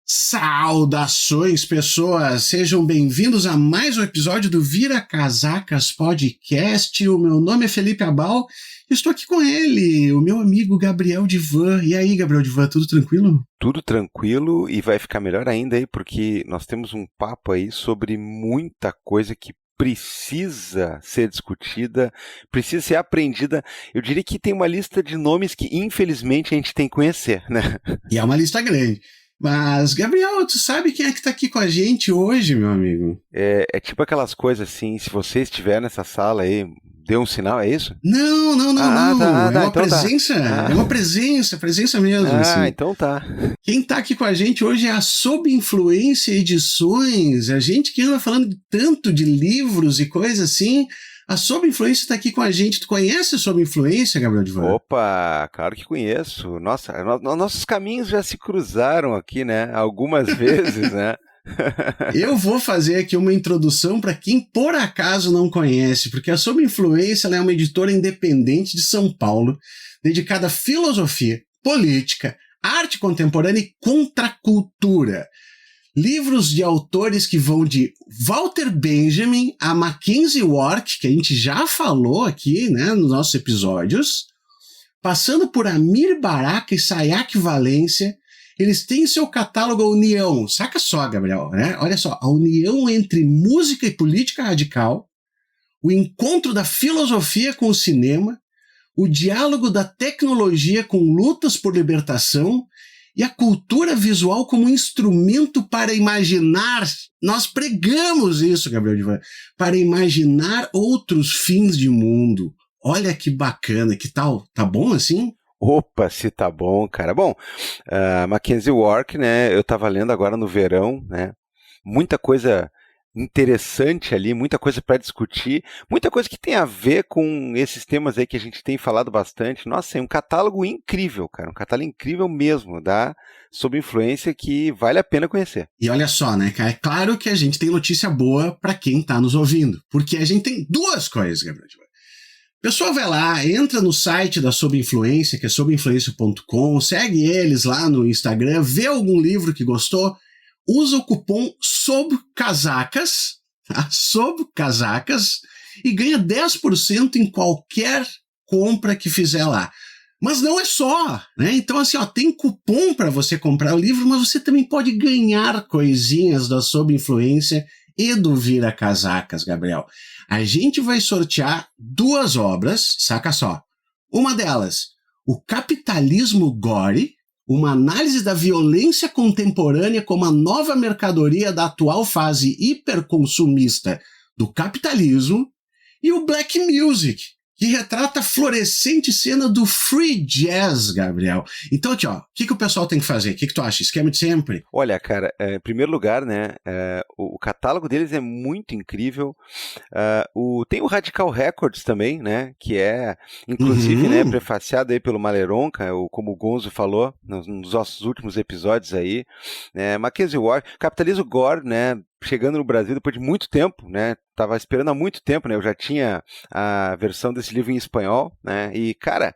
Saudações, pessoas! Sejam bem-vindos a mais um episódio do Vira Casacas Podcast. O meu nome é Felipe Abal e estou aqui com ele, o meu amigo Gabriel Divan. E aí, Gabriel Divan, tudo tranquilo? Tudo tranquilo e vai ficar melhor ainda aí, porque nós temos um papo aí sobre muita coisa que precisa ser discutida, precisa ser aprendida. Eu diria que tem uma lista de nomes que, infelizmente, a gente tem que conhecer, né? E é uma lista grande. Mas, Gabriel, tu sabe quem é que tá aqui com a gente hoje, meu amigo? É tipo aquelas coisas assim, se você estiver nessa sala aí, dê um sinal, é isso? Não. Tá, É uma então presença, tá. é uma presença mesmo, assim. Então tá. Quem tá aqui com a gente hoje é a Sob Influência Edições, a gente que anda falando tanto de livros e coisa assim. A Sob Influência tá aqui com a gente. Tu conhece a Sob Influência, Gabriel Divan? Opa, claro que conheço. Nossa, nossos caminhos já se cruzaram aqui, né? Algumas vezes, né? Eu vou fazer aqui uma introdução para quem por acaso não conhece, porque a Sob Influência ela é uma editora independente de São Paulo, dedicada à filosofia, política, arte contemporânea e contracultura. Livros de autores que vão de Walter Benjamin a Mackenzie Wark, que a gente já falou aqui, né, nos nossos episódios, passando por Amir Baraka e Sayak Valência. Eles têm seu catálogo a união, saca só, Gabriel, né? Olha só, a união entre música e política radical, o encontro da filosofia com o cinema, o diálogo da tecnologia com lutas por libertação e a cultura visual como instrumento para imaginar. Nós pregamos isso, Gabriel Divan, para imaginar outros fins de mundo. Olha que bacana, que tal? Tá bom assim? Opa, se tá bom, cara. Bom, Mackenzie Wark, né, eu tava lendo agora no verão, né, muita coisa interessante ali, muita coisa para discutir, muita coisa que tem a ver com esses temas aí que a gente tem falado bastante. Nossa, é um catálogo incrível, cara, um catálogo incrível mesmo, da Sob Influência, que vale a pena conhecer. E olha só, né, cara, é claro que a gente tem notícia boa para quem tá nos ouvindo, porque a gente tem duas coisas, Gabriel. O pessoal vai lá, entra no site da Sob Influência, que é sobinfluência.com, segue eles lá no Instagram, vê algum livro que gostou, usa o cupom SOBCASACAS, tá? SOBCASACAS, e ganha 10% em qualquer compra que fizer lá. Mas não é só, né? Então, assim, ó, tem cupom para você comprar o livro, mas você também pode ganhar coisinhas da Sob Influência e do Vira Casacas, Gabriel. A gente vai sortear duas obras, saca só. Uma delas, O Capitalismo Gore, uma análise da violência contemporânea como a nova mercadoria da atual fase hiperconsumista do capitalismo, e o Black Music, que retrata a florescente cena do free jazz, Gabriel. Então, aqui, ó, o que o pessoal tem que fazer? O que tu acha? Esquema de sempre? Olha, cara, em primeiro lugar, né, o catálogo deles é muito incrível. Tem o Radical Records também, né, que é, inclusive, né, prefaciado aí pelo Maleronca, como o Gonzo falou nos nossos últimos episódios aí. Mackenzie Wark, Capitalismo Gore, né, chegando no Brasil depois de muito tempo, né? Tava esperando há muito tempo, né? Eu já tinha a versão desse livro em espanhol, né? E, cara,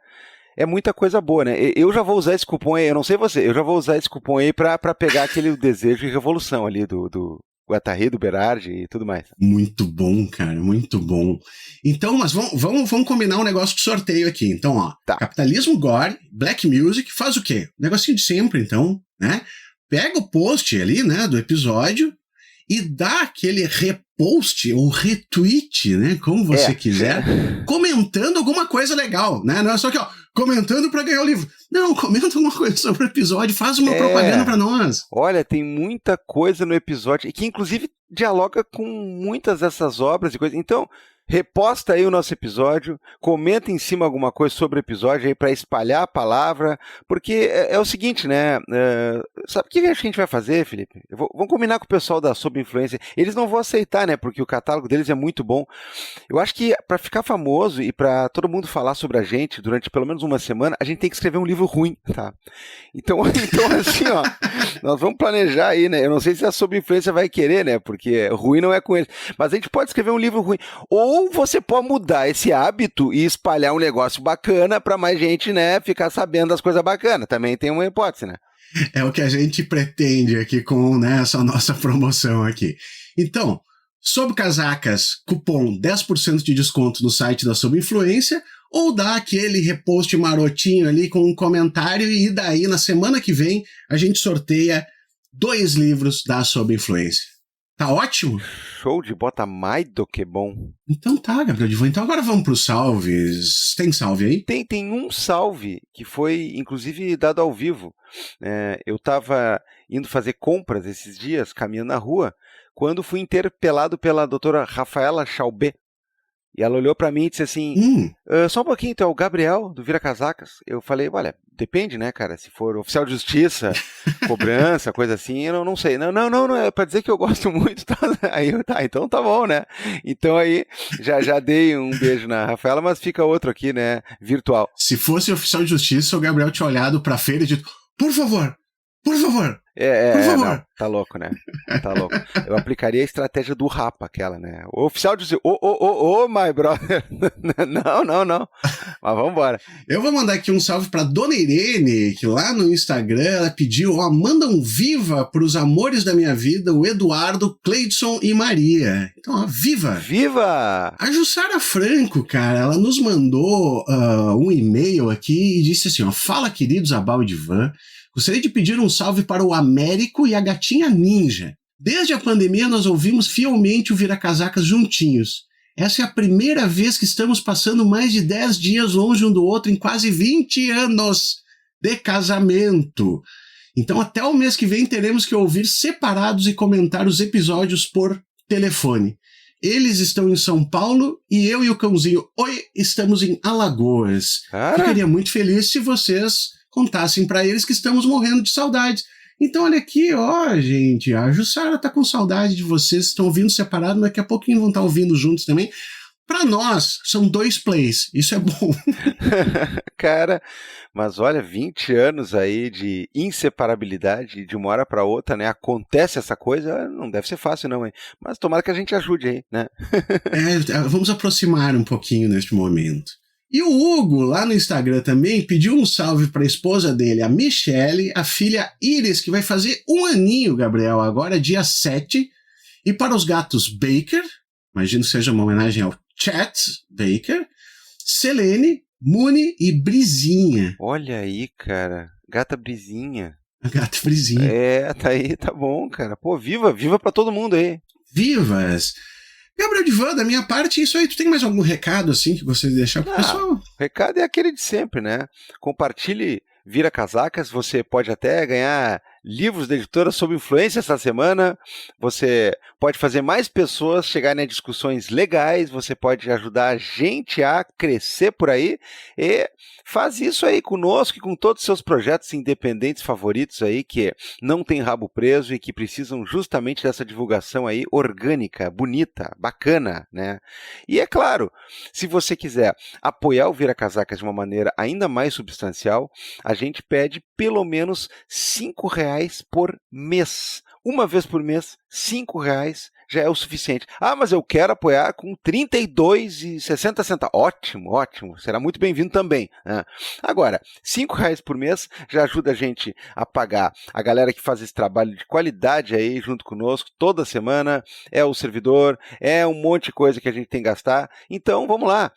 é muita coisa boa, né? Eu já vou usar esse cupom aí, eu não sei você, eu já vou usar esse cupom aí pra pegar aquele desejo de revolução ali do Guattari, do Berardi e tudo mais. Muito bom, cara, muito bom. Então, mas vamos combinar um negócio de sorteio aqui. Então, ó, tá. Capitalismo Gore, Black Music, faz o quê? Negocinho de sempre, então, né? Pega o post ali, né, do episódio, e dá aquele repost ou retweet, né, como você quiser, comentando alguma coisa legal, né? Não é só que, ó, comentando para ganhar o livro. Não, comenta alguma coisa sobre o episódio, faz uma propaganda para nós. Olha, tem muita coisa no episódio, e que inclusive dialoga com muitas dessas obras e coisas. Então, reposta aí o nosso episódio, comenta em cima alguma coisa sobre o episódio aí para espalhar a palavra, porque é o seguinte, né? Sabe o que a gente vai fazer, Felipe? Vamos combinar com o pessoal da Sob Influência. Eles não vão aceitar, né? Porque o catálogo deles é muito bom. Eu acho que para ficar famoso e para todo mundo falar sobre a gente durante pelo menos uma semana, a gente tem que escrever um livro ruim, tá? Então assim, ó, nós vamos planejar aí, né? Eu não sei se a Sob Influência vai querer, né? Porque ruim não é com eles. Mas a gente pode escrever um livro ruim. Ou você pode mudar esse hábito e espalhar um negócio bacana para mais gente, né, ficar sabendo das coisas bacanas. Também tem uma hipótese, né? É o que a gente pretende aqui com, né, essa nossa promoção aqui. Então, Sob Casacas, cupom 10% de desconto no site da Sob Influência, ou dá aquele repost marotinho ali com um comentário, e daí na semana que vem a gente sorteia 2 livros da Sob Influência. Tá ótimo? Show de bota, mais do que bom. Então tá, Gabriel Divan. Então agora vamos pros salves. Tem salve aí? Tem um salve que foi, inclusive, dado ao vivo. Eu estava indo fazer compras esses dias, caminhando na rua, quando fui interpelado pela doutora Rafaela Chaubet. E ela olhou para mim e disse assim, só um pouquinho, tu é o Gabriel, do Vira Casacas? Eu falei, olha, depende, né, cara? Se for oficial de justiça, cobrança, coisa assim, eu não sei. Não, é pra dizer que eu gosto muito. Tá? Aí eu, tá, então tá bom, né? Então aí, já dei um beijo na Rafaela, mas fica outro aqui, né, virtual. Se fosse oficial de justiça, o Gabriel tinha olhado pra feira e dito, por favor, por favor. Por favor. Não, tá louco, né? Tá louco. Eu aplicaria a estratégia do Rapa, aquela, né? O oficial dizer, my brother. Não. Mas vambora. Eu vou mandar aqui um salve pra Dona Irene, que lá no Instagram ela pediu, manda um viva pros amores da minha vida, o Eduardo, Cleidson e Maria. Então, viva! Viva! A Jussara Franco, cara, ela nos mandou um e-mail aqui e disse assim, fala queridos Abal e Divan, gostaria de pedir um salve para o Américo e a gatinha Ninja. Desde a pandemia nós ouvimos fielmente o Vira Casacas juntinhos. Essa é a primeira vez que estamos passando mais de 10 dias longe um do outro em quase 20 anos de casamento. Então até o mês que vem teremos que ouvir separados e comentar os episódios por telefone. Eles estão em São Paulo e eu e o cãozinho estamos em Alagoas. Cara. Ficaria muito feliz se vocês contassem para eles que estamos morrendo de saudades. Então olha aqui, gente, a Jussara tá com saudade de vocês, estão ouvindo separado, daqui a pouquinho vão estar ouvindo juntos também. Para nós, são 2 plays, isso é bom. Cara, mas olha, 20 anos aí de inseparabilidade de uma hora para outra, né? Acontece essa coisa, não deve ser fácil não, hein? Mas tomara que a gente ajude aí, né? Vamos aproximar um pouquinho neste momento. E o Hugo, lá no Instagram também, pediu um salve para a esposa dele, a Michele, a filha Iris, que vai fazer 1 aninho, Gabriel, agora dia 7, e para os gatos Baker, imagino que seja uma homenagem ao Chet Baker, Selene, Muni e Brizinha. Olha aí, cara, gata Brizinha. A gata Brizinha. Tá aí, tá bom, cara. Pô, viva para todo mundo aí. Vivas! Gabriel Divan, da minha parte, isso aí. Tu tem mais algum recado, assim, que você deixar pro pessoal? O recado é aquele de sempre, né? Compartilhe Vira Casacas, você pode até ganhar livros da editora sob influência essa semana, você pode fazer mais pessoas chegarem a discussões legais, você pode ajudar a gente a crescer por aí, e faz isso aí conosco e com todos os seus projetos independentes favoritos aí, que não tem rabo preso e que precisam justamente dessa divulgação aí orgânica, bonita, bacana, né? E é claro, se você quiser apoiar o Vira Casacas de uma maneira ainda mais substancial, a gente pede pelo menos R$5 por mês. Uma vez por mês, R$5 já é o suficiente. Mas eu quero apoiar com R$32,60. Ótimo. Será muito bem-vindo também. Né? Agora, R$5 por mês já ajuda a gente a pagar a galera que faz esse trabalho de qualidade aí junto conosco toda semana. É o servidor, é um monte de coisa que a gente tem que gastar. Então, vamos lá.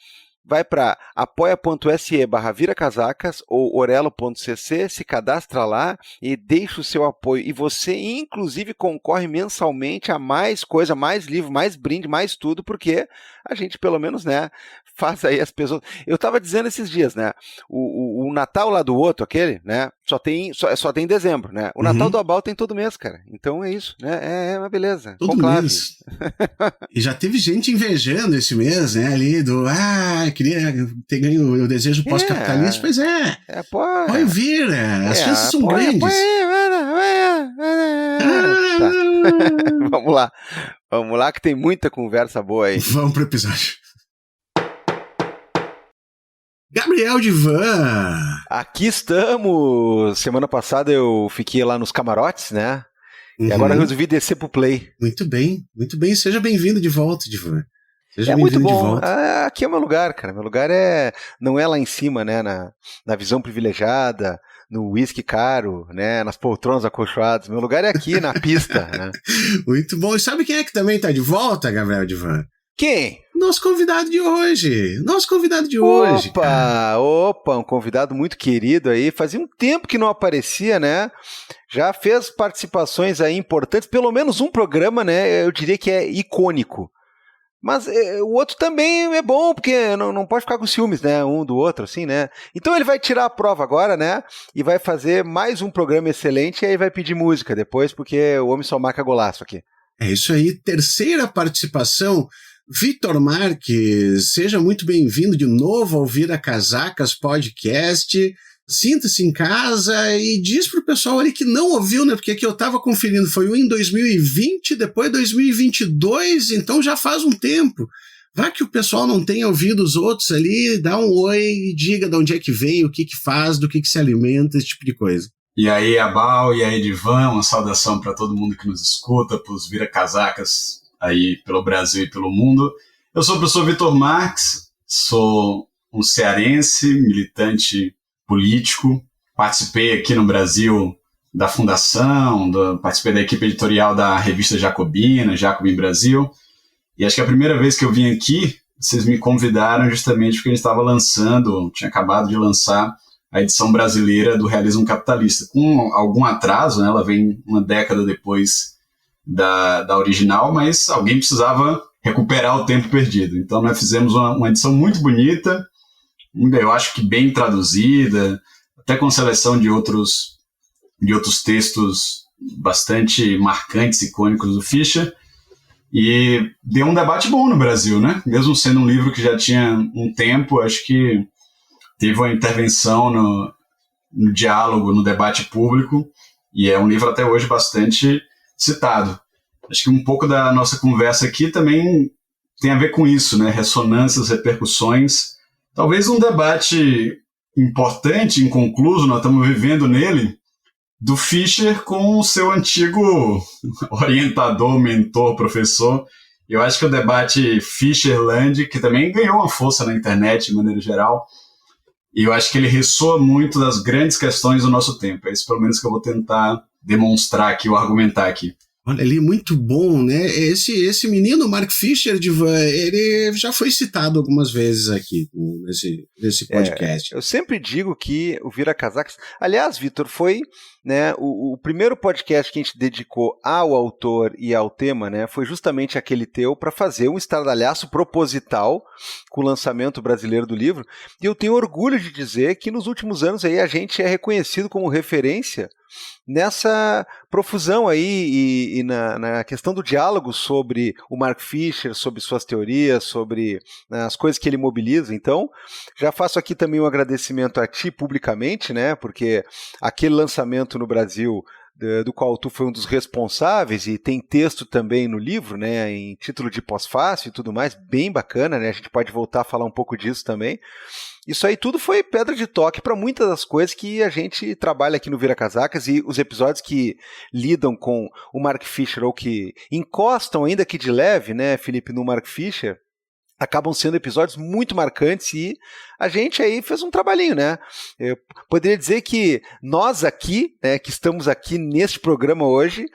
Vai para apoia.se/viracasacas ou orelo.cc, se cadastra lá e deixa o seu apoio. E você, inclusive, concorre mensalmente a mais coisa, mais livro, mais brinde, mais tudo, porque a gente, pelo menos, né, faz aí as pessoas... Eu estava dizendo esses dias, né, o Natal lá do outro, aquele, né, só tem em dezembro, né? O Natal do Abal tem todo mês, cara. Então é isso, né? É uma beleza. Todo mês. E já teve gente invejando esse mês, né? Ali do, queria ter ganho o desejo pós-capitalista. Pois é. Pode vir, né? As chances são grandes. Tá. Vamos lá que tem muita conversa boa aí. Vamos pro episódio. Gabriel Divan! Aqui estamos! Semana passada eu fiquei lá nos camarotes, né? E agora eu resolvi descer pro play. Muito bem. Seja bem-vindo de volta, Divan. Seja muito bom. De volta. Aqui é o meu lugar, cara. Meu lugar não é lá em cima, né? Na visão privilegiada, no whisky caro, né, nas poltronas acolchoadas. Meu lugar é aqui, na pista. Né? Muito bom. E sabe quem é que também tá de volta, Gabriel Divan? Quem? Nosso convidado de hoje. Opa, um convidado muito querido aí. Fazia um tempo que não aparecia, né? Já fez participações aí importantes, pelo menos um programa, né? Eu diria que é icônico. Mas o outro também é bom, porque não pode ficar com ciúmes, né? Um do outro, assim, né? Então ele vai tirar a prova agora, né? E vai fazer mais um programa excelente e aí vai pedir música depois, porque o homem só marca golaço aqui. É isso aí, terceira participação. Vitor Marques, seja muito bem-vindo de novo ao Vira Casacas Podcast. Sinta-se em casa e diz pro pessoal ali que não ouviu, né? Porque aqui eu tava conferindo, foi um em 2020, depois 2022, então já faz um tempo. Vá que o pessoal não tenha ouvido os outros ali, dá um oi, diga de onde é que vem, o que que faz, do que se alimenta, esse tipo de coisa. E aí, Abal, e aí, Divan, uma saudação para todo mundo que nos escuta, pros Vira Casacas aí pelo Brasil e pelo mundo. Eu sou o professor Vitor Marques, sou um cearense, militante político, participei aqui no Brasil da fundação, participei da equipe editorial da revista Jacobina, Jacobin Brasil, e acho que a primeira vez que eu vim aqui, vocês me convidaram justamente porque a gente estava tinha acabado de lançar a edição brasileira do Realismo Capitalista, com algum atraso, né? Ela vem uma década depois da original, mas alguém precisava recuperar o tempo perdido. Então nós fizemos uma edição muito bonita, eu acho que bem traduzida, até com seleção de outros textos bastante marcantes, icônicos do Fischer, e deu um debate bom no Brasil, né? Mesmo sendo um livro que já tinha um tempo, acho que teve uma intervenção no diálogo, no debate público, e é um livro até hoje bastante citado. Acho que um pouco da nossa conversa aqui também tem a ver com isso, né? Ressonâncias, repercussões. Talvez um debate importante, inconcluso, nós estamos vivendo nele, do Fischer com o seu antigo orientador, mentor, professor. Eu acho que o debate Fischerland, que também ganhou uma força na internet de maneira geral, e eu acho que ele ressoa muito das grandes questões do nosso tempo. É isso pelo menos que eu vou tentar demonstrar aqui, ou argumentar aqui. Olha, ele é muito bom, né? Esse menino, Mark Fisher, ele já foi citado algumas vezes aqui nesse podcast. Eu sempre digo que o Vira Casacas... Aliás, Vitor, foi, né, o primeiro podcast que a gente dedicou ao autor e ao tema, né, foi justamente aquele teu para fazer um estardalhaço proposital com o lançamento brasileiro do livro. E eu tenho orgulho de dizer que nos últimos anos aí a gente é reconhecido como referência nessa profusão aí e na questão do diálogo sobre o Mark Fisher, sobre suas teorias, sobre as coisas que ele mobiliza. Então, já faço aqui também um agradecimento a ti publicamente, né, porque aquele lançamento no Brasil do qual tu foi um dos responsáveis, e tem texto também no livro, né, em título de pós-fácil e tudo mais, bem bacana, né, a gente pode voltar a falar um pouco disso também. Isso aí tudo foi pedra de toque para muitas das coisas que a gente trabalha aqui no Vira Casacas, e os episódios que lidam com o Mark Fisher ou que encostam, ainda que de leve, né, Felipe, no Mark Fisher, acabam sendo episódios muito marcantes, e a gente aí fez um trabalhinho, né? Eu poderia dizer que nós aqui, né, que estamos aqui neste programa hoje,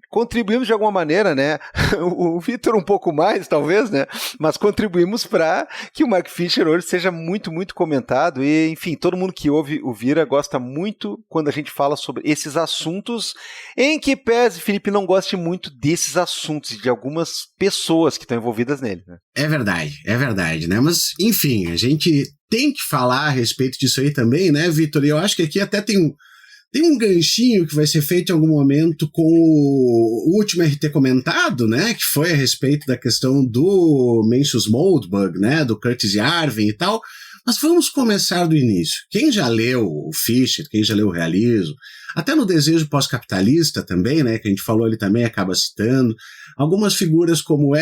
contribuímos de alguma maneira, né? O Vitor um pouco mais, talvez, né? Mas contribuímos para que o Mark Fisher hoje seja muito, muito comentado, e, enfim, todo mundo que ouve o Vira gosta muito quando a gente fala sobre esses assuntos, em que pese, Felipe, não goste muito desses assuntos e de algumas pessoas que estão envolvidas nele, né? É verdade, né? Mas, enfim, a gente tem que falar a respeito disso aí também, né, Vitor? E eu acho que aqui até tem um ganchinho que vai ser feito em algum momento com o último RT comentado, né, que foi a respeito da questão do Mencius Moldbug, né, do Curtis Yarvin e tal. Mas vamos começar do início. Quem já leu o Fischer, quem já leu o Realismo, até no Desejo Pós-Capitalista também, né, que a gente falou, ele também acaba citando algumas figuras como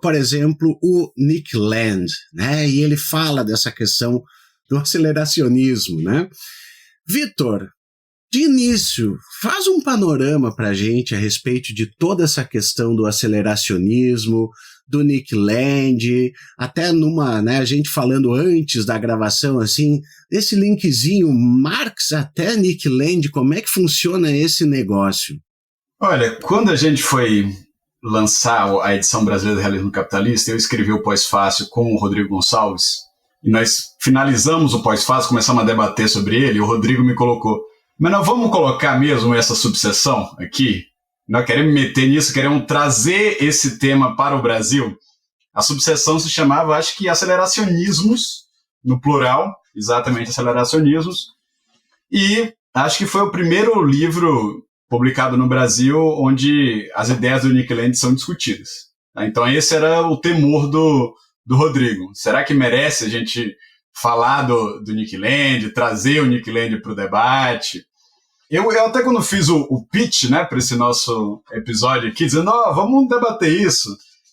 por exemplo, o Nick Land, né? E ele fala dessa questão do aceleracionismo, né? Vitor, de início, faz um panorama para a gente a respeito de toda essa questão do aceleracionismo, do Nick Land, até numa, né, a gente falando antes da gravação, assim, esse linkzinho Marx até Nick Land, como é que funciona esse negócio? Olha, quando a gente foi lançar a edição brasileira do Realismo Capitalista, eu escrevi o Pós-Fácil com o Rodrigo Gonçalves, e nós finalizamos o Pós-Fácil, começamos a debater sobre ele, e o Rodrigo me colocou, mas nós vamos colocar mesmo essa subseção aqui? Nós queremos meter nisso, queremos trazer esse tema para o Brasil? A subseção se chamava, acho que, Aceleracionismos, no plural, exatamente, Aceleracionismos, e acho que foi o primeiro livro publicado no Brasil onde as ideias do Nick Land são discutidas. Então esse era o temor do Rodrigo. Será que merece a gente falar do Nick Land, trazer o Nick Land para o debate? Eu até quando fiz o pitch, né, para esse nosso episódio aqui, dizendo, vamos debater isso,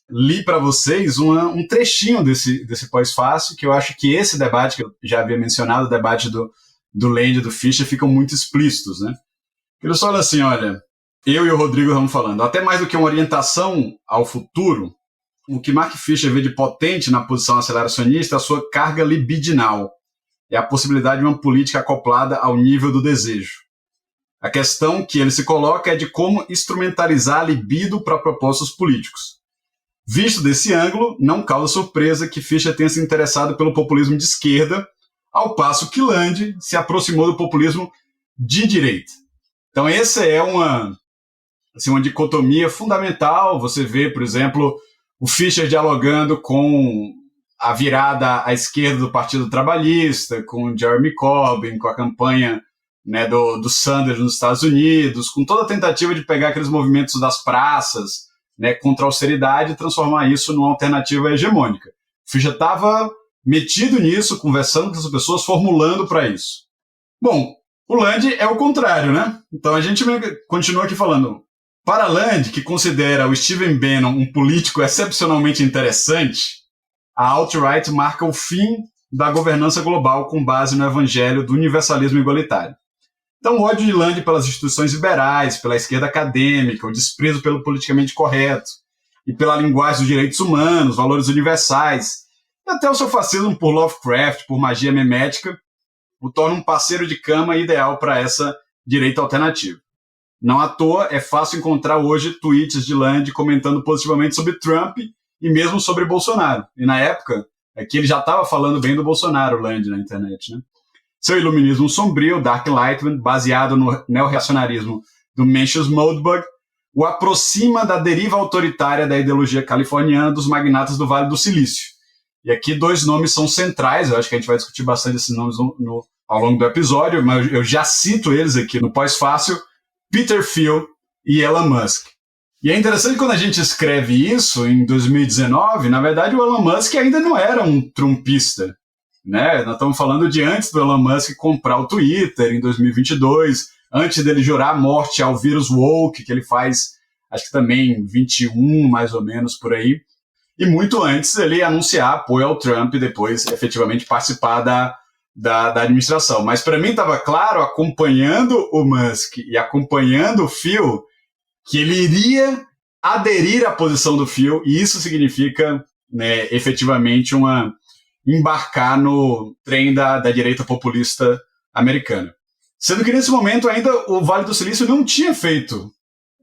li para vocês um trechinho desse Pós-Fácil, que eu acho que esse debate, que eu já havia mencionado, o debate do Land e do Fischer, ficam muito explícitos, né? Ele só olha assim, olha, eu e o Rodrigo estamos falando, até mais do que uma orientação ao futuro, o que Mark Fisher vê de potente na posição aceleracionista é a sua carga libidinal, é a possibilidade de uma política acoplada ao nível do desejo. A questão que ele se coloca é de como instrumentalizar a libido para propósitos políticos. Visto desse ângulo, não causa surpresa que Fischer tenha se interessado pelo populismo de esquerda, ao passo que Land se aproximou do populismo de direita. Então essa é uma dicotomia fundamental. Você vê, por exemplo, o Fischer dialogando com a virada à esquerda do Partido Trabalhista, com Jeremy Corbyn, com a campanha, né, do Sanders nos Estados Unidos, com toda a tentativa de pegar aqueles movimentos das praças, né, contra a austeridade e transformar isso numa alternativa hegemônica. O Fischer estava metido nisso, conversando com as pessoas, formulando para isso. Bom, o Land é o contrário, né? Então a gente continua aqui falando. Para Land, que considera o Stephen Bannon um político excepcionalmente interessante, a alt-right marca o fim da governança global com base no evangelho do universalismo igualitário. Então o ódio de Land pelas instituições liberais, pela esquerda acadêmica, o desprezo pelo politicamente correto e pela linguagem dos direitos humanos, valores universais, e até o seu fascismo por Lovecraft, por magia memética, o torna um parceiro de cama ideal para essa direita alternativa. Não à toa, é fácil encontrar hoje tweets de Land comentando positivamente sobre Trump e mesmo sobre Bolsonaro. E na época, é que ele já estava falando bem do Bolsonaro, Land, na internet, né? Seu iluminismo sombrio, Dark Enlightenment, baseado no neorreacionarismo do Mencius Moldbug, o aproxima da deriva autoritária da ideologia californiana dos magnatas do Vale do Silício. E aqui 2 nomes são centrais, eu acho que a gente vai discutir bastante esses nomes ao longo do episódio, mas eu já cito eles aqui no Pós-Fácil, Peter Thiel e Elon Musk. E é interessante quando a gente escreve isso em 2019, na verdade o Elon Musk ainda não era um trumpista, né? Nós estamos falando de antes do Elon Musk comprar o Twitter em 2022, antes dele jurar a morte ao vírus woke, que ele faz, acho que também em 21, mais ou menos, por aí. E muito antes ele anunciar apoio ao Trump e depois efetivamente participar da administração. Mas para mim estava claro, acompanhando o Musk e acompanhando o Thiel, que ele iria aderir à posição do Thiel, e isso significa, né, efetivamente embarcar no trem da direita populista americana. Sendo que nesse momento ainda o Vale do Silício não tinha feito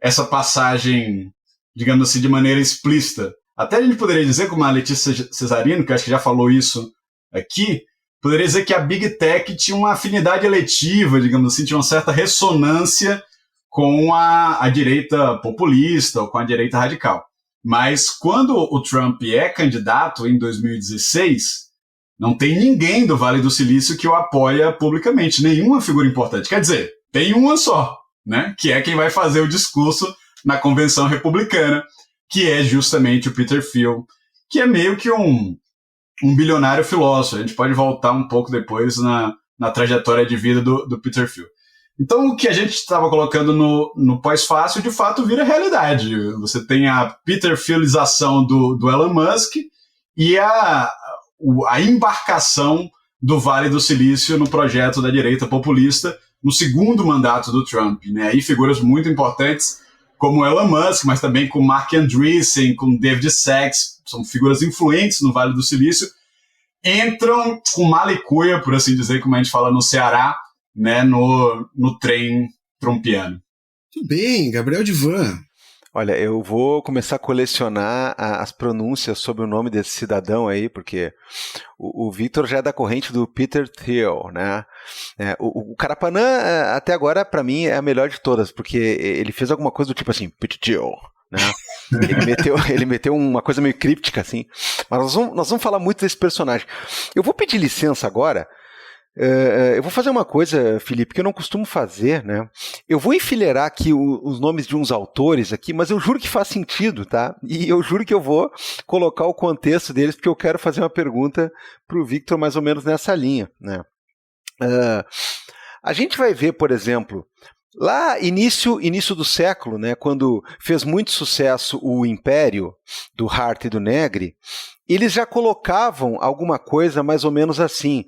essa passagem, digamos assim, de maneira explícita. Até a gente poderia dizer, como a Letícia Cesarino, que acho que já falou isso aqui, poderia dizer que a Big Tech tinha uma afinidade eletiva, digamos assim, tinha uma certa ressonância com a direita populista ou com a direita radical. Mas quando o Trump é candidato em 2016, não tem ninguém do Vale do Silício que o apoia publicamente, nenhuma figura importante. Quer dizer, tem uma só, né? Que é quem vai fazer o discurso na convenção republicana, que é justamente o Peter Thiel, que é meio que um bilionário filósofo. A gente pode voltar um pouco depois na trajetória de vida do Peter Thiel. Então, o que a gente estava colocando no Pós-Fácil, de fato, vira realidade. Você tem a Peter Thielização do Elon Musk e a embarcação do Vale do Silício no projeto da direita populista no segundo mandato do Trump, né? Aí figuras muito importantes como Elon Musk, mas também com Marc Andreessen, com David Sachs, são figuras influentes no Vale do Silício, entram com malicuia, por assim dizer, como a gente fala no Ceará, né, no trem trumpiano. Tudo bem, Gabriel Divan. Olha, eu vou começar a colecionar as pronúncias sobre o nome desse cidadão aí, porque o Victor já é da corrente do Peter Thiel, né? O Carapanã, até agora, para mim, é a melhor de todas, porque ele fez alguma coisa do tipo assim, Peter Thiel, né? Ele meteu uma coisa meio críptica, assim. Mas nós vamos falar muito desse personagem. Eu vou pedir licença agora. Eu vou fazer uma coisa, Felipe, que eu não costumo fazer, né? Eu vou enfileirar aqui os nomes de uns autores aqui, mas eu juro que faz sentido, tá? E eu juro que eu vou colocar o contexto deles, porque eu quero fazer uma pergunta para o Victor mais ou menos nessa linha, né? A gente vai ver, por exemplo, lá início do século, né, quando fez muito sucesso o Império do Hart e do Negri, eles já colocavam alguma coisa mais ou menos assim.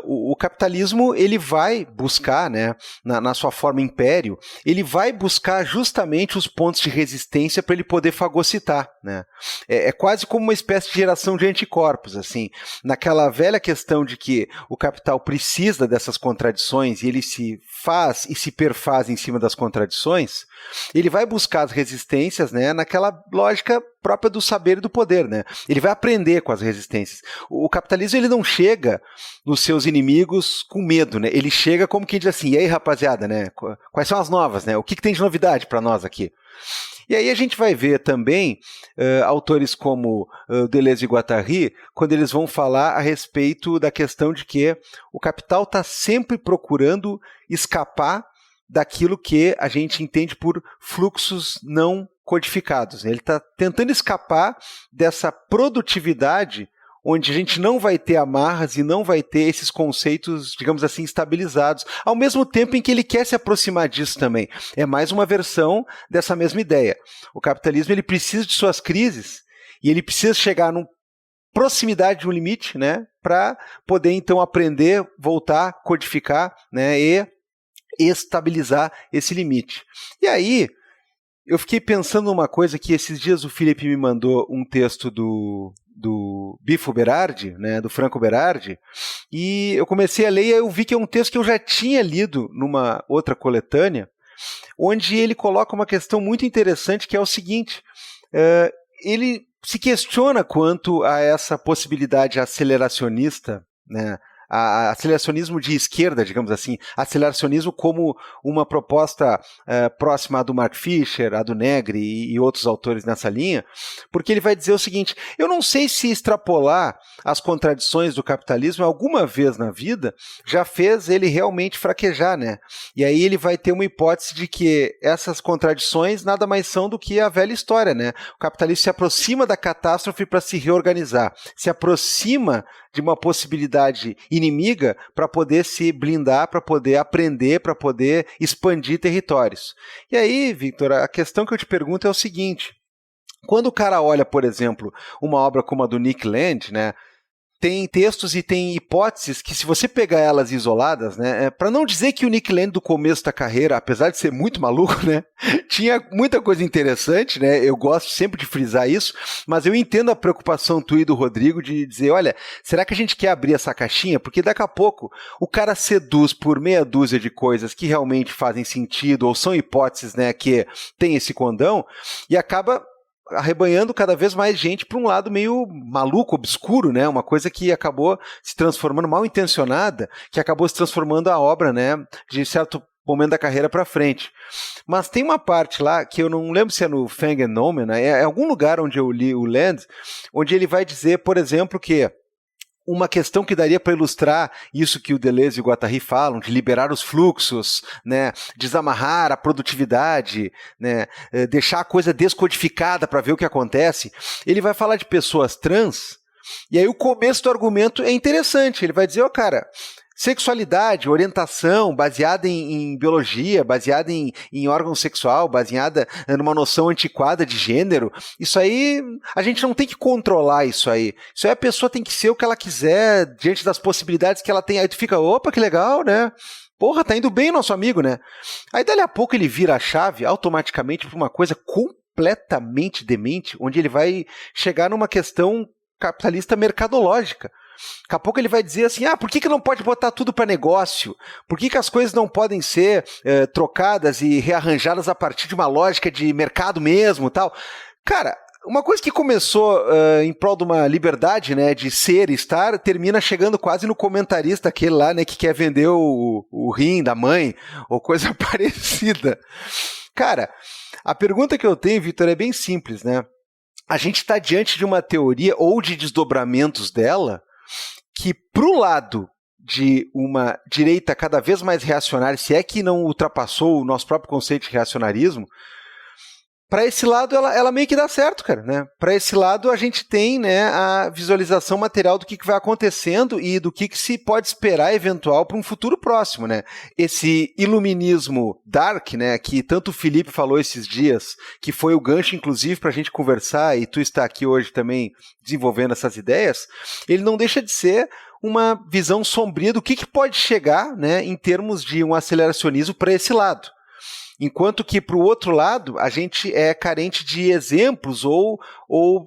O capitalismo, ele vai buscar, né, na sua forma império, ele vai buscar justamente os pontos de resistência para ele poder fagocitar, né? É quase como uma espécie de geração de anticorpos, assim. Naquela velha questão de que o capital precisa dessas contradições e ele se faz e se perfaz em cima das contradições, ele vai buscar as resistências, né, naquela lógica própria do saber e do poder, né? Ele vai aprender com as resistências. O capitalismo, ele não chega nos seus inimigos com medo, né? Ele chega como quem diz assim, e aí, rapaziada, né? Quais são as novas, né? O que tem de novidade para nós aqui? E aí a gente vai ver também autores como Deleuze e Guattari, quando eles vão falar a respeito da questão de que o capital está sempre procurando escapar daquilo que a gente entende por fluxos não codificados. Ele está tentando escapar dessa produtividade onde a gente não vai ter amarras e não vai ter esses conceitos, digamos assim, estabilizados, ao mesmo tempo em que ele quer se aproximar disso também. É mais uma versão dessa mesma ideia. O capitalismo, ele precisa de suas crises e ele precisa chegar numa proximidade de um limite, né, para poder então aprender, voltar, codificar, né, e estabilizar esse limite. E aí, eu fiquei pensando numa coisa que esses dias o Felipe me mandou um texto do Bifo Berardi, né, do Franco Berardi, e eu comecei a ler e eu vi que é um texto que eu já tinha lido numa outra coletânea, onde ele coloca uma questão muito interessante, que é o seguinte, ele se questiona quanto a essa possibilidade aceleracionista, né, aceleracionismo de esquerda, digamos assim, aceleracionismo como uma proposta próxima à do Mark Fisher, à do Negri e outros autores nessa linha, porque ele vai dizer o seguinte, eu não sei se extrapolar as contradições do capitalismo alguma vez na vida já fez ele realmente fraquejar, né? E aí ele vai ter uma hipótese de que essas contradições nada mais são do que a velha história, né? O capitalismo se aproxima da catástrofe para se reorganizar, se aproxima de uma possibilidade inimiga para poder se blindar, para poder aprender, para poder expandir territórios. E aí, Victor, a questão que eu te pergunto é o seguinte, quando o cara olha, por exemplo, uma obra como a do Nick Land, né, tem textos e tem hipóteses que, se você pegar elas isoladas, né, para não dizer que o Nick Land do começo da carreira, apesar de ser muito maluco, né, tinha muita coisa interessante, né, eu gosto sempre de frisar isso, mas eu entendo a preocupação tua e do Rodrigo de dizer, olha, será que a gente quer abrir essa caixinha? Porque daqui a pouco o cara seduz por meia dúzia de coisas que realmente fazem sentido ou são hipóteses, né, que tem esse condão e acaba arrebanhando cada vez mais gente para um lado meio maluco, obscuro, né? Uma coisa que acabou se transformando, mal intencionada, que acabou se transformando a obra, né, de certo momento da carreira para frente. Mas tem uma parte lá, que eu não lembro se é no Fang and Nomen, né? É algum lugar onde eu li o Land, onde ele vai dizer, por exemplo, que uma questão que daria para ilustrar isso que o Deleuze e o Guattari falam, de liberar os fluxos, né, desamarrar a produtividade, né, deixar a coisa descodificada para ver o que acontece. Ele vai falar de pessoas trans, e aí o começo do argumento é interessante. Ele vai dizer, cara, sexualidade, orientação baseada em biologia, baseada em órgão sexual, baseada numa noção antiquada de gênero, isso aí, a gente não tem que controlar isso aí. Isso aí a pessoa tem que ser o que ela quiser, diante das possibilidades que ela tem. Aí tu fica, opa, que legal, né? Porra, tá indo bem o nosso amigo, né? Aí dali a pouco ele vira a chave automaticamente para uma coisa completamente demente, onde ele vai chegar numa questão capitalista mercadológica. Daqui a pouco ele vai dizer assim, por que não pode botar tudo para negócio? Por que as coisas não podem ser trocadas e rearranjadas a partir de uma lógica de mercado mesmo, tal? Cara, uma coisa que começou em prol de uma liberdade, né, de ser e estar, termina chegando quase no comentarista aquele lá, né, que quer vender o rim da mãe, ou coisa parecida. Cara, a pergunta que eu tenho, Vitor, é bem simples, né? A gente está diante de uma teoria ou de desdobramentos dela que, pro lado de uma direita cada vez mais reacionária, se é que não ultrapassou o nosso próprio conceito de reacionarismo, para esse lado ela meio que dá certo, cara, né? Para esse lado a gente tem, né, a visualização material do que vai acontecendo e do que se pode esperar eventual para um futuro próximo, né? Esse iluminismo dark, né, que tanto o Felipe falou esses dias, que foi o gancho inclusive para a gente conversar e tu está aqui hoje também desenvolvendo essas ideias, ele não deixa de ser uma visão sombria do que pode chegar, né, em termos de um aceleracionismo para esse lado. Enquanto que, para o outro lado, a gente é carente de exemplos ou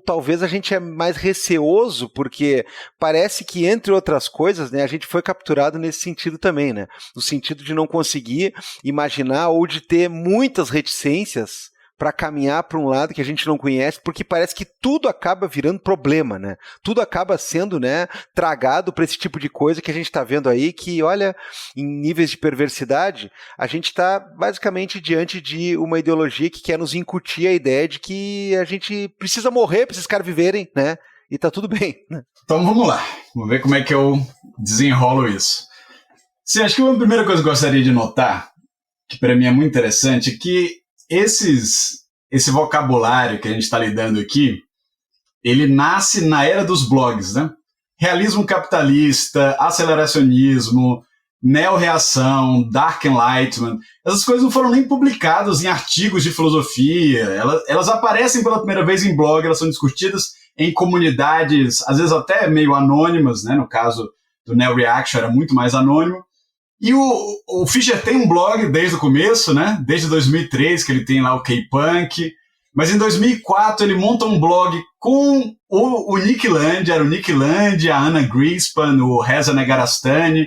talvez a gente é mais receoso, porque parece que, entre outras coisas, né, a gente foi capturado nesse sentido também, né? No sentido de não conseguir imaginar ou de ter muitas reticências para caminhar para um lado que a gente não conhece, porque parece que tudo acaba virando problema, né? Tudo acaba sendo, né, tragado para esse tipo de coisa que a gente está vendo aí, que, olha, em níveis de perversidade, a gente está basicamente diante de uma ideologia que quer nos incutir a ideia de que a gente precisa morrer para esses caras viverem, né? E tá tudo bem, né? Então vamos lá, vamos ver como é que eu desenrolo isso. Sim, acho que uma primeira coisa que eu gostaria de notar, que para mim é muito interessante, é que esse vocabulário que a gente está lidando aqui, ele nasce na era dos blogs, né? Realismo capitalista, aceleracionismo, neo-reação, Dark Enlightenment, essas coisas não foram nem publicadas em artigos de filosofia, elas aparecem pela primeira vez em blog, elas são discutidas em comunidades, às vezes até meio anônimas, né? No caso do neo-reaction era muito mais anônimo. E o Fischer tem um blog desde o começo, né? Desde 2003, que ele tem lá o K-Punk. Mas em 2004 ele monta um blog com o Nick Land, era o Nick Land, a Anna Greenspan, o Reza Negarastani.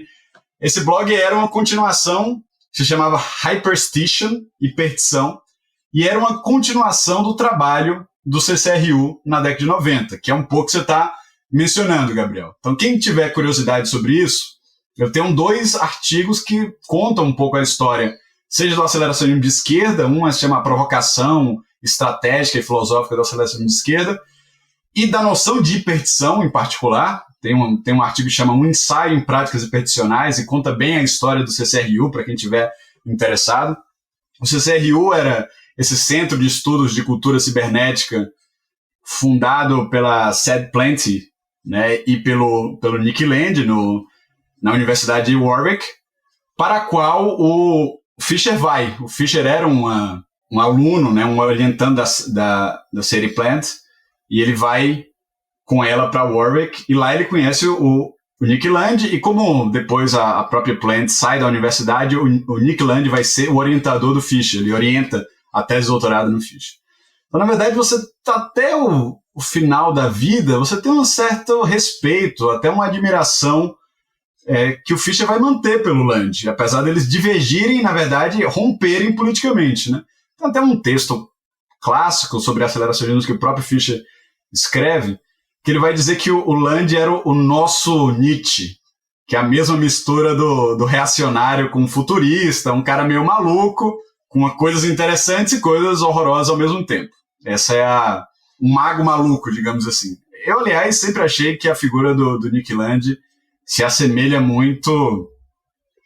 Esse blog era uma continuação, se chamava Hyperstation, hiperstição, e era uma continuação do trabalho do CCRU na década de 90, que é um pouco que você está mencionando, Gabriel. Então quem tiver curiosidade sobre isso, eu tenho 2 artigos que contam um pouco a história, seja do aceleracionismo de esquerda, uma se chama A Provocação Estratégica e Filosófica do Aceleracionismo de Esquerda, e da noção de hiperstição em particular. Tem um artigo que chama Um Ensaio em Práticas Hipersticionais e conta bem a história do CCRU, para quem estiver interessado. O CCRU era esse centro de estudos de cultura cibernética fundado pela Sad Plenty, né, e pelo Nick Land, na Universidade de Warwick, para a qual o Fischer vai. O Fischer era um aluno, né, um orientando da Sadie Plant, e ele vai com ela para Warwick, e lá ele conhece o Nick Land, e como depois a própria Plant sai da universidade, o Nick Land vai ser o orientador do Fischer, ele orienta a tese de doutorado no Fischer. Então, na verdade, você tá até o final da vida, você tem um certo respeito, até uma admiração que o Fischer vai manter pelo Land, apesar deles divergirem, na verdade, romperem politicamente, né? Tem até um texto clássico sobre aceleracionismo que o próprio Fischer escreve, que ele vai dizer que o Land era o nosso Nietzsche, que é a mesma mistura do reacionário com o futurista, um cara meio maluco, com coisas interessantes e coisas horrorosas ao mesmo tempo. Essa é um mago maluco, digamos assim. Eu, aliás, sempre achei que a figura do Nick Land se assemelha muito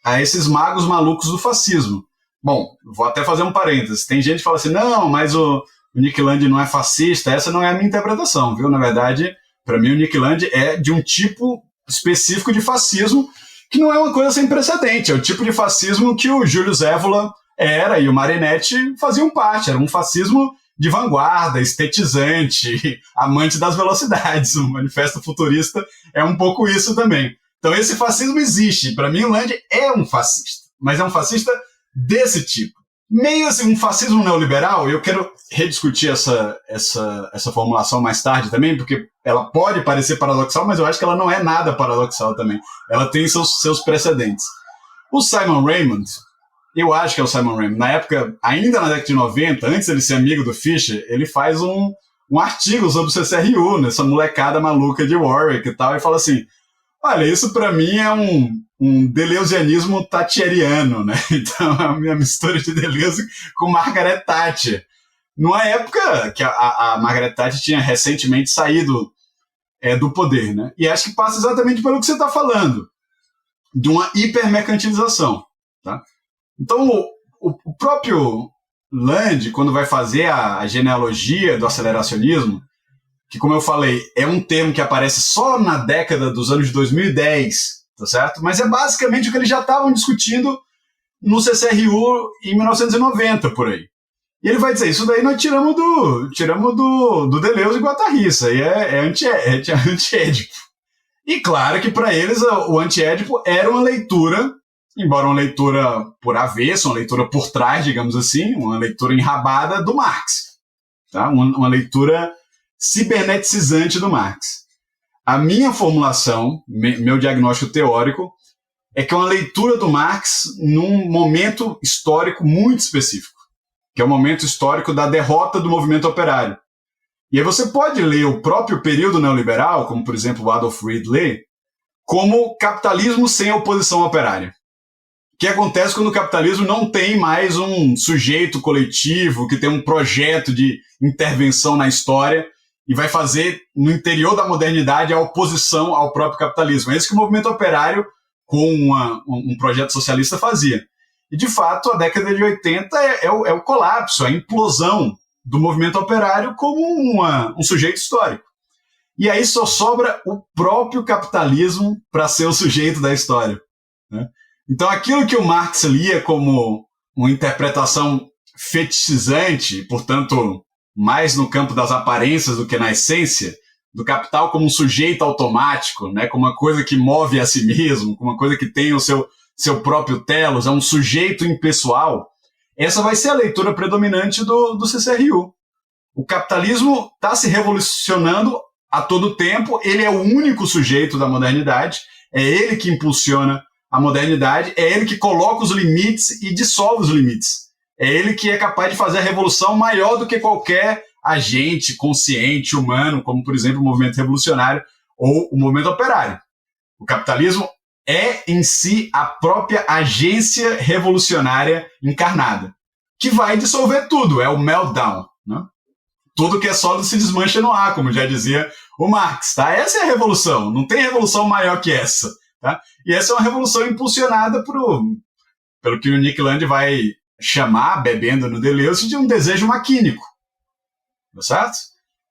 a esses magos malucos do fascismo. Bom, vou até fazer um parênteses. Tem gente que fala assim, não, mas o Nick Land não é fascista. Essa não é a minha interpretação, viu? Na verdade, para mim o Nick Land é de um tipo específico de fascismo que não é uma coisa sem precedente. É o tipo de fascismo que o Júlio Zévola era e o Marinetti faziam parte. Era um fascismo de vanguarda, estetizante, amante das velocidades. O Manifesto Futurista é um pouco isso também. Então esse fascismo existe. Para mim o Land é um fascista. mas é um fascista desse tipo. Meio assim, um fascismo neoliberal, eu quero rediscutir essa formulação mais tarde também, porque ela pode parecer paradoxal, mas eu acho que ela não é nada paradoxal também. Ela tem seus precedentes. O Simon Raymond, eu acho que é o Simon Raymond, na época, ainda na década de 90, antes de ele ser amigo do Fischer, ele faz um artigo sobre o CCRU, nessa molecada maluca de Warwick e tal, e fala assim, olha, isso para mim é um deleuzianismo thatcheriano, né? Então, é a minha mistura de Deleuze com Margaret Thatcher. Numa época que a Margaret Thatcher tinha recentemente saído do poder, né? E acho que passa exatamente pelo que você está falando, de uma hipermercantilização, tá? Então, o próprio Land, quando vai fazer a genealogia do aceleracionismo, que, como eu falei, é um termo que aparece só na década dos anos de 2010, tá certo? Mas é basicamente o que eles já estavam discutindo no CCRU em 1990, por aí. E ele vai dizer, isso daí nós tiramos do Deleuze e Guattari, isso aí é anti-Édipo. E claro que para eles o anti-Édipo era uma leitura, embora uma leitura por avesso, uma leitura por trás, digamos assim, uma leitura enrabada do Marx, tá? Uma leitura ciberneticizante do Marx. A minha formulação, meu diagnóstico teórico, é que é uma leitura do Marx num momento histórico muito específico, que é o momento histórico da derrota do movimento operário. E aí você pode ler o próprio período neoliberal, como por exemplo o Adolf Reed lê, como capitalismo sem oposição operária. O que acontece quando o capitalismo não tem mais um sujeito coletivo que tem um projeto de intervenção na história e vai fazer, no interior da modernidade, a oposição ao próprio capitalismo. É isso que o movimento operário, com um projeto socialista, fazia. E, de fato, a década de 80 é o colapso, a implosão do movimento operário como um sujeito histórico. E aí só sobra o próprio capitalismo para ser o sujeito da história, né? Então, aquilo que o Marx lia como uma interpretação fetichizante, portanto, mais no campo das aparências do que na essência, do capital como um sujeito automático, né, como uma coisa que move a si mesmo, como uma coisa que tem o seu próprio telos, é um sujeito impessoal, essa vai ser a leitura predominante do CCRU. O capitalismo está se revolucionando a todo tempo, ele é o único sujeito da modernidade, é ele que impulsiona a modernidade, é ele que coloca os limites e dissolve os limites. É ele que é capaz de fazer a revolução maior do que qualquer agente consciente, humano, como, por exemplo, o movimento revolucionário ou o movimento operário. O capitalismo é, em si, a própria agência revolucionária encarnada, que vai dissolver tudo, é o meltdown, né? Tudo que é sólido se desmancha no ar, como já dizia o Marx, tá? Essa é a revolução, não tem revolução maior que essa, tá? E essa é uma revolução impulsionada pelo que o Nick Land vai chamar, bebendo no Deleuze, de um desejo maquínico, tá certo?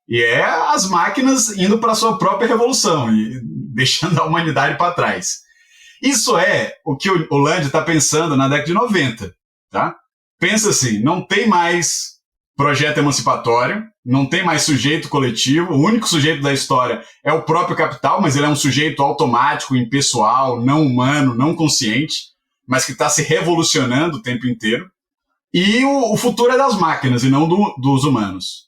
E é as máquinas indo para a sua própria revolução e deixando a humanidade para trás. Isso é o que o Land está pensando na década de 90, tá? Pensa assim, não tem mais projeto emancipatório, não tem mais sujeito coletivo, o único sujeito da história é o próprio capital, mas ele é um sujeito automático, impessoal, não humano, não consciente, mas que está se revolucionando o tempo inteiro. E o futuro é das máquinas e não dos humanos.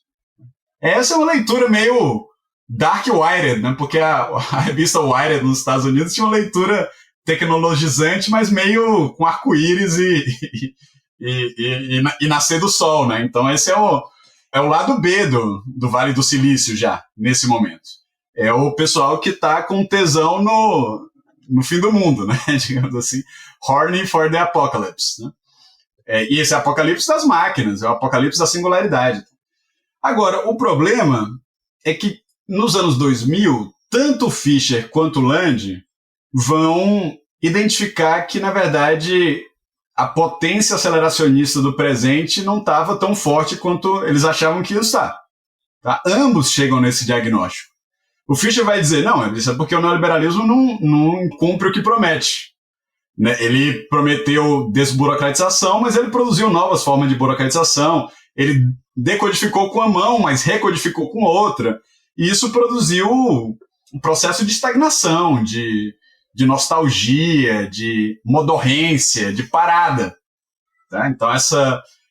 Essa é uma leitura meio dark wired, né? Porque a revista Wired nos Estados Unidos tinha uma leitura tecnologizante, mas meio com arco-íris e nascer do sol, né? Então esse é o lado B do Vale do Silício já, nesse momento. É o pessoal que está com tesão no fim do mundo, né? Digamos assim, horny for the apocalypse, né? E esse é o apocalipse das máquinas, é o apocalipse da singularidade. Agora, o problema é que nos anos 2000, tanto Fischer quanto Land vão identificar que, na verdade, a potência aceleracionista do presente não estava tão forte quanto eles achavam que ia estar. Tá? Ambos chegam nesse diagnóstico. O Fischer vai dizer, não, isso é porque o neoliberalismo não cumpre o que promete. Né? Ele prometeu desburocratização, mas ele produziu novas formas de burocratização. Ele decodificou com a mão, mas recodificou com outra. E isso produziu um processo de estagnação, de nostalgia, de modorrência, de parada. Tá? Então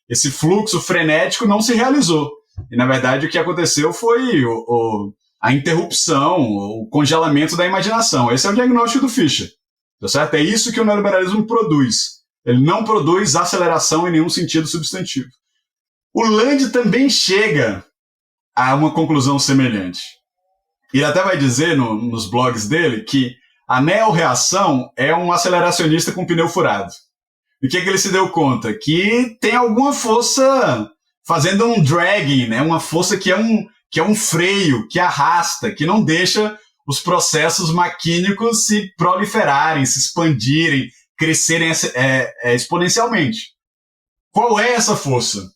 esse fluxo frenético não se realizou. E, na verdade, o que aconteceu foi a interrupção, o congelamento da imaginação. Esse é o diagnóstico do Fischer. Tá certo? É isso que o neoliberalismo produz. Ele não produz aceleração em nenhum sentido substantivo. O Land também chega a uma conclusão semelhante. Ele até vai dizer nos blogs dele que a neorreação é um aceleracionista com pneu furado. E o que ele se deu conta? Que tem alguma força fazendo um dragging, né? Uma força que é um freio, que arrasta, que não deixa os processos maquínicos se proliferarem, se expandirem, crescerem exponencialmente. Qual é essa força?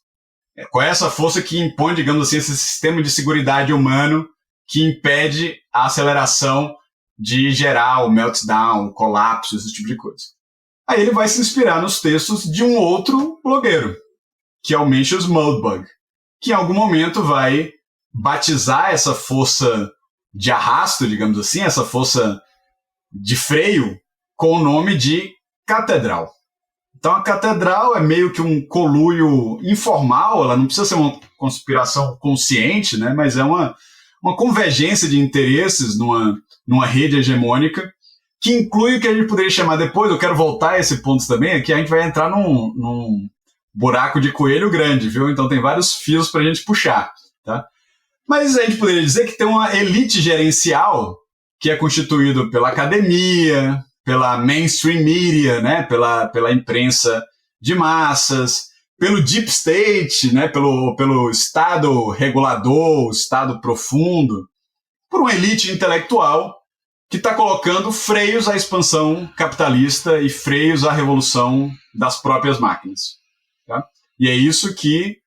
Qual é essa força que impõe, digamos assim, esse sistema de seguridade humano que impede a aceleração de gerar o meltdown, o colapso, esse tipo de coisa? Aí ele vai se inspirar nos textos de um outro blogueiro, que é o Mencius Moldbug, que em algum momento vai batizar essa força de arrasto, digamos assim, essa força de freio, com o nome de catedral. Então a catedral é meio que um conluio informal, ela não precisa ser uma conspiração consciente, né, mas é uma convergência de interesses numa rede hegemônica, que inclui o que a gente poderia chamar depois, eu quero voltar a esse ponto também, que a gente vai entrar num buraco de coelho grande, viu? Então tem vários fios para a gente puxar, tá? Mas a gente poderia dizer que tem uma elite gerencial que é constituída pela academia, pela mainstream media, né? pela imprensa de massas, pelo deep state, né? pelo Estado regulador, o Estado profundo, por uma elite intelectual que está colocando freios à expansão capitalista e freios à revolução das próprias máquinas. Tá? E é isso que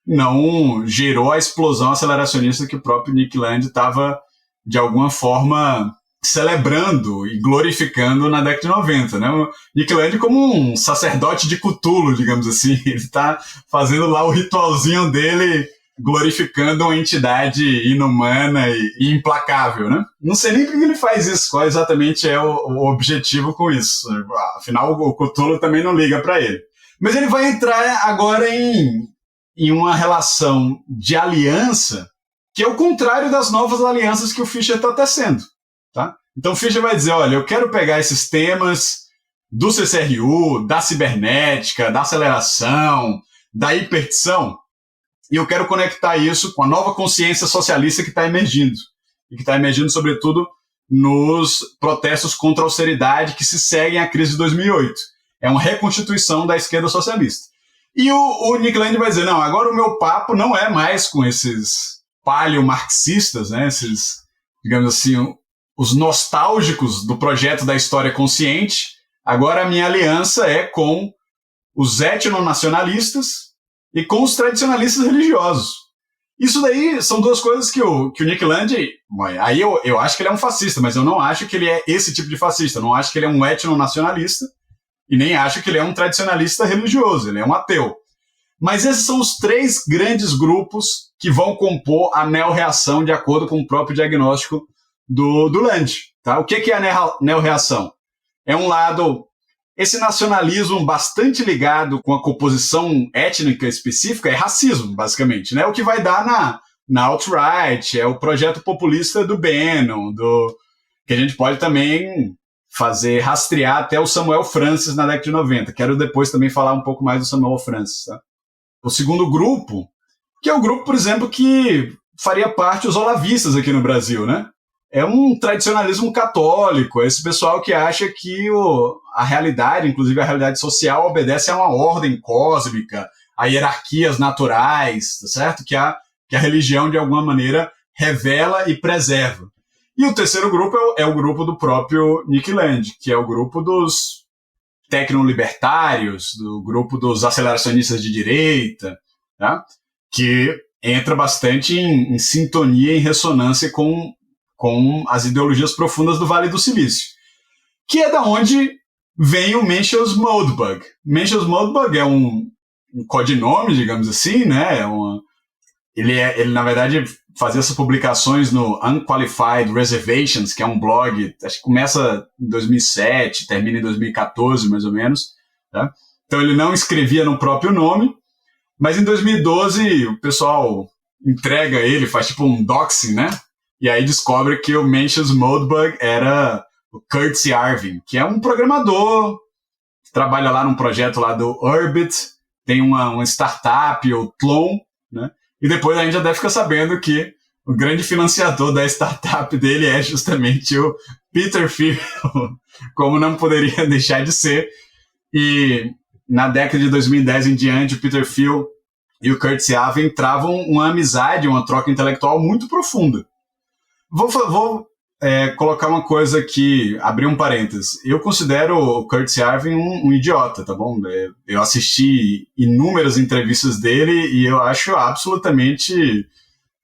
não gerou a explosão aceleracionista que o próprio Nick Land estava, de alguma forma, celebrando e glorificando na década de 90. Né? O Nick Land como um sacerdote de Cthulhu, digamos assim. Ele está fazendo lá o ritualzinho dele, glorificando uma entidade inumana e implacável, né? Não sei nem por que ele faz isso, qual exatamente é o objetivo com isso. Afinal, o Cthulhu também não liga para ele. Mas ele vai entrar agora em uma relação de aliança que é o contrário das novas alianças que o Fischer está tecendo. Tá? Então o Fischer vai dizer, olha, eu quero pegar esses temas do CCRU, da cibernética, da aceleração, da hipertição, e eu quero conectar isso com a nova consciência socialista que está emergindo. E que está emergindo, sobretudo, nos protestos contra a austeridade que se seguem à crise de 2008. É uma reconstituição da esquerda socialista. E o Nick Land vai dizer, não, agora o meu papo não é mais com esses paleomarxistas, né, esses, digamos assim, os nostálgicos do projeto da história consciente. Agora a minha aliança é com os etnonacionalistas e com os tradicionalistas religiosos. Isso daí são duas coisas que o Nick Land... Aí eu acho que ele é um fascista, mas eu não acho que ele é esse tipo de fascista. Eu não acho que ele é um etnonacionalista e nem acho que ele é um tradicionalista religioso. Ele é um ateu. Mas esses são os três grandes grupos que vão compor a neorreação de acordo com o próprio diagnóstico do Land. Tá? O que é a neorreação? É um lado... Esse nacionalismo bastante ligado com a composição étnica específica é racismo, basicamente, né? O que vai dar na alt-right, é o projeto populista do Bannon, que a gente pode também rastrear até o Samuel Francis na década de 90. Quero depois também falar um pouco mais do Samuel Francis. Tá? O segundo grupo, que é o grupo, por exemplo, que faria parte os olavistas aqui no Brasil, né? É um tradicionalismo católico, esse pessoal que acha que a realidade, inclusive a realidade social, obedece a uma ordem cósmica, a hierarquias naturais, tá certo? Que a religião, de alguma maneira, revela e preserva. E o terceiro grupo é o grupo do próprio Nick Land, que é o grupo dos tecnolibertários, do grupo dos aceleracionistas de direita, tá? Que entra bastante em sintonia, em ressonância com as ideologias profundas do Vale do Silício, que é da onde vem o Mencius Moldbug. Mencius Moldbug é um codinome, digamos assim, né? ele na verdade, fazia essas publicações no Unqualified Reservations, que é um blog, acho que começa em 2007, termina em 2014, mais ou menos. Tá? Então, ele não escrevia no próprio nome, mas em 2012, o pessoal entrega ele, faz tipo um doxing, né? E aí descobre que o Mencius Moldbug era o Kurt C. Arvin, que é um programador, trabalha lá num projeto lá do Urbit, tem uma startup, o Tlon, né? E depois a gente já deve ficar sabendo que o grande financiador da startup dele é justamente o Peter Thiel, como não poderia deixar de ser. E na década de 2010 em diante, o Peter Thiel e o Kurt C. Arvin travam uma amizade, uma troca intelectual muito profunda. Vou colocar uma coisa aqui, abrir um parênteses. Eu considero o Kurt C. Arvin um idiota, tá bom? Eu assisti inúmeras entrevistas dele e eu acho absolutamente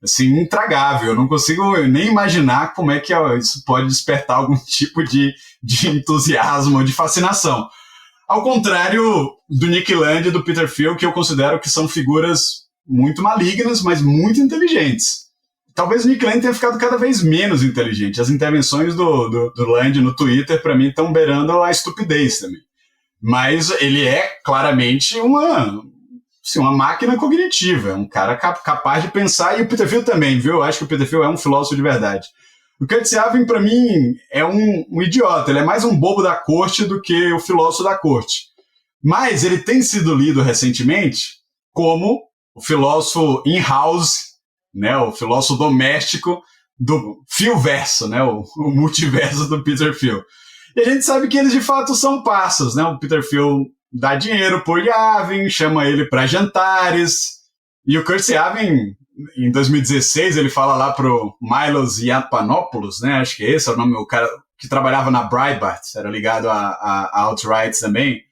assim, intragável. Eu não consigo nem imaginar como é que isso pode despertar algum tipo de entusiasmo ou de fascinação. Ao contrário do Nick Land e do Peter Thiel, que eu considero que são figuras muito malignas, mas muito inteligentes. Talvez o Nick Land tenha ficado cada vez menos inteligente. As intervenções do Land no Twitter, para mim, estão beirando a estupidez também. Mas ele é claramente uma máquina cognitiva, é um cara capaz de pensar, e o Peter Thiel também, viu? Eu acho que o Peter Thiel é um filósofo de verdade. O Kurt C. Arvin, para mim, é um idiota. Ele é mais um bobo da corte do que o filósofo da corte. Mas ele tem sido lido recentemente como o filósofo in-house, né, o filósofo doméstico do Thielverso, né, o multiverso do Peter Thiel. E a gente sabe que eles, de fato, são parças, né? O Peter Thiel dá dinheiro por Arvin, chama ele para jantares, e o Kurt C. Arvin, em 2016, ele fala lá pro Milos Yiannopoulos, né? Acho que esse é o nome, o cara que trabalhava na Breitbart, era ligado a alt-right também.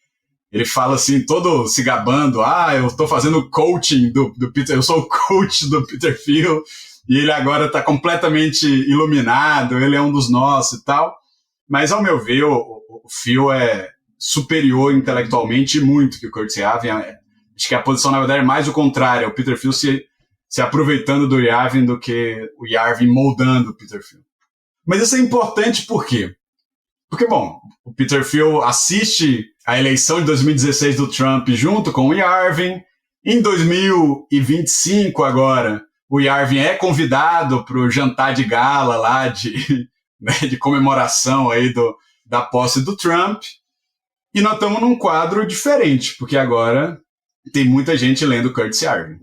Ele fala assim, todo se gabando, eu tô fazendo coaching do Peter, eu sou o coach do Peter Thiel, e ele agora tá completamente iluminado, ele é um dos nossos e tal. Mas, ao meu ver, o Thiel é superior intelectualmente muito que o Kurt C. Arvin. Acho que a posição, na verdade, é mais o contrário, é o Peter Thiel se aproveitando do Arvin do que o Arvin moldando o Peter Thiel. Mas isso é importante por quê? Porque, bom, o Peter Thiel assiste a eleição de 2016 do Trump junto com o Arvin. Em 2025, agora, o Arvin é convidado para o jantar de gala lá de comemoração aí da posse do Trump. E nós estamos num quadro diferente, porque agora tem muita gente lendo Kurt C. Arvin.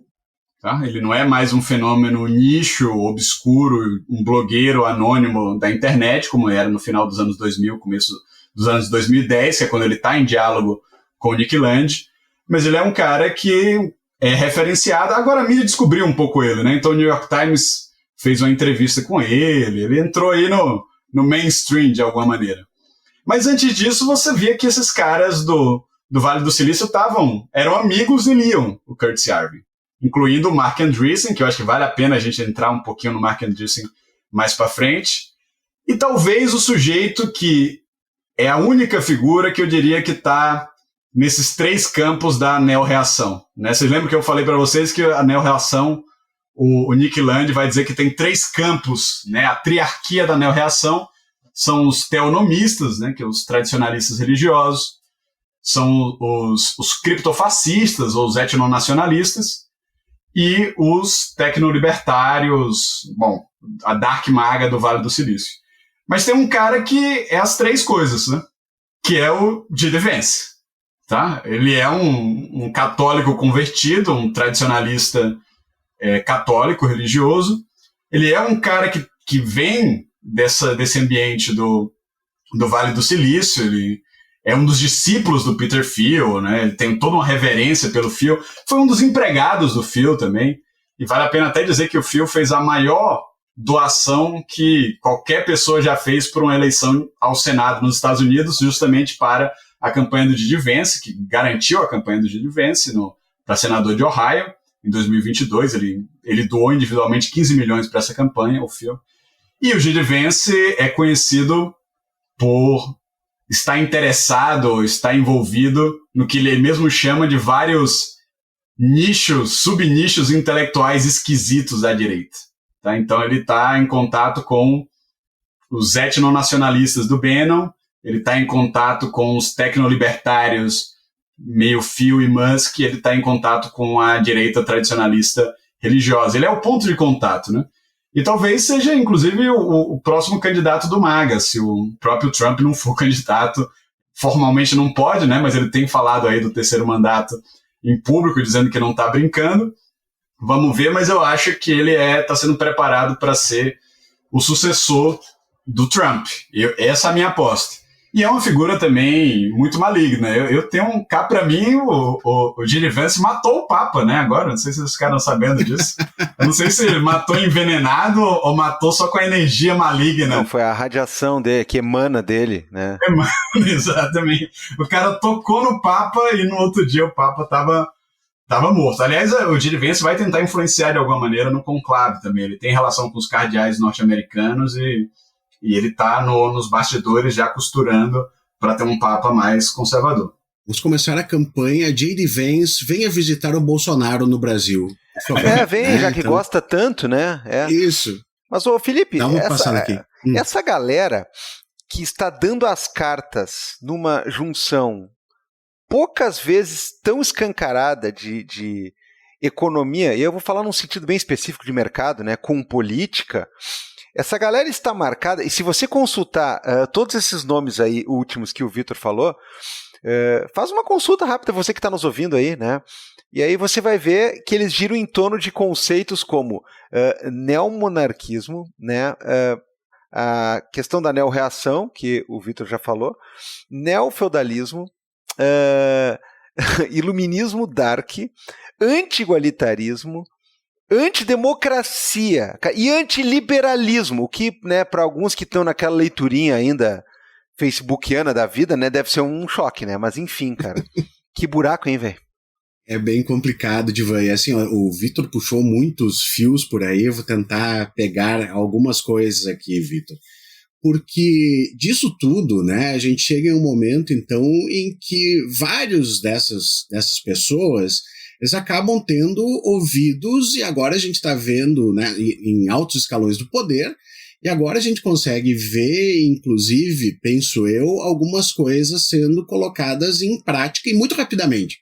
Tá? Ele não é mais um fenômeno nicho, obscuro, um blogueiro anônimo da internet, como era no final dos anos 2000, começo dos anos 2010, que é quando ele está em diálogo com o Nick Land, mas ele é um cara que é referenciado. Agora a mídia descobriu um pouco ele, né? Então o New York Times fez uma entrevista com ele entrou aí no mainstream de alguma maneira. Mas antes disso, você via que esses caras do Vale do Silício eram amigos e liam o Kurt C. Arvin, incluindo o Mark Andreessen, que eu acho que vale a pena a gente entrar um pouquinho no Mark Andreessen mais para frente, e talvez o sujeito que é a única figura que eu diria que está nesses três campos da neorreação. Né? Vocês lembram que eu falei para vocês que a neorreação, o Nick Land vai dizer que tem três campos, né? A triarquia da neorreação são os teonomistas, né? Que é os tradicionalistas religiosos, são os criptofascistas ou os etnonacionalistas, e os tecnolibertários, bom, a Dark Maga do Vale do Silício. Mas tem um cara que é as três coisas, né? Que é o J.D. Vance. Tá? Ele é um católico convertido, um tradicionalista católico, religioso. Ele é um cara que vem desse ambiente do Vale do Silício, ele é um dos discípulos do Peter Thiel, né? Ele tem toda uma reverência pelo Thiel. Foi um dos empregados do Thiel também. E vale a pena até dizer que o Thiel fez a maior doação que qualquer pessoa já fez por uma eleição ao Senado nos Estados Unidos, justamente para a campanha do J.D. Vance, que garantiu a campanha do J.D. Vance para senador de Ohio. Em 2022, ele doou individualmente 15 milhões para essa campanha, o Thiel. E o J.D. Vance é conhecido por está interessado, está envolvido no que ele mesmo chama de vários nichos, subnichos intelectuais esquisitos da direita. Tá? Então ele está em contato com os etnonacionalistas do Bannon, ele está em contato com os tecnolibertários meio Phil e Musk, ele está em contato com a direita tradicionalista religiosa. Ele é o ponto de contato, né? E talvez seja, inclusive, o próximo candidato do MAGA, se o próprio Trump não for candidato. Formalmente não pode, né? Mas ele tem falado aí do terceiro mandato em público, dizendo que não está brincando. Vamos ver, mas eu acho que ele está sendo preparado para ser o sucessor do Trump. Essa é a minha aposta. E é uma figura também muito maligna. Eu tenho cá para mim, o J.D. Vance matou o Papa, né? Agora, não sei se vocês ficaram sabendo disso. Eu não sei se ele matou envenenado ou matou só com a energia maligna. Não, foi a radiação dele, que emana dele, né? Emana, exatamente. O cara tocou no Papa e no outro dia o Papa estava morto. Aliás, o J.D. Vance vai tentar influenciar de alguma maneira no conclave também. Ele tem relação com os cardeais norte-americanos e ele está nos bastidores já costurando para ter um Papa mais conservador. Vamos começar a campanha J.D. Vance, venha visitar o Bolsonaro no Brasil. Vem, já que então gosta tanto, né? Isso. Mas, ô Felipe, aqui. Essa galera que está dando as cartas numa junção poucas vezes tão escancarada de economia, e eu vou falar num sentido bem específico de mercado, né, com política. Essa galera está marcada, e se você consultar todos esses nomes aí últimos que o Vitor falou, faz uma consulta rápida, você que está nos ouvindo aí, né? E aí você vai ver que eles giram em torno de conceitos como neomonarquismo, né? A questão da neorreação, que o Vitor já falou, neofeudalismo, iluminismo dark, anti-igualitarismo, antidemocracia e antiliberalismo, o que, né, para alguns que estão naquela leiturinha ainda facebookiana da vida, né, deve ser um choque, né? Mas enfim, cara, que buraco, hein, velho? É bem complicado, Divan. E assim, ó, o Vitor puxou muitos fios por aí, eu vou tentar pegar algumas coisas aqui, Vitor. Porque disso tudo, né, a gente chega em um momento, então, em que vários dessas pessoas, eles acabam tendo ouvidos, e agora a gente está vendo, né, em altos escalões do poder, e agora a gente consegue ver, inclusive, penso eu, algumas coisas sendo colocadas em prática e muito rapidamente.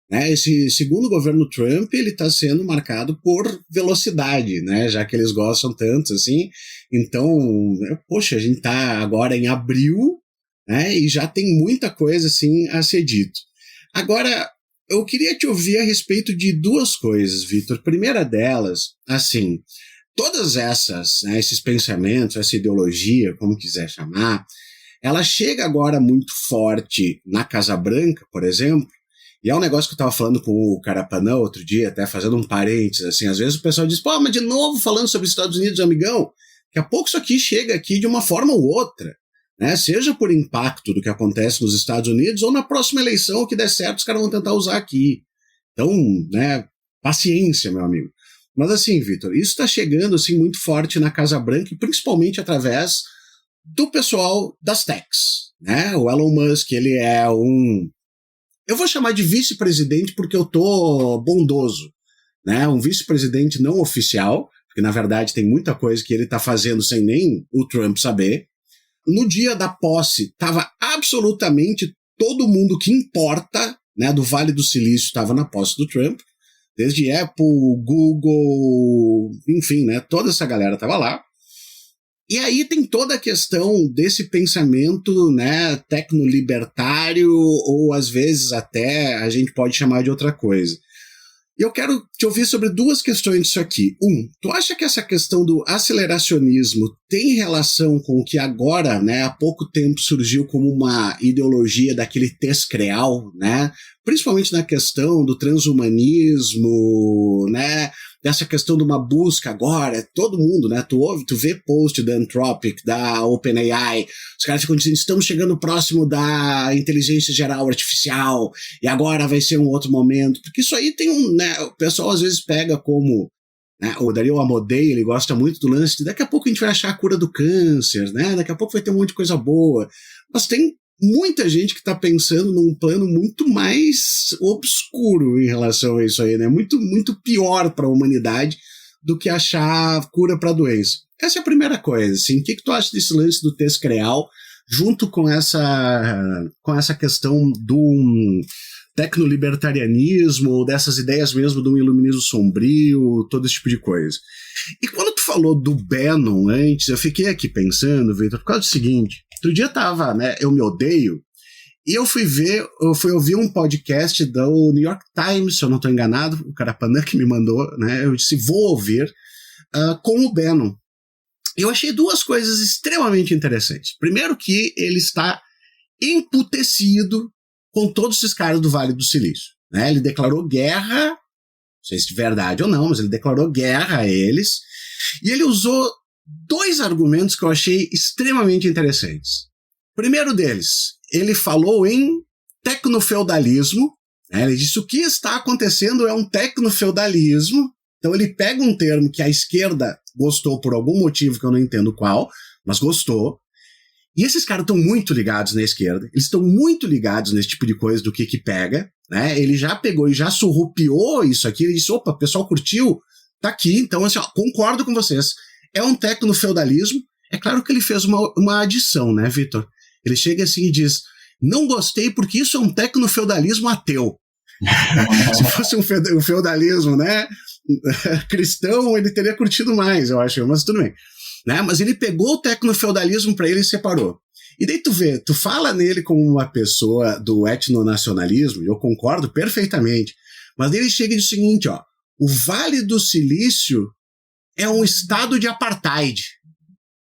Né? Esse segundo governo Trump, ele está sendo marcado por velocidade, né? Já que eles gostam tanto, assim. Então, poxa, a gente está agora em abril, né? E já tem muita coisa, assim, a ser dito. Agora, eu queria te ouvir a respeito de duas coisas, Vitor. Primeira delas, assim, todas essas, né, esses pensamentos, essa ideologia, como quiser chamar, ela chega agora muito forte na Casa Branca, por exemplo, e é um negócio que eu estava falando com o Carapanã outro dia, até fazendo um parênteses, assim, às vezes o pessoal diz, pô, mas de novo falando sobre os Estados Unidos, amigão, daqui a pouco isso aqui chega aqui de uma forma ou outra, né? Seja por impacto do que acontece nos Estados Unidos ou na próxima eleição, o que der certo, os caras vão tentar usar aqui. Então, né, paciência, meu amigo. Mas assim, Vitor, isso está chegando assim, muito forte na Casa Branca, e principalmente através do pessoal das techs, né? O Elon Musk, ele é eu vou chamar de vice-presidente porque eu tô bondoso, né? Um vice-presidente não oficial, porque na verdade tem muita coisa que ele tá fazendo sem nem o Trump saber. No dia da posse, tava absolutamente todo mundo que importa, né, do Vale do Silício estava na posse do Trump, desde Apple, Google, enfim, né, toda essa galera tava lá. E aí tem toda a questão desse pensamento, né, tecnolibertário, ou às vezes até a gente pode chamar de outra coisa. E eu quero te ouvir sobre duas questões disso aqui. Tu acha que essa questão do aceleracionismo tem relação com o que agora, né, há pouco tempo surgiu como uma ideologia daquele TESCREAL, né, principalmente na questão do transhumanismo, né, dessa questão de uma busca agora, todo mundo, né, tu vê post da Anthropic, da OpenAI, os caras ficam dizendo, estamos chegando próximo da inteligência geral artificial, e agora vai ser um outro momento, porque isso aí tem né, o pessoal às vezes pega como, né, o Dario Amodei, ele gosta muito do lance de daqui a pouco a gente vai achar a cura do câncer, né, daqui a pouco vai ter um monte de coisa boa, mas tem muita gente que está pensando num plano muito mais obscuro em relação a isso aí, né? Muito, muito pior para a humanidade do que achar cura para a doença. Essa é a primeira coisa, assim. O que tu acha desse lance do Tescreal, junto com essa questão do tecnolibertarianismo, ou dessas ideias mesmo do iluminismo sombrio, todo esse tipo de coisa? E quando tu falou do Bannon antes, eu fiquei aqui pensando, Victor, por causa do seguinte: outro dia tava, né, Eu Me Odeio, e eu fui ouvir um podcast do New York Times, se eu não estou enganado, o Carapanã que me mandou, né, eu disse, vou ouvir, com o Bannon. Eu achei duas coisas extremamente interessantes. Primeiro que ele está emputecido com todos esses caras do Vale do Silício, né, ele declarou guerra, não sei se de verdade ou não, mas ele declarou guerra a eles, e ele usou dois argumentos que eu achei extremamente interessantes. O primeiro deles, ele falou em tecnofeudalismo, né? Ele disse o que está acontecendo é um tecnofeudalismo. Então ele pega um termo que a esquerda gostou por algum motivo que eu não entendo qual, mas gostou. E esses caras estão muito ligados na esquerda, eles estão muito ligados nesse tipo de coisa do que pega, né? Ele já pegou e já surrupiou isso aqui, ele disse, opa, o pessoal curtiu, tá aqui, então assim, ó, concordo com vocês. É um tecnofeudalismo. É claro que ele fez uma adição, né, Victor? Ele chega assim e diz, não gostei porque isso é um tecnofeudalismo ateu. Se fosse um feudalismo, né, cristão, ele teria curtido mais, eu acho, mas tudo bem. Né? Mas ele pegou o tecnofeudalismo para ele e separou. E daí tu fala nele como uma pessoa do etnonacionalismo, e eu concordo perfeitamente, mas ele chega e diz o seguinte, ó, o Vale do Silício é um estado de apartheid.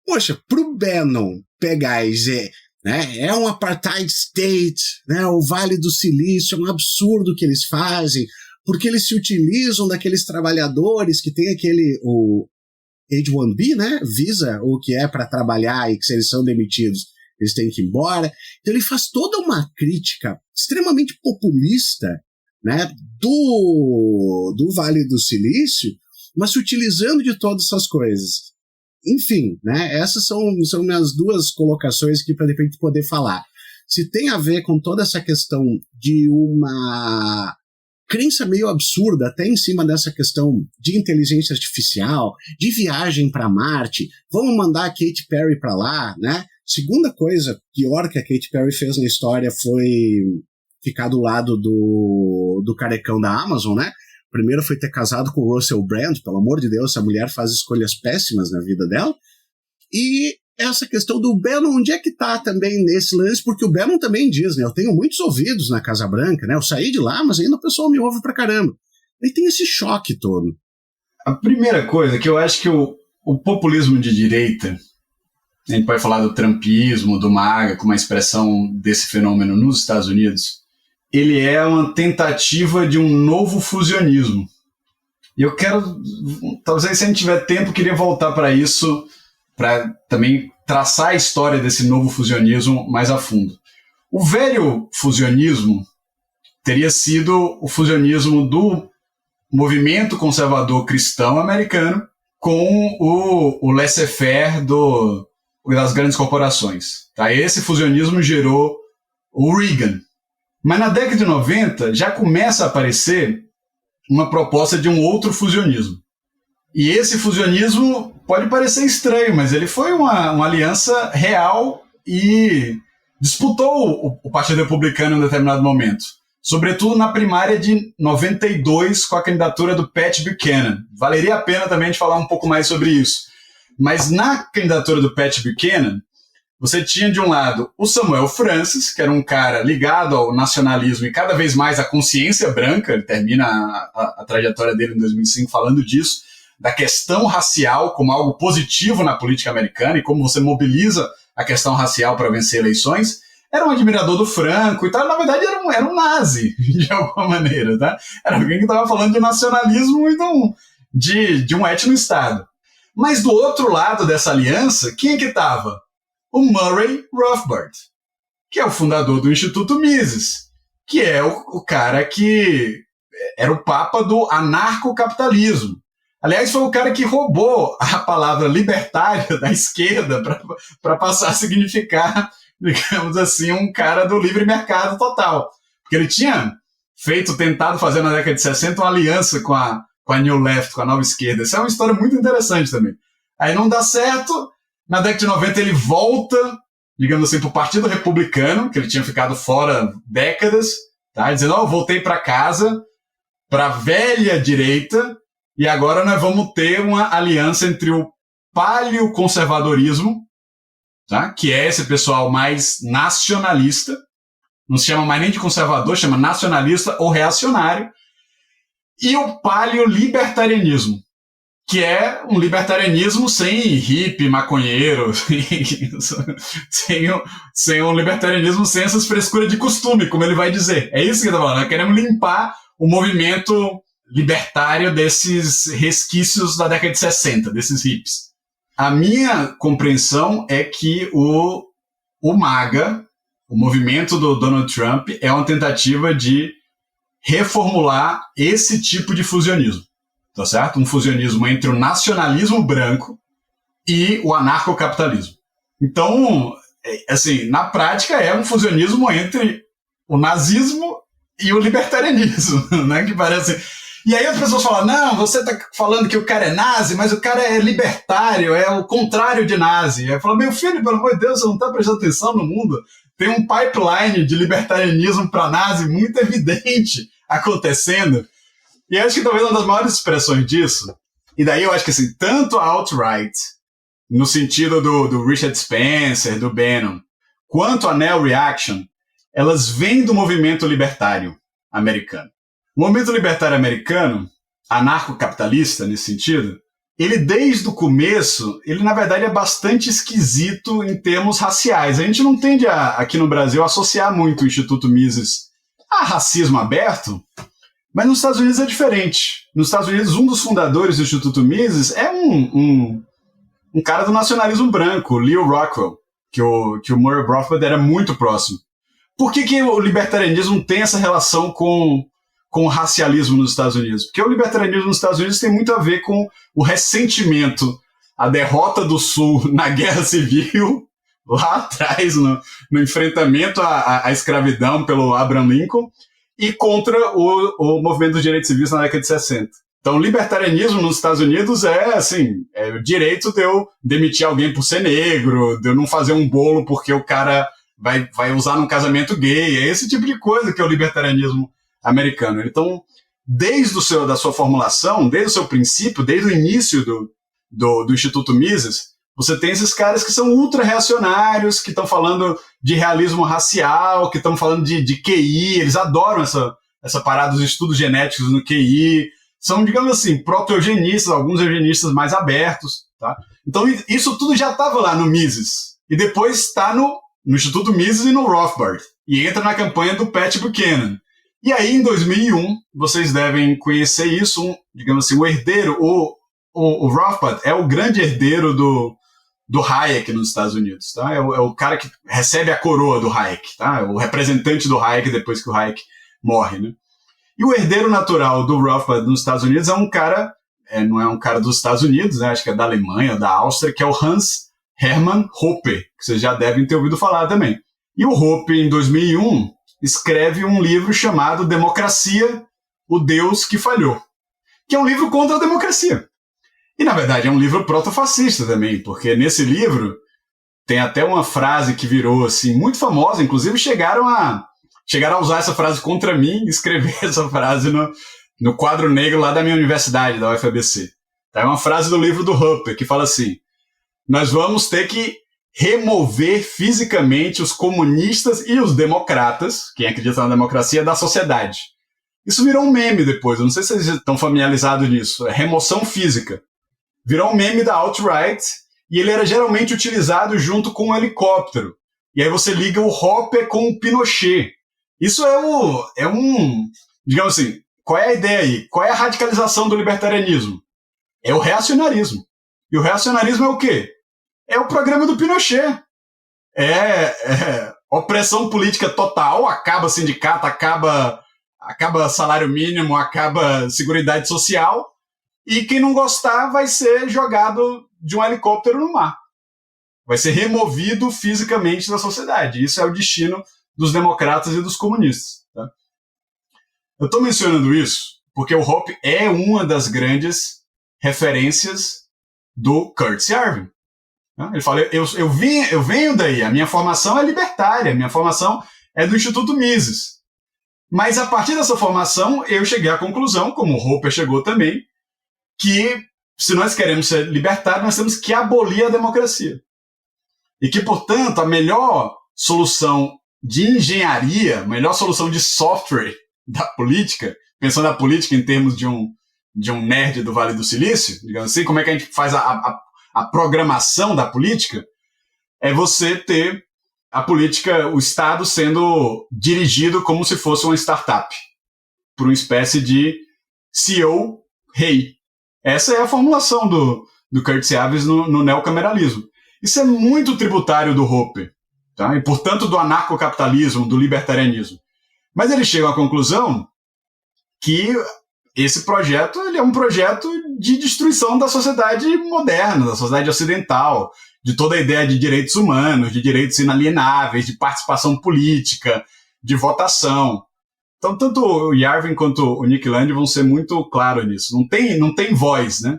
Poxa, pro Bannon pegar e dizer, né, é um apartheid state, né, o Vale do Silício é um absurdo que eles fazem, porque eles se utilizam daqueles trabalhadores que tem o H-1B, né, visa, o que é para trabalhar e que se eles são demitidos, eles têm que ir embora. Então ele faz toda uma crítica extremamente populista, né, do Vale do Silício, mas se utilizando de todas essas coisas. Enfim, né, essas são minhas duas colocações aqui para de repente poder falar. Se tem a ver com toda essa questão de uma crença meio absurda, até em cima dessa questão de inteligência artificial, de viagem para Marte, vamos mandar a Katy Perry para lá, né? Segunda coisa pior que a Katy Perry fez na história foi ficar do lado do carecão da Amazon, né? Primeiro foi ter casado com o Russell Brand, pelo amor de Deus, essa mulher faz escolhas péssimas na vida dela. E essa questão do Bannon, onde é que tá também nesse lance? Porque o Bannon também diz, né? Eu tenho muitos ouvidos na Casa Branca, né? Eu saí de lá, mas ainda o pessoal me ouve pra caramba. E tem esse choque todo. A primeira coisa que eu acho que o populismo de direita, a gente pode falar do trumpismo, do MAGA, como uma expressão desse fenômeno nos Estados Unidos, ele é uma tentativa de um novo fusionismo. E eu quero, talvez se a gente tiver tempo, queria voltar para isso, para também traçar a história desse novo fusionismo mais a fundo. O velho fusionismo teria sido o fusionismo do movimento conservador cristão americano com o laissez-faire das grandes corporações. Tá? Esse fusionismo gerou o Reagan. Mas na década de 90 já começa a aparecer uma proposta de um outro fusionismo. E esse fusionismo pode parecer estranho, mas ele foi uma aliança real e disputou o Partido Republicano em um determinado momento. Sobretudo na primária de 92, com a candidatura do Pat Buchanan. Valeria a pena também de falar um pouco mais sobre isso. Mas na candidatura do Pat Buchanan, você tinha de um lado o Samuel Francis, que era um cara ligado ao nacionalismo e cada vez mais à consciência branca, ele termina a trajetória dele em 2005 falando disso, da questão racial como algo positivo na política americana e como você mobiliza a questão racial para vencer eleições. Era um admirador do Franco e tal, na verdade era um nazi, de alguma maneira, tá? Era alguém que estava falando de nacionalismo e de um etno-estado. Mas do outro lado dessa aliança, quem é que estava? O Murray Rothbard, que é o fundador do Instituto Mises, que é o cara que era o papa do anarcocapitalismo. Aliás, foi o cara que roubou a palavra libertária da esquerda para passar a significar digamos assim, um cara do livre mercado total. Porque ele tinha tentado fazer na década de 60 uma aliança com a New Left, com a nova esquerda. Essa é uma história muito interessante também. Aí não dá certo, na década de 90 ele volta, digamos assim, para o Partido Republicano, que ele tinha ficado fora décadas, tá? Dizendo, eu voltei para casa, para a velha direita, e agora nós vamos ter uma aliança entre o paleoconservadorismo, tá? Que é esse pessoal mais nacionalista, não se chama mais nem de conservador, chama nacionalista ou reacionário, e o paleolibertarianismo, que é um libertarianismo sem hippie, maconheiro, sem um libertarianismo sem essas frescuras de costume, como ele vai dizer. É isso que ele está falando. Nós queremos limpar o movimento libertário desses resquícios da década de 60, desses hippies. A minha compreensão é que o MAGA, o movimento do Donald Trump, é uma tentativa de reformular esse tipo de fusionismo. Tá certo? Um fusionismo entre o nacionalismo branco e o anarcocapitalismo. Então, assim, na prática é um fusionismo entre o nazismo e o libertarianismo, né? Que parece. E aí as pessoas falam, não, você tá falando que o cara é nazi, mas o cara é libertário, é o contrário de nazi. Aí eu falo, meu filho, pelo amor de Deus, você não tá prestando atenção no mundo? Tem um pipeline de libertarianismo para nazi muito evidente acontecendo. E acho que talvez uma das maiores expressões disso, e daí eu acho que assim, tanto a alt-right, no sentido do Richard Spencer, do Bannon, quanto a neo-reaction, elas vêm do movimento libertário americano. O movimento libertário americano, anarcocapitalista nesse sentido, ele desde o começo, ele na verdade é bastante esquisito em termos raciais. A gente não tende aqui no Brasil a associar muito o Instituto Mises a racismo aberto, mas nos Estados Unidos é diferente. Nos Estados Unidos, um dos fundadores do Instituto Mises é um cara do nacionalismo branco, Leo Rockwell, que o Murray Rothbard era muito próximo. Por que o libertarianismo tem essa relação com o racialismo nos Estados Unidos? Porque o libertarianismo nos Estados Unidos tem muito a ver com o ressentimento, a derrota do Sul na Guerra Civil, lá atrás, no enfrentamento à escravidão pelo Abraham Lincoln, e contra o movimento dos direitos civis na década de 60. Então, o libertarianismo nos Estados Unidos é o direito de eu demitir alguém por ser negro, de eu não fazer um bolo porque o cara vai usar num casamento gay, é esse tipo de coisa que é o libertarianismo americano. Então, desde da sua formulação, desde o seu princípio, desde o início do Instituto Mises, você tem esses caras que são ultra-reacionários, que estão falando de realismo racial, que estão falando de QI, eles adoram essa parada dos estudos genéticos no QI, são, digamos assim, proto-eugenistas, alguns eugenistas mais abertos, tá? Então isso tudo já estava lá no Mises, e depois está no Instituto Mises e no Rothbard, e entra na campanha do Pat Buchanan. E aí, em 2001, vocês devem conhecer isso, digamos assim, o herdeiro, o Rothbard é o grande herdeiro do Hayek nos Estados Unidos, tá? É o cara que recebe a coroa do Hayek, tá? É o representante do Hayek depois que o Hayek morre, né? E o herdeiro natural do Rothbard nos Estados Unidos é um cara, não é um cara dos Estados Unidos, né? Acho que é da Alemanha, da Áustria, que é o Hans Hermann Hoppe, que vocês já devem ter ouvido falar também. E o Hoppe, em 2001, escreve um livro chamado Democracia, o Deus que Falhou, que é um livro contra a democracia. E, na verdade, é um livro proto-fascista também, porque nesse livro tem até uma frase que virou assim, muito famosa, inclusive chegaram a usar essa frase contra mim e escrever essa frase no quadro negro lá da minha universidade, da UFABC. É uma frase do livro do Hoppe, que fala assim: nós vamos ter que remover fisicamente os comunistas e os democratas, quem acredita na democracia, da sociedade. Isso virou um meme depois, eu não sei se vocês estão familiarizados nisso, é remoção física. Virou um meme da alt-right, e ele era geralmente utilizado junto com um helicóptero. E aí você liga o Hoppe com o Pinochet. Isso digamos assim, qual é a ideia aí? Qual é a radicalização do libertarianismo? É o reacionarismo. E o reacionarismo é o quê? É o programa do Pinochet. É opressão política total, acaba sindicato, acaba salário mínimo, acaba seguridade social, e quem não gostar vai ser jogado de um helicóptero no mar. vai ser removido fisicamente da sociedade. Isso é o destino dos democratas e dos comunistas. Tá? Eu estou mencionando isso porque o Hoppe é uma das grandes referências do Curtis Yarvin. Ele fala, eu venho daí, a minha formação é libertária, a minha formação é do Instituto Mises. Mas a partir dessa formação, eu cheguei à conclusão, como o Hoppe chegou também, que se nós queremos ser libertários, nós temos que abolir a democracia. E que, portanto, a melhor solução de engenharia, a melhor solução de software da política, pensando a política em termos de um nerd do Vale do Silício, digamos assim, como é que a gente faz a programação da política, é você ter a política, o Estado sendo dirigido como se fosse uma startup, por uma espécie de CEO rei. Essa é a formulação do Curtis Yarvin no neocameralismo. Isso é muito tributário do Hoppe, tá? E, portanto, do anarcocapitalismo, do libertarianismo. Mas ele chega à conclusão que esse projeto ele é um projeto de destruição da sociedade moderna, da sociedade ocidental, de toda a ideia de direitos humanos, de direitos inalienáveis, de participação política, de votação. Então, tanto o Yarvin quanto o Nick Land vão ser muito claros nisso. Não tem voz, né?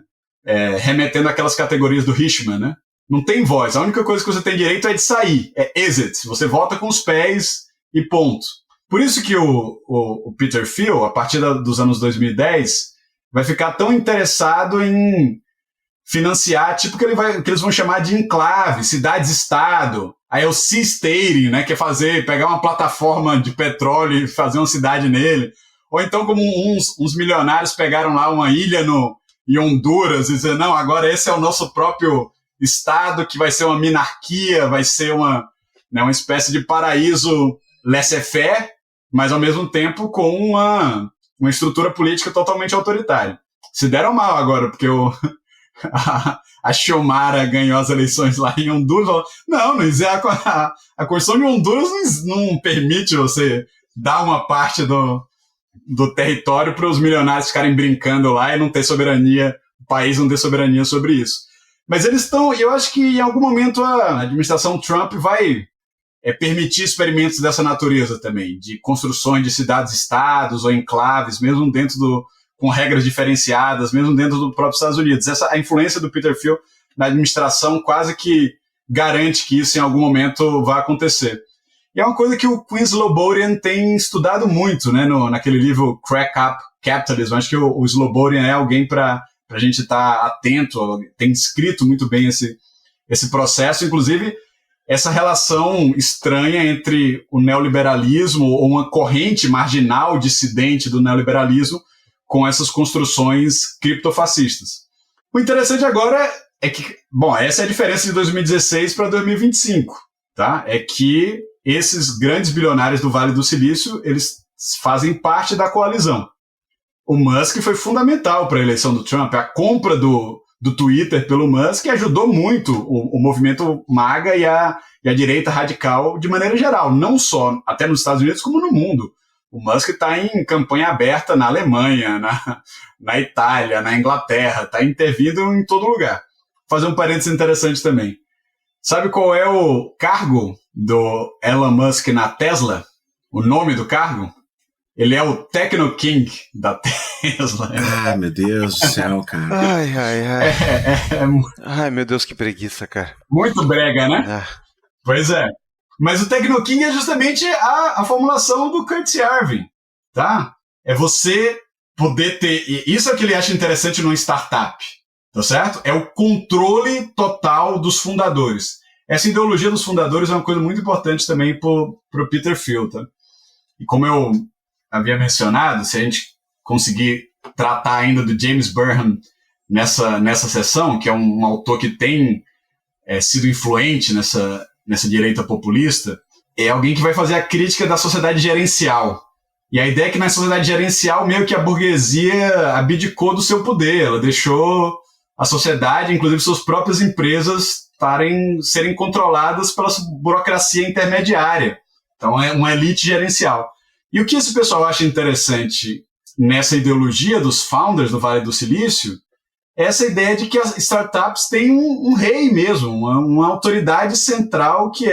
Remetendo àquelas categorias do Richman, né? Não tem voz. A única coisa que você tem direito é de sair. É exit. Você vota com os pés e ponto. Por isso que o Peter Thiel, a partir dos anos 2010, vai ficar tão interessado em financiar, tipo que eles vão chamar de enclave, cidades-estado. Aí é o Sea Stating, né, que é pegar uma plataforma de petróleo e fazer uma cidade nele. Ou então como uns milionários pegaram lá uma ilha em Honduras e dizer, não, agora esse é o nosso próprio estado, que vai ser uma minarquia, vai ser uma espécie de paraíso laissez-faire, mas ao mesmo tempo com uma estrutura política totalmente autoritária. Se deram mal agora, porque a Xiomara ganhou as eleições lá em Honduras. Não existe. A Constituição de Honduras não permite você dar uma parte do território para os milionários ficarem brincando lá e não ter soberania, o país não ter soberania sobre isso. Mas eles estão, eu acho que em algum momento a administração Trump vai permitir experimentos dessa natureza também, de construções de cidades-estados ou enclaves, mesmo com regras diferenciadas, mesmo dentro do próprio Estados Unidos. A influência do Peter Thiel na administração quase que garante que isso em algum momento vai acontecer. E é uma coisa que o Quinn Slobodian tem estudado muito, né, naquele livro Crack Up Capitalism. Acho que o Slobodian é alguém para a gente estar atento, tem descrito muito bem esse processo, inclusive essa relação estranha entre o neoliberalismo ou uma corrente marginal dissidente do neoliberalismo com essas construções criptofascistas. O interessante agora é que, essa é a diferença de 2016 para 2025, tá? É que esses grandes bilionários do Vale do Silício, eles fazem parte da coalizão. O Musk foi fundamental para a eleição do Trump. A compra do Twitter pelo Musk ajudou muito o movimento MAGA e a direita radical de maneira geral, não só até nos Estados Unidos, como no mundo. O Musk está em campanha aberta na Alemanha, na Itália, na Inglaterra, está intervindo em todo lugar. Vou fazer um parênteses interessante também. Sabe qual é o cargo do Elon Musk na Tesla? O nome do cargo? Ele é o Techno King da Tesla. Ai, meu Deus do céu, cara. Ai. Ai, meu Deus, que preguiça, cara. Muito brega, né? Pois é. Mas o Techno King é justamente a formulação do Curtis Yarvin, tá? É você poder ter... Isso é o que ele acha interessante numa startup, tá certo? É o controle total dos fundadores. Essa ideologia dos fundadores é uma coisa muito importante também pro Peter Thiel, tá? E como eu havia mencionado, se a gente conseguir tratar ainda do James Burnham nessa sessão, que é um autor que tem sido influente nessa direita populista, é alguém que vai fazer a crítica da sociedade gerencial. E a ideia é que na sociedade gerencial, meio que a burguesia abdicou do seu poder, ela deixou a sociedade, inclusive suas próprias empresas, serem controladas pela burocracia intermediária. Então é uma elite gerencial. E o que esse pessoal acha interessante nessa ideologia dos founders do Vale do Silício essa ideia de que as startups têm um rei mesmo, uma autoridade central que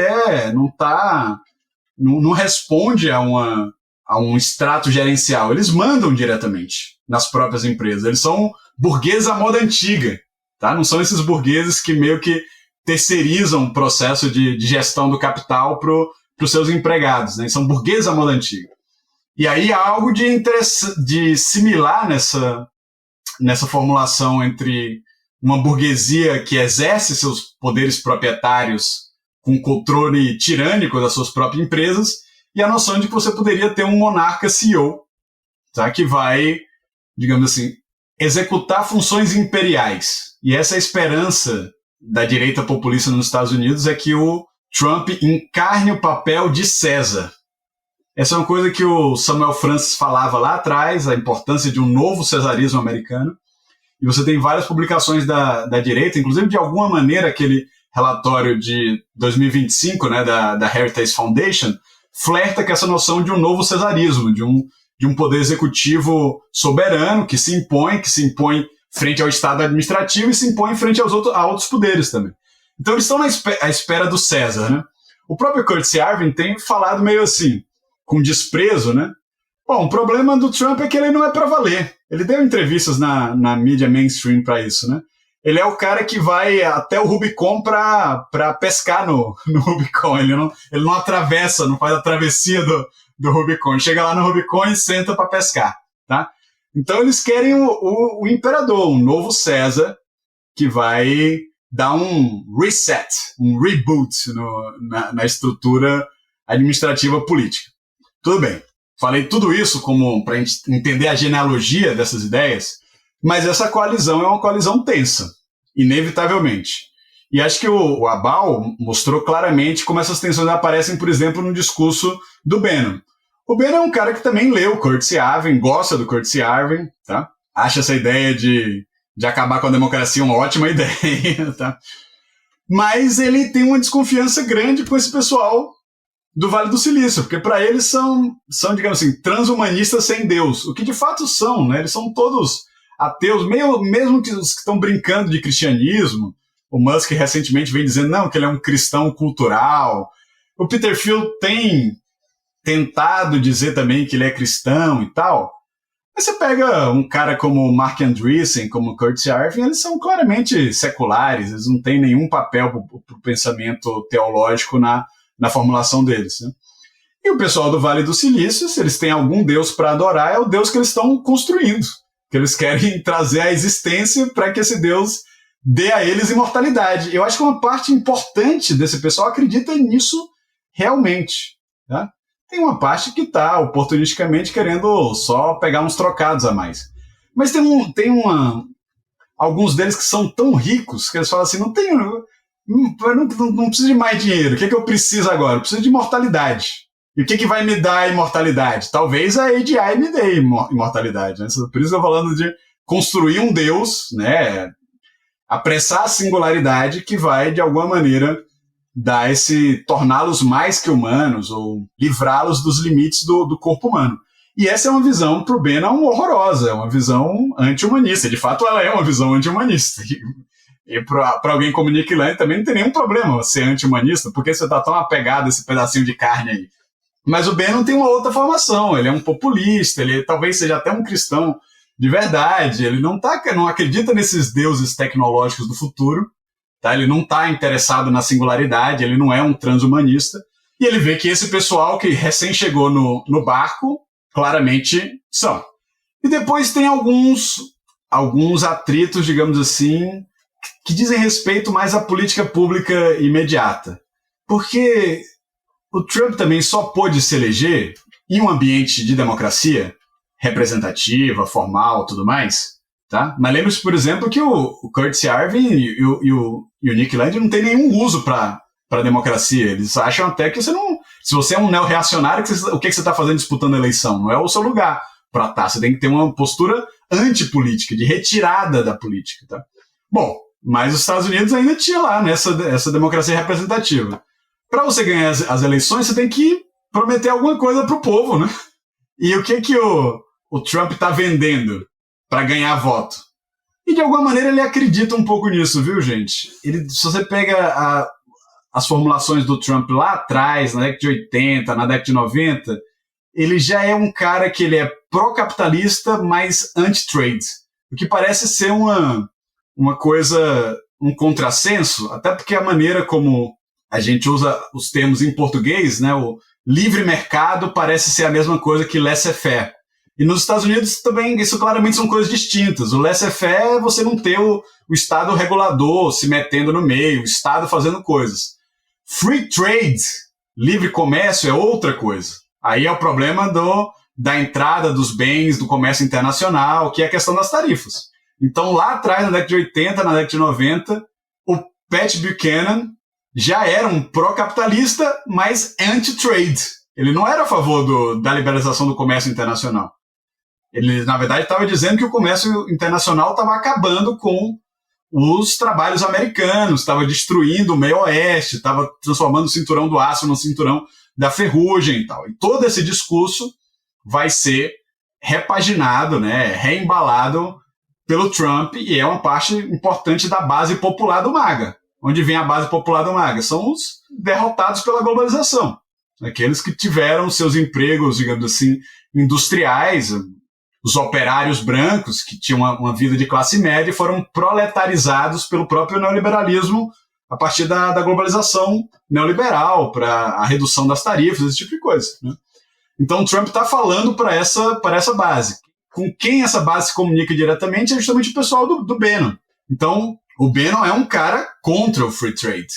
não responde a um extrato gerencial. Eles mandam diretamente nas próprias empresas. Eles são burgueses à moda antiga, tá? Não são esses burgueses que meio que terceirizam o processo de gestão do capital para os seus empregados, né? Eles são burgueses à moda antiga. E aí há algo de similar nessa formulação entre uma burguesia que exerce seus poderes proprietários com controle tirânico das suas próprias empresas e a noção de que você poderia ter um monarca CEO, tá? Que vai, digamos assim, executar funções imperiais. E essa é a esperança da direita populista nos Estados Unidos, é que o Trump encarne o papel de César. Essa é uma coisa que o Samuel Francis falava lá atrás, a importância de um novo cesarismo americano. E você tem várias publicações da direita, inclusive de alguma maneira aquele relatório de 2025, né, da Heritage Foundation, flerta com essa noção de um novo cesarismo, de um poder executivo soberano que se impõe frente ao Estado administrativo e se impõe frente a outros poderes também. Então eles estão à espera do César, né? O próprio Curtis Yarvin tem falado meio assim, com desprezo, né? Bom, o problema do Trump é que ele não é para valer. Ele deu entrevistas na mídia mainstream para isso, né? Ele é o cara que vai até o Rubicon para pescar no Rubicon. Ele não atravessa, não faz a travessia do Rubicon. Ele chega lá no Rubicon e senta para pescar, tá? Então eles querem o imperador, um novo César, que vai dar um reset, um reboot na estrutura administrativa política. Tudo bem, falei tudo isso como para a gente entender a genealogia dessas ideias, mas essa coalizão é uma coalizão tensa, inevitavelmente. E acho que o Abal mostrou claramente como essas tensões aparecem, por exemplo, no discurso do Bannon. O Bannon é um cara que também leu o Curtis Yarvin, gosta do Curtis Yarvin, tá? Acha essa ideia de acabar com a democracia uma ótima ideia, tá? Mas ele tem uma desconfiança grande com esse pessoal do Vale do Silício, porque para eles são, digamos assim, transhumanistas sem Deus, o que de fato são, né? Eles são todos ateus, mesmo que os que estão brincando de cristianismo. O Musk recentemente vem dizendo não, que ele é um cristão cultural. O Peter Thiel tem tentado dizer também que ele é cristão e tal. Mas você pega um cara como Mark Andreessen, como Curtis Yarvin, eles são claramente seculares, eles não têm nenhum papel para o pensamento teológico na formulação deles, né? E o pessoal do Vale do Silício, se eles têm algum Deus para adorar, é o Deus que eles estão construindo, que eles querem trazer à existência para que esse Deus dê a eles imortalidade. Eu acho que uma parte importante desse pessoal acredita nisso realmente, tá? Tem uma parte que está oportunisticamente querendo só pegar uns trocados a mais. Mas tem alguns deles que são tão ricos que eles falam assim, não preciso de mais dinheiro, o que é que eu preciso agora? Eu preciso de imortalidade. E o que vai me dar a imortalidade? Talvez a AGI me dê imortalidade, né? Por isso eu estou falando de construir um Deus, né? Apressar a singularidade que vai, de alguma maneira, torná-los mais que humanos ou livrá-los dos limites do corpo humano. E essa é uma visão, para o Bannon, horrorosa, é uma visão anti-humanista. De fato, ela é uma visão anti-humanista. E para alguém como Nick Land também não tem nenhum problema ser anti-humanista, porque você está tão apegado a esse pedacinho de carne aí. Mas o Bannon tem uma outra formação, ele é um populista, ele talvez seja até um cristão de verdade, ele não acredita nesses deuses tecnológicos do futuro, tá? Ele não está interessado na singularidade, ele não é um transhumanista, e ele vê que esse pessoal que recém chegou no barco, claramente são. E depois tem alguns atritos, digamos assim, que dizem respeito mais à política pública imediata. Porque o Trump também só pôde se eleger em um ambiente de democracia representativa, formal, tudo mais, tá? Mas lembre-se, por exemplo, que o Curtis Yarvin e o Nick Land não tem nenhum uso para a democracia. Eles acham até que você não... Se você é um neo-reacionário, o que você está fazendo disputando a eleição? Não é o seu lugar para estar. Você tem que ter uma postura antipolítica, de retirada da política, tá? Bom, mas os Estados Unidos ainda tinha lá, né, essa democracia representativa. Para você ganhar as eleições, você tem que prometer alguma coisa para o povo, né? E o que o Trump está vendendo para ganhar voto? E de alguma maneira ele acredita um pouco nisso, viu, gente? Se você pega as formulações do Trump lá atrás, na década de 80, na década de 90, ele já é um cara que ele é pró-capitalista, mas anti-trade. O que parece ser uma coisa, um contrassenso, até porque a maneira como a gente usa os termos em português, né, o livre mercado parece ser a mesma coisa que laissez-faire. E nos Estados Unidos também, isso claramente são coisas distintas. O laissez-faire é você não ter o Estado regulador se metendo no meio, o Estado fazendo coisas. Free trade, livre comércio, é outra coisa. Aí é o problema da entrada dos bens do comércio internacional, que é a questão das tarifas. Então, lá atrás, na década de 80, na década de 90, o Pat Buchanan já era um pró-capitalista, mas anti-trade. Ele não era a favor da liberalização do comércio internacional. Ele, na verdade, estava dizendo que o comércio internacional estava acabando com os trabalhos americanos, estava destruindo o meio oeste, estava transformando o cinturão do aço no cinturão da ferrugem e tal. E todo esse discurso vai ser repaginado, né, reembalado pelo Trump, e é uma parte importante da base popular do MAGA. Onde vem a base popular do MAGA? São os derrotados pela globalização. Aqueles que tiveram seus empregos, digamos assim, industriais, os operários brancos, que tinham uma vida de classe média, foram proletarizados pelo próprio neoliberalismo a partir da globalização neoliberal, para a redução das tarifas, esse tipo de coisa, né? Então, o Trump está falando para essa base. Com quem essa base se comunica diretamente é justamente o pessoal do Bannon. Então, o Bannon é um cara contra o free trade.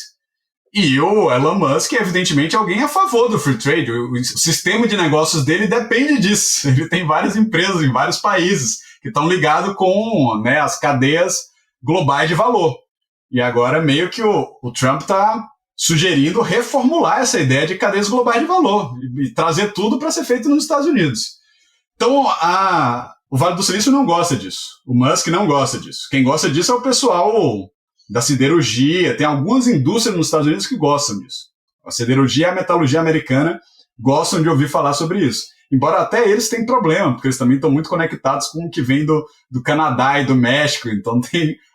E o Elon Musk é, evidentemente, alguém a favor do free trade. O sistema de negócios dele depende disso. Ele tem várias empresas em vários países que estão ligados com, né, as cadeias globais de valor. E agora meio que o Trump está sugerindo reformular essa ideia de cadeias globais de valor e trazer tudo para ser feito nos Estados Unidos. Então, o Vale do Silício não gosta disso. O Musk não gosta disso. Quem gosta disso é o pessoal da siderurgia. Tem algumas indústrias nos Estados Unidos que gostam disso. A siderurgia e a metalurgia americana gostam de ouvir falar sobre isso. Embora até eles tenham problema, porque eles também estão muito conectados com o que vem do Canadá e do México. Então,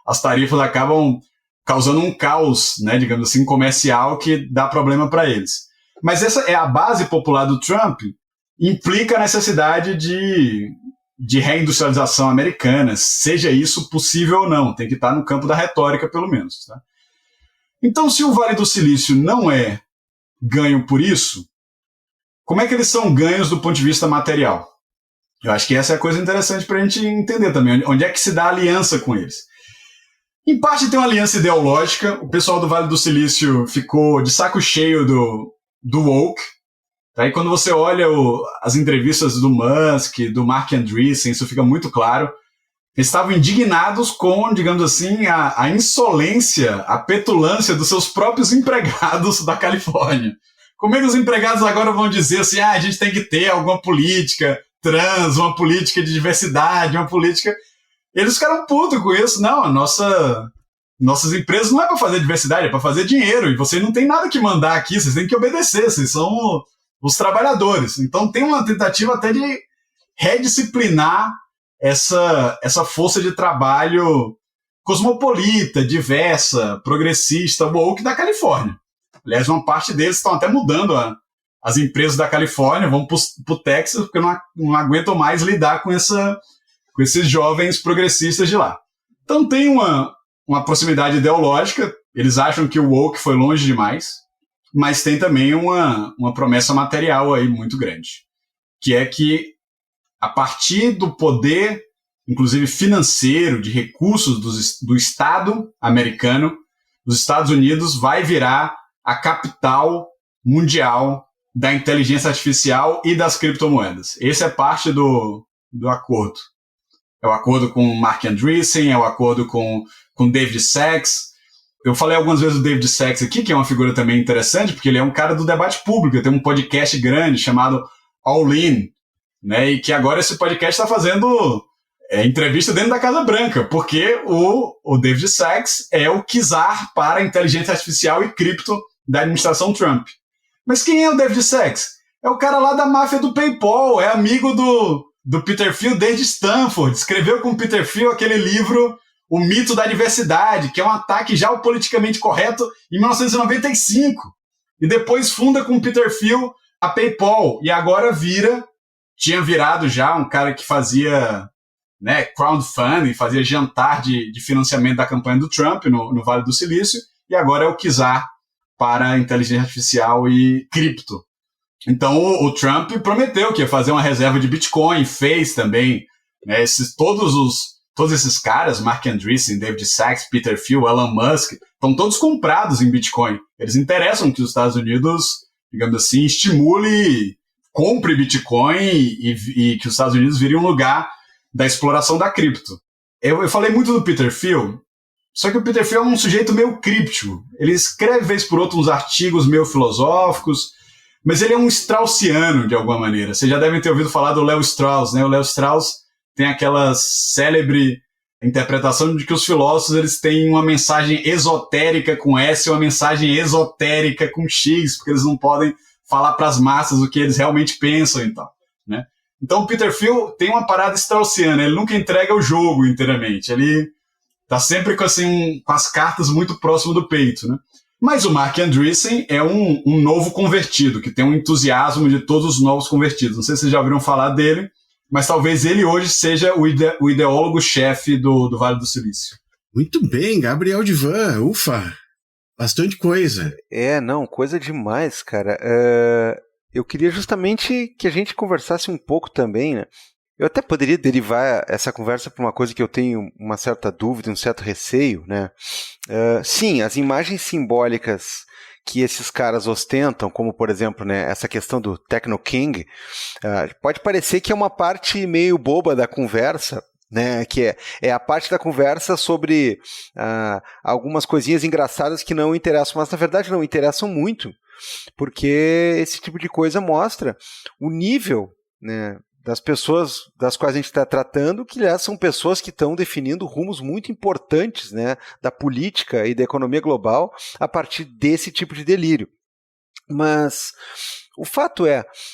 as tarifas acabam causando um caos, né, digamos assim, comercial que dá problema para eles. Mas essa é a base popular do Trump, implica a necessidade de reindustrialização americana, seja isso possível ou não, tem que estar no campo da retórica, pelo menos. Tá? Então, se o Vale do Silício não é ganho por isso, como é que eles são ganhos do ponto de vista material? Eu acho que essa é a coisa interessante para a gente entender também, onde é que se dá aliança com eles. Em parte tem uma aliança ideológica, o pessoal do Vale do Silício ficou de saco cheio do woke. Aí quando você olha as entrevistas do Musk, do Mark Andreessen, isso fica muito claro. Eles estavam indignados com, digamos assim, a insolência, a petulância dos seus próprios empregados da Califórnia. Como é que os empregados agora vão dizer assim, a gente tem que ter alguma política trans, uma política de diversidade, uma política... Eles ficaram putos com isso. Não, nossas empresas não é para fazer diversidade, é para fazer dinheiro. E vocês não tem nada que mandar aqui, vocês têm que obedecer, vocês são os trabalhadores. Então tem uma tentativa até de redisciplinar essa força de trabalho cosmopolita, diversa, progressista, woke da Califórnia. Aliás, uma parte deles estão até mudando as empresas da Califórnia, vão para o Texas, porque não aguentam mais lidar com esses jovens progressistas de lá. Então tem uma proximidade ideológica, eles acham que o woke foi longe demais, mas tem também uma promessa material aí muito grande, que é que a partir do poder, inclusive financeiro, de recursos do Estado americano, os Estados Unidos vai virar a capital mundial da inteligência artificial e das criptomoedas. Esse é parte do acordo. É o acordo com Mark Andreessen, é o acordo com David Sacks. Eu falei algumas vezes do David Sacks aqui, que é uma figura também interessante, porque ele é um cara do debate público. Tem um podcast grande chamado All In, né? E que agora esse podcast está fazendo entrevista dentro da Casa Branca, porque o David Sacks é o czar para a inteligência artificial e cripto da administração Trump. Mas quem é o David Sacks? É o cara lá da máfia do PayPal, é amigo do Peter Thiel desde Stanford, escreveu com o Peter Thiel aquele livro o mito da diversidade, que é um ataque já ao politicamente correto em 1995. E depois funda com o Peter Thiel a PayPal. E agora tinha virado já um cara que fazia, né, crowdfunding, fazia jantar de financiamento da campanha do Trump no Vale do Silício. E agora é o czar para inteligência artificial e cripto. Então o Trump prometeu que ia fazer uma reserva de Bitcoin, fez também, né, todos esses caras, Mark Andreessen, David Sacks, Peter Thiel, Elon Musk, estão todos comprados em Bitcoin. Eles interessam que os Estados Unidos, digamos assim, estimule, compre Bitcoin e que os Estados Unidos virem um lugar da exploração da cripto. Eu falei muito do Peter Thiel, só que o Peter Thiel é um sujeito meio críptico. Ele escreve, vez por outra, uns artigos meio filosóficos, mas ele é um straussiano, de alguma maneira. Vocês já devem ter ouvido falar do Léo Strauss, né? O Léo Strauss tem aquela célebre interpretação de que os filósofos eles têm uma mensagem esotérica com S e uma mensagem esotérica com X, porque eles não podem falar para as massas o que eles realmente pensam e tal, né? Então o Peter Thiel tem uma parada straussiana, ele nunca entrega o jogo inteiramente, ele tá sempre com as cartas muito próximo do peito, né? Mas o Mark Andreessen é um novo convertido, que tem um entusiasmo de todos os novos convertidos. Não sei se vocês já ouviram falar dele, mas talvez ele hoje seja o ideólogo-chefe do Vale do Silício. Muito bem, Gabriel Divan, ufa, bastante coisa. Não, coisa demais, cara. Eu queria justamente que a gente conversasse um pouco também, né? Eu até poderia derivar essa conversa para uma coisa que eu tenho uma certa dúvida, um certo receio, né? Sim, as imagens simbólicas que esses caras ostentam, como, por exemplo, né, essa questão do Techno King, pode parecer que é uma parte meio boba da conversa, né, que é a parte da conversa sobre algumas coisinhas engraçadas que não interessam, mas na verdade não interessam muito, porque esse tipo de coisa mostra o nível, né, das pessoas das quais a gente está tratando, que são pessoas que estão definindo rumos muito importantes, né, da política e da economia global a partir desse tipo de delírio. Mas o fato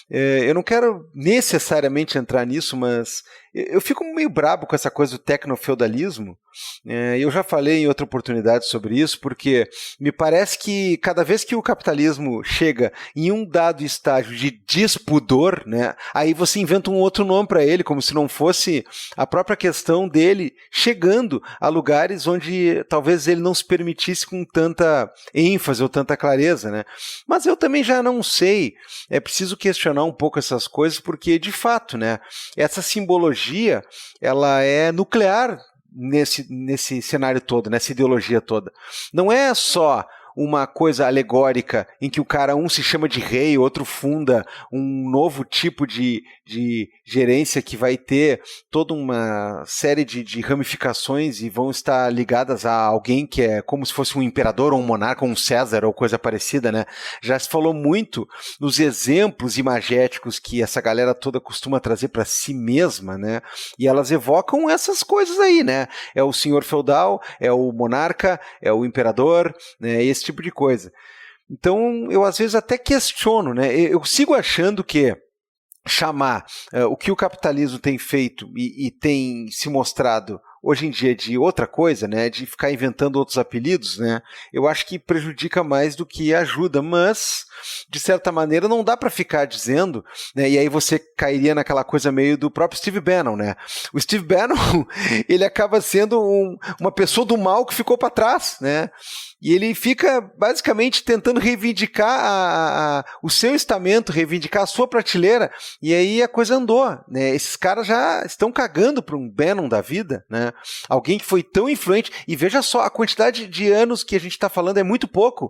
eu não quero necessariamente entrar nisso, mas eu fico meio brabo com essa coisa do tecnofeudalismo. Eu já falei em outra oportunidade sobre isso, porque me parece que cada vez que o capitalismo chega em um dado estágio de despudor, né, aí você inventa um outro nome para ele, como se não fosse a própria questão dele chegando a lugares onde talvez ele não se permitisse com tanta ênfase ou tanta clareza, né? Mas eu também já não sei, é preciso questionar um pouco essas coisas, porque de fato, né, essa simbologia ela é nuclear nesse cenário todo, nessa ideologia toda. Não é só uma coisa alegórica em que o cara, um se chama de rei, outro funda um novo tipo de gerência que vai ter toda uma série de ramificações e vão estar ligadas a alguém que é como se fosse um imperador ou um monarca ou um César ou coisa parecida, né? Já se falou muito nos exemplos imagéticos que essa galera toda costuma trazer para si mesma, né? E elas evocam essas coisas aí, né? É o senhor feudal, é o monarca, é o imperador, né? Esse tipo de coisa. Então, eu às vezes até questiono, né? Eu sigo achando que chamar o que o capitalismo tem feito e tem se mostrado hoje em dia de outra coisa, né, de ficar inventando outros apelidos, né, eu acho que prejudica mais do que ajuda, mas de certa maneira não dá para ficar dizendo, né, e aí você cairia naquela coisa meio do próprio Steve Bannon, né? O Steve Bannon, ele acaba sendo uma pessoa do mal que ficou para trás, né? E ele fica basicamente tentando reivindicar o seu estamento, reivindicar a sua prateleira, e aí a coisa andou, né? Esses caras já estão cagando para um Bannon da vida, né? Alguém que foi tão influente, e veja só, a quantidade de anos que a gente está falando é muito pouco.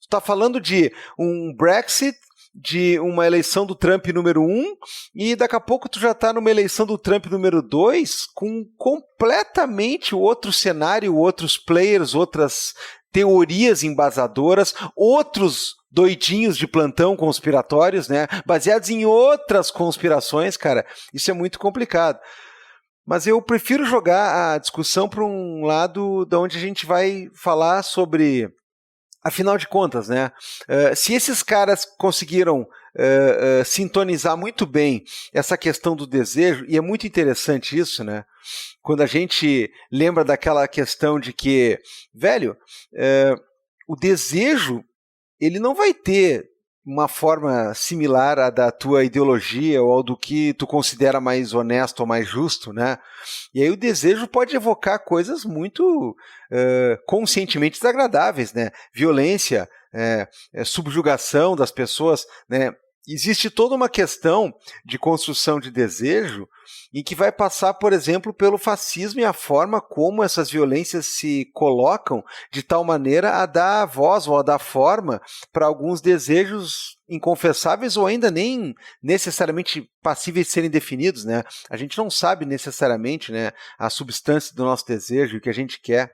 Tu está falando de um Brexit, de uma eleição do Trump número 1, e daqui a pouco tu já está numa eleição do Trump número 2, com completamente outro cenário, outros players, outras teorias embasadoras, outros doidinhos de plantão conspiratórios, né, baseados em outras conspirações, cara. Isso é muito complicado. Mas eu prefiro jogar a discussão para um lado de onde a gente vai falar sobre, afinal de contas, né? Se esses caras conseguiram sintonizar muito bem essa questão do desejo, e é muito interessante isso, né? quando a gente lembra daquela questão de que, velho, o desejo, ele não vai ter uma forma similar à da tua ideologia ou ao do que tu considera mais honesto ou mais justo, né? E aí o desejo pode evocar coisas muito conscientemente desagradáveis, né? Violência, subjugação das pessoas, né? Existe toda uma questão de construção de desejo em que vai passar, por exemplo, pelo fascismo e a forma como essas violências se colocam de tal maneira a dar voz ou a dar forma para alguns desejos inconfessáveis ou ainda nem necessariamente passíveis de serem definidos, né? A gente não sabe necessariamente, né, a substância do nosso desejo, o que a gente quer.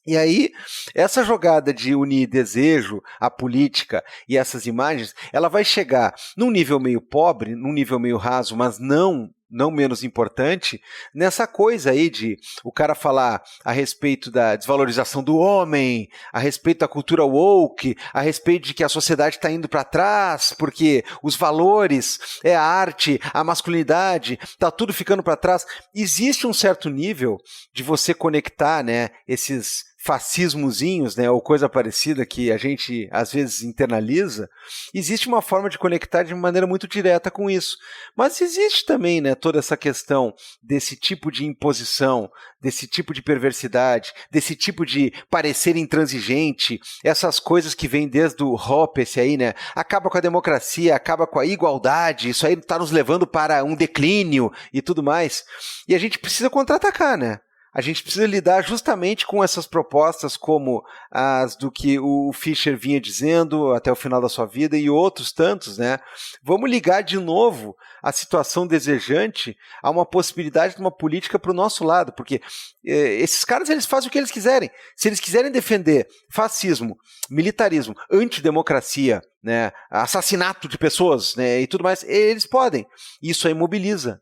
E aí, essa jogada de unir desejo, a política e essas imagens, ela vai chegar num nível meio pobre, num nível meio raso, mas não menos importante, nessa coisa aí de o cara falar a respeito da desvalorização do homem, a respeito da cultura woke, a respeito de que a sociedade está indo para trás, porque os valores, a arte, a masculinidade, está tudo ficando para trás. Existe um certo nível de você conectar, né, esses fascismozinhos, né, ou coisa parecida que a gente às vezes internaliza. Existe uma forma de conectar de maneira muito direta com isso. Mas existe também, né, toda essa questão desse tipo de imposição, desse tipo de perversidade, desse tipo de parecer intransigente, essas coisas que vêm desde o Hoppe, aí, né, acaba com a democracia, acaba com a igualdade, isso aí está nos levando para um declínio e tudo mais. E a gente precisa contra-atacar, né? A gente precisa lidar justamente com essas propostas como as do que o Fischer vinha dizendo até o final da sua vida e outros tantos, né? Vamos ligar de novo a situação desejante a uma possibilidade de uma política para o nosso lado, porque esses caras eles fazem o que eles quiserem. Se eles quiserem defender fascismo, militarismo, antidemocracia, né, assassinato de pessoas, né, e tudo mais, eles podem. Isso aí mobiliza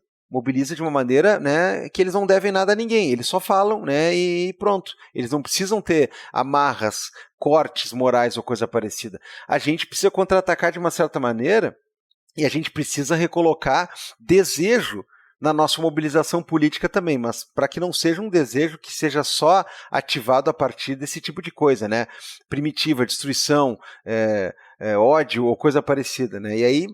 de uma maneira, né, que eles não devem nada a ninguém, eles só falam, né, e pronto. Eles não precisam ter amarras, cortes morais ou coisa parecida. A gente precisa contra-atacar de uma certa maneira e a gente precisa recolocar desejo na nossa mobilização política também, mas para que não seja um desejo que seja só ativado a partir desse tipo de coisa, né, primitiva, destruição, ódio ou coisa parecida, né, e aí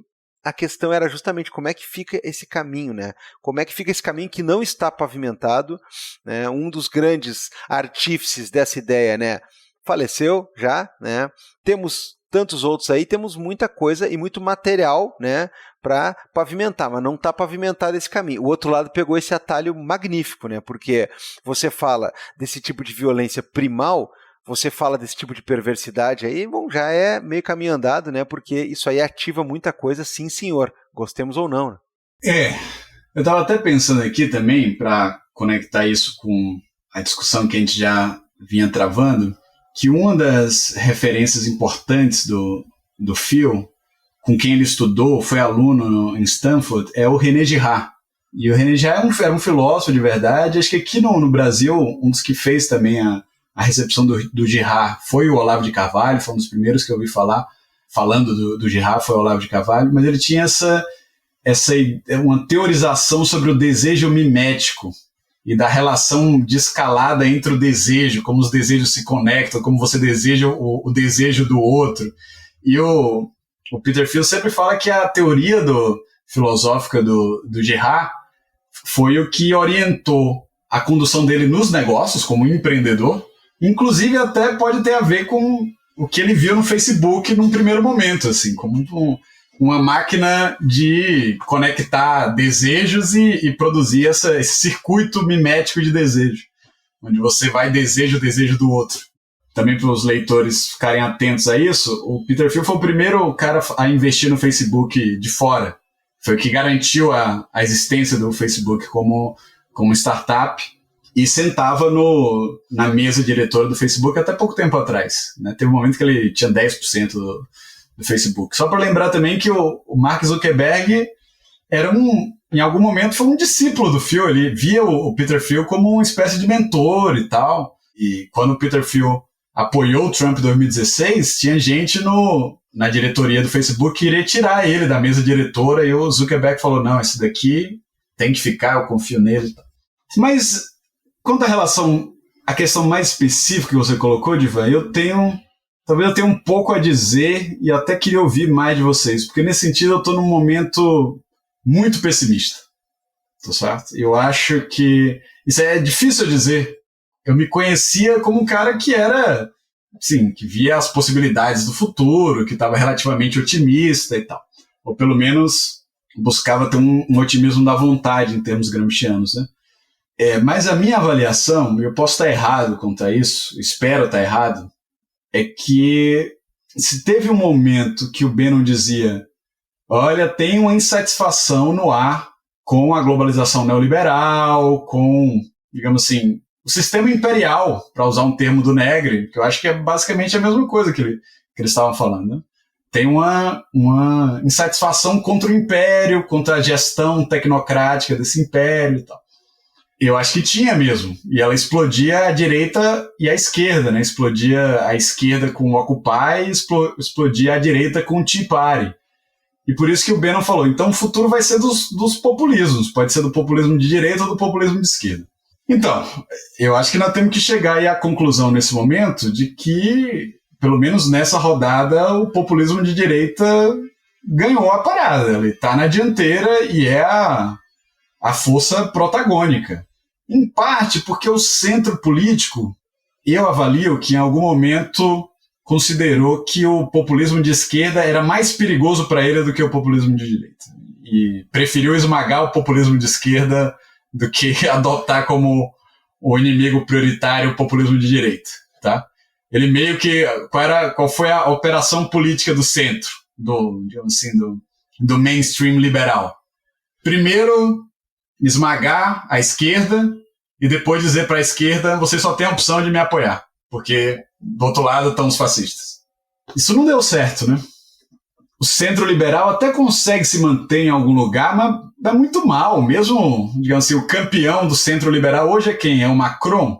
a questão era justamente como é que fica esse caminho, né? Como é que fica esse caminho que não está pavimentado, né? Um dos grandes artífices dessa ideia, né, faleceu já, né? Temos tantos outros aí, temos muita coisa e muito material, né, para pavimentar, mas não está pavimentado esse caminho. O outro lado pegou esse atalho magnífico, né? Porque você fala desse tipo de violência primal, você fala desse tipo de perversidade aí, bom, já é meio caminho andado, né? Porque isso aí ativa muita coisa, sim, senhor. Gostemos ou não, né? Eu estava até pensando aqui também, para conectar isso com a discussão que a gente já vinha travando, que uma das referências importantes do Phil, com quem ele estudou, foi aluno em Stanford, é o René Girard. E o René Girard era um filósofo de verdade. Acho que aqui no Brasil, um dos que fez também a recepção do Girard foi o Olavo de Carvalho, foi um dos primeiros que eu ouvi falar, falando do Girard, foi o Olavo de Carvalho, mas ele tinha uma teorização sobre o desejo mimético e da relação de escalada entre o desejo, como os desejos se conectam, como você deseja o desejo do outro. E o Peter Thiel sempre fala que a teoria filosófica do Girard foi o que orientou a condução dele nos negócios, como empreendedor. Inclusive até pode ter a ver com o que ele viu no Facebook num primeiro momento, assim, como uma máquina de conectar desejos e produzir esse circuito mimético de desejo, onde você vai deseja o desejo do outro. Também para os leitores ficarem atentos a isso, o Peter Thiel foi o primeiro cara a investir no Facebook de fora. Foi o que garantiu a existência do Facebook como startup. E sentava na mesa diretora do Facebook até pouco tempo atrás, né? Teve um momento que ele tinha 10% do Facebook. Só para lembrar também que o Mark Zuckerberg em algum momento foi um discípulo do Phil. Ele via o Peter Thiel como uma espécie de mentor e tal. E quando o Peter Thiel apoiou o Trump em 2016, tinha gente na diretoria do Facebook que iria tirar ele da mesa diretora, e o Zuckerberg falou, não, esse daqui tem que ficar, eu confio nele. Mas Quanto à questão mais específica que você colocou, Divan, talvez eu tenha um pouco a dizer e até queria ouvir mais de vocês, porque nesse sentido eu estou num momento muito pessimista, tá certo? Eu acho que isso é difícil dizer. Eu me conhecia como um cara que era, sim, que via as possibilidades do futuro, que estava relativamente otimista e tal, ou pelo menos buscava ter um otimismo da vontade em termos gramscianos, né? Mas a minha avaliação, eu posso estar errado quanto a isso, espero estar errado, é que se teve um momento que o Bannon dizia, olha, tem uma insatisfação no ar com a globalização neoliberal, com, digamos assim, o sistema imperial, para usar um termo do Negri, que eu acho que é basicamente a mesma coisa que eles estavam falando, né? Tem uma insatisfação contra o império, contra a gestão tecnocrática desse império e tal. Eu acho que tinha mesmo. E ela explodia a direita e a esquerda, né? Explodia a esquerda com o Occupy e explodia a direita com o Tea Party. E por isso que o Bannon falou, então o futuro vai ser dos populismos. Pode ser do populismo de direita ou do populismo de esquerda. Então, eu acho que nós temos que chegar aí à conclusão nesse momento de que, pelo menos nessa rodada, o populismo de direita ganhou a parada. Ele está na dianteira e é a força protagônica. Em parte porque o centro político, eu avalio que em algum momento considerou que o populismo de esquerda era mais perigoso para ele do que o populismo de direita. E preferiu esmagar o populismo de esquerda do que adotar como o inimigo prioritário o populismo de direita. Tá? Ele meio que... Qual foi a operação política do centro, digamos assim, do mainstream liberal? Primeiro, esmagar a esquerda e depois dizer para a esquerda, você só tem a opção de me apoiar, porque do outro lado estão os fascistas. Isso não deu certo, né? O centro liberal até consegue se manter em algum lugar, mas dá muito mal. Mesmo, digamos assim, o campeão do centro liberal hoje é quem? É o Macron,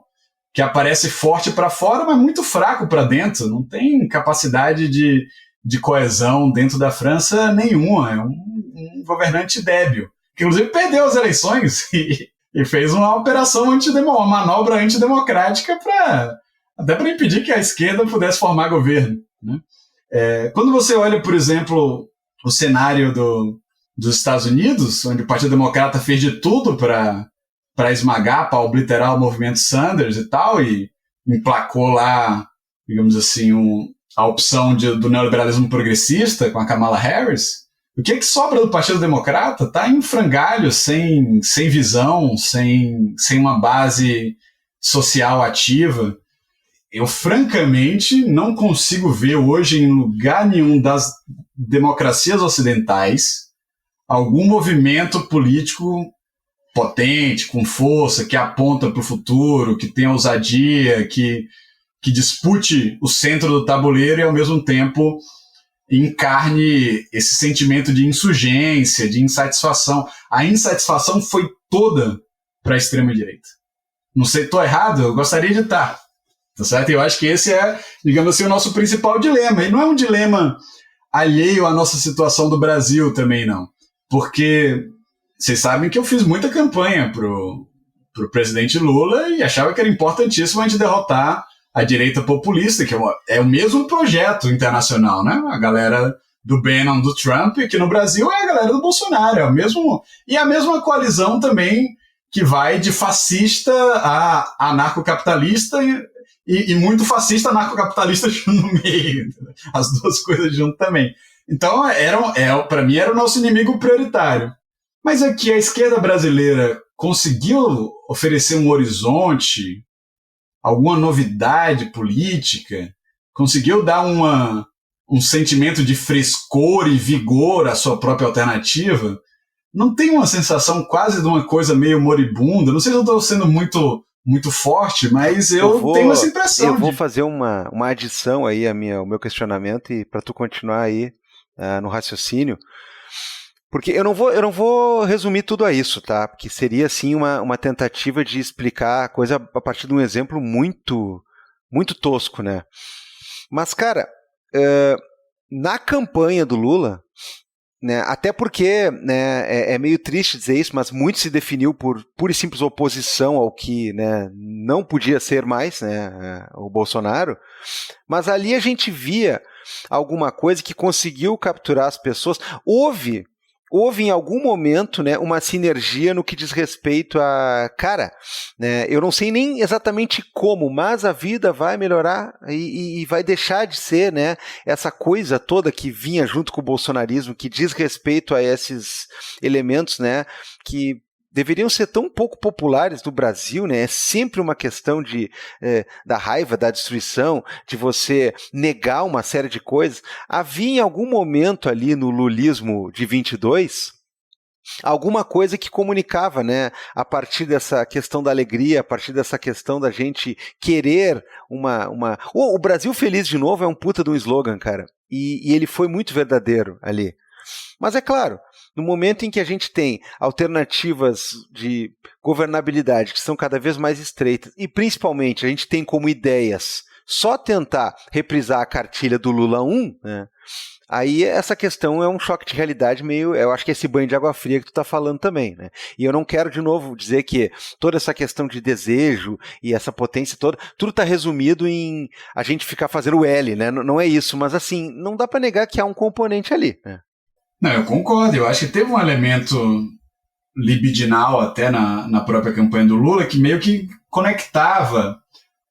que aparece forte para fora, mas muito fraco para dentro. Não tem capacidade de coesão dentro da França nenhuma. É um governante débil, que inclusive perdeu as eleições e fez uma operação uma manobra antidemocrática até para impedir que a esquerda pudesse formar governo, né? Quando você olha, por exemplo, o cenário dos Estados Unidos, onde o Partido Democrata fez de tudo para esmagar, para obliterar o movimento Sanders e tal, e emplacou lá, digamos assim, a opção do neoliberalismo progressista com a Kamala Harris, o que sobra do Partido Democrata está em frangalhos, sem visão, sem uma base social ativa. Eu, francamente, não consigo ver hoje em lugar nenhum das democracias ocidentais algum movimento político potente, com força, que aponta para o futuro, que tenha ousadia, que dispute o centro do tabuleiro e, ao mesmo tempo, encarne esse sentimento de insurgência, de insatisfação. A insatisfação foi toda para a extrema-direita. Não sei, estou errado? Eu gostaria de estar. Tá certo? Eu acho que esse é, digamos assim, o nosso principal dilema. E não é um dilema alheio à nossa situação do Brasil também, não. Porque vocês sabem que eu fiz muita campanha pro presidente Lula e achava que era importantíssimo a gente derrotar a direita populista, que é o mesmo projeto internacional, né? A galera do Bannon, do Trump, que no Brasil é a galera do Bolsonaro, e a mesma coalizão também que vai de fascista a anarcocapitalista e muito fascista anarcocapitalista no meio, as duas coisas junto também. Então, para mim, era o nosso inimigo prioritário. Mas aqui a esquerda brasileira conseguiu oferecer um horizonte, alguma novidade política, conseguiu dar um sentimento de frescor e vigor à sua própria alternativa. Não tem uma sensação quase de uma coisa meio moribunda? Não sei se eu estou sendo muito, muito forte, mas eu tenho essa impressão. Eu vou fazer uma adição aí ao meu questionamento e para tu continuar aí no raciocínio. Porque eu não vou resumir tudo a isso, tá? Porque seria, assim, uma tentativa de explicar a coisa a partir de um exemplo muito, muito tosco, né? Mas, cara, na campanha do Lula, né? Até porque, né, é meio triste dizer isso, mas muito se definiu por pura e simples oposição ao que, né, não podia ser mais, né, o Bolsonaro, mas ali a gente via alguma coisa que conseguiu capturar as pessoas. Houve em algum momento, né, uma sinergia no que diz respeito a, cara, né, eu não sei nem exatamente como, mas a vida vai melhorar e vai deixar de ser, né, essa coisa toda que vinha junto com o bolsonarismo, que diz respeito a esses elementos, né, que deveriam ser tão pouco populares no Brasil, né? É sempre uma questão da raiva, da destruição, de você negar uma série de coisas. Havia em algum momento ali no lulismo de 22 alguma coisa que comunicava, né? A partir dessa questão da alegria, a partir dessa questão da gente querer o Brasil feliz de novo é um puta de um slogan, cara. E ele foi muito verdadeiro ali. Mas é claro, no momento em que a gente tem alternativas de governabilidade que são cada vez mais estreitas e principalmente a gente tem como ideias só tentar reprisar a cartilha do Lula 1, né, aí essa questão é um choque de realidade meio, eu acho que é esse banho de água fria que tu tá falando também, né? E eu não quero de novo dizer que toda essa questão de desejo e essa potência toda, tudo tá resumido em a gente ficar fazendo o L, né? Não é isso, mas assim, não dá para negar que há um componente ali, né? Não, eu concordo. Eu acho que teve um elemento libidinal até na própria campanha do Lula que meio que conectava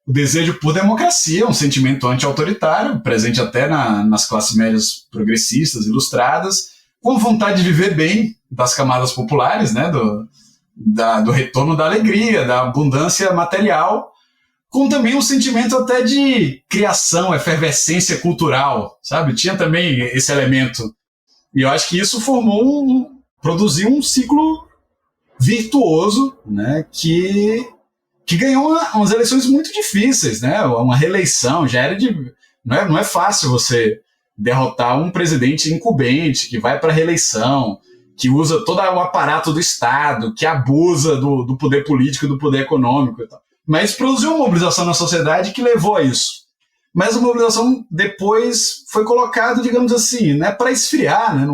o desejo por democracia, um sentimento anti-autoritário, presente até nas classes médias progressistas, ilustradas, com vontade de viver bem das camadas populares, né, do retorno da alegria, da abundância material, com também um sentimento até de criação, efervescência cultural, sabe? Tinha também esse elemento. E eu acho que isso produziu um ciclo virtuoso, né, que ganhou umas eleições muito difíceis, né? Uma reeleição já era não é fácil você derrotar um presidente incumbente que vai para a reeleição, que usa todo o aparato do Estado, que abusa do poder político e do poder econômico e tal. Mas produziu uma mobilização na sociedade que levou a isso. Mas a mobilização depois foi colocada, digamos assim, né, para esfriar, né?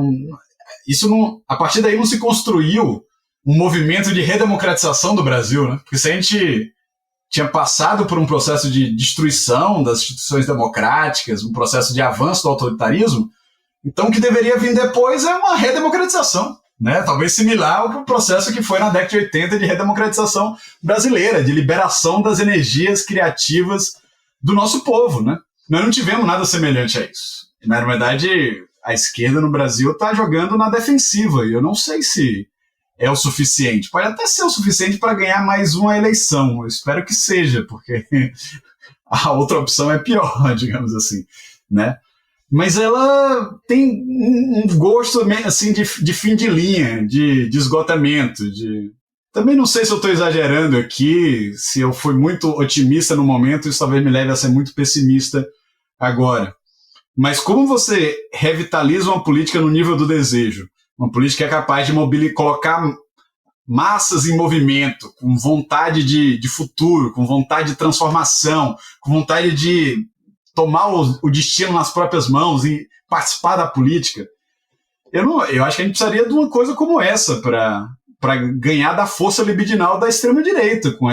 A partir daí não se construiu um movimento de redemocratização do Brasil, né? Porque se a gente tinha passado por um processo de destruição das instituições democráticas, um processo de avanço do autoritarismo, então o que deveria vir depois é uma redemocratização, né? Talvez similar ao processo que foi na década de 80 de redemocratização brasileira, de liberação das energias criativas do nosso povo, né? Nós não tivemos nada semelhante a isso. Na verdade, a esquerda no Brasil está jogando na defensiva, e eu não sei se é o suficiente. Pode até ser o suficiente para ganhar mais uma eleição. Eu espero que seja, porque a outra opção é pior, digamos assim, né? Mas ela tem um gosto assim, de fim de linha, de esgotamento. Também não sei se eu estou exagerando aqui, se eu fui muito otimista no momento, isso talvez me leve a ser muito pessimista agora. Mas como você revitaliza uma política no nível do desejo? Uma política que é capaz de colocar massas em movimento, com vontade de futuro, com vontade de transformação, com vontade de tomar o destino nas próprias mãos e participar da política. Eu acho que a gente precisaria de uma coisa como essa para ganhar da força libidinal da extrema-direita, com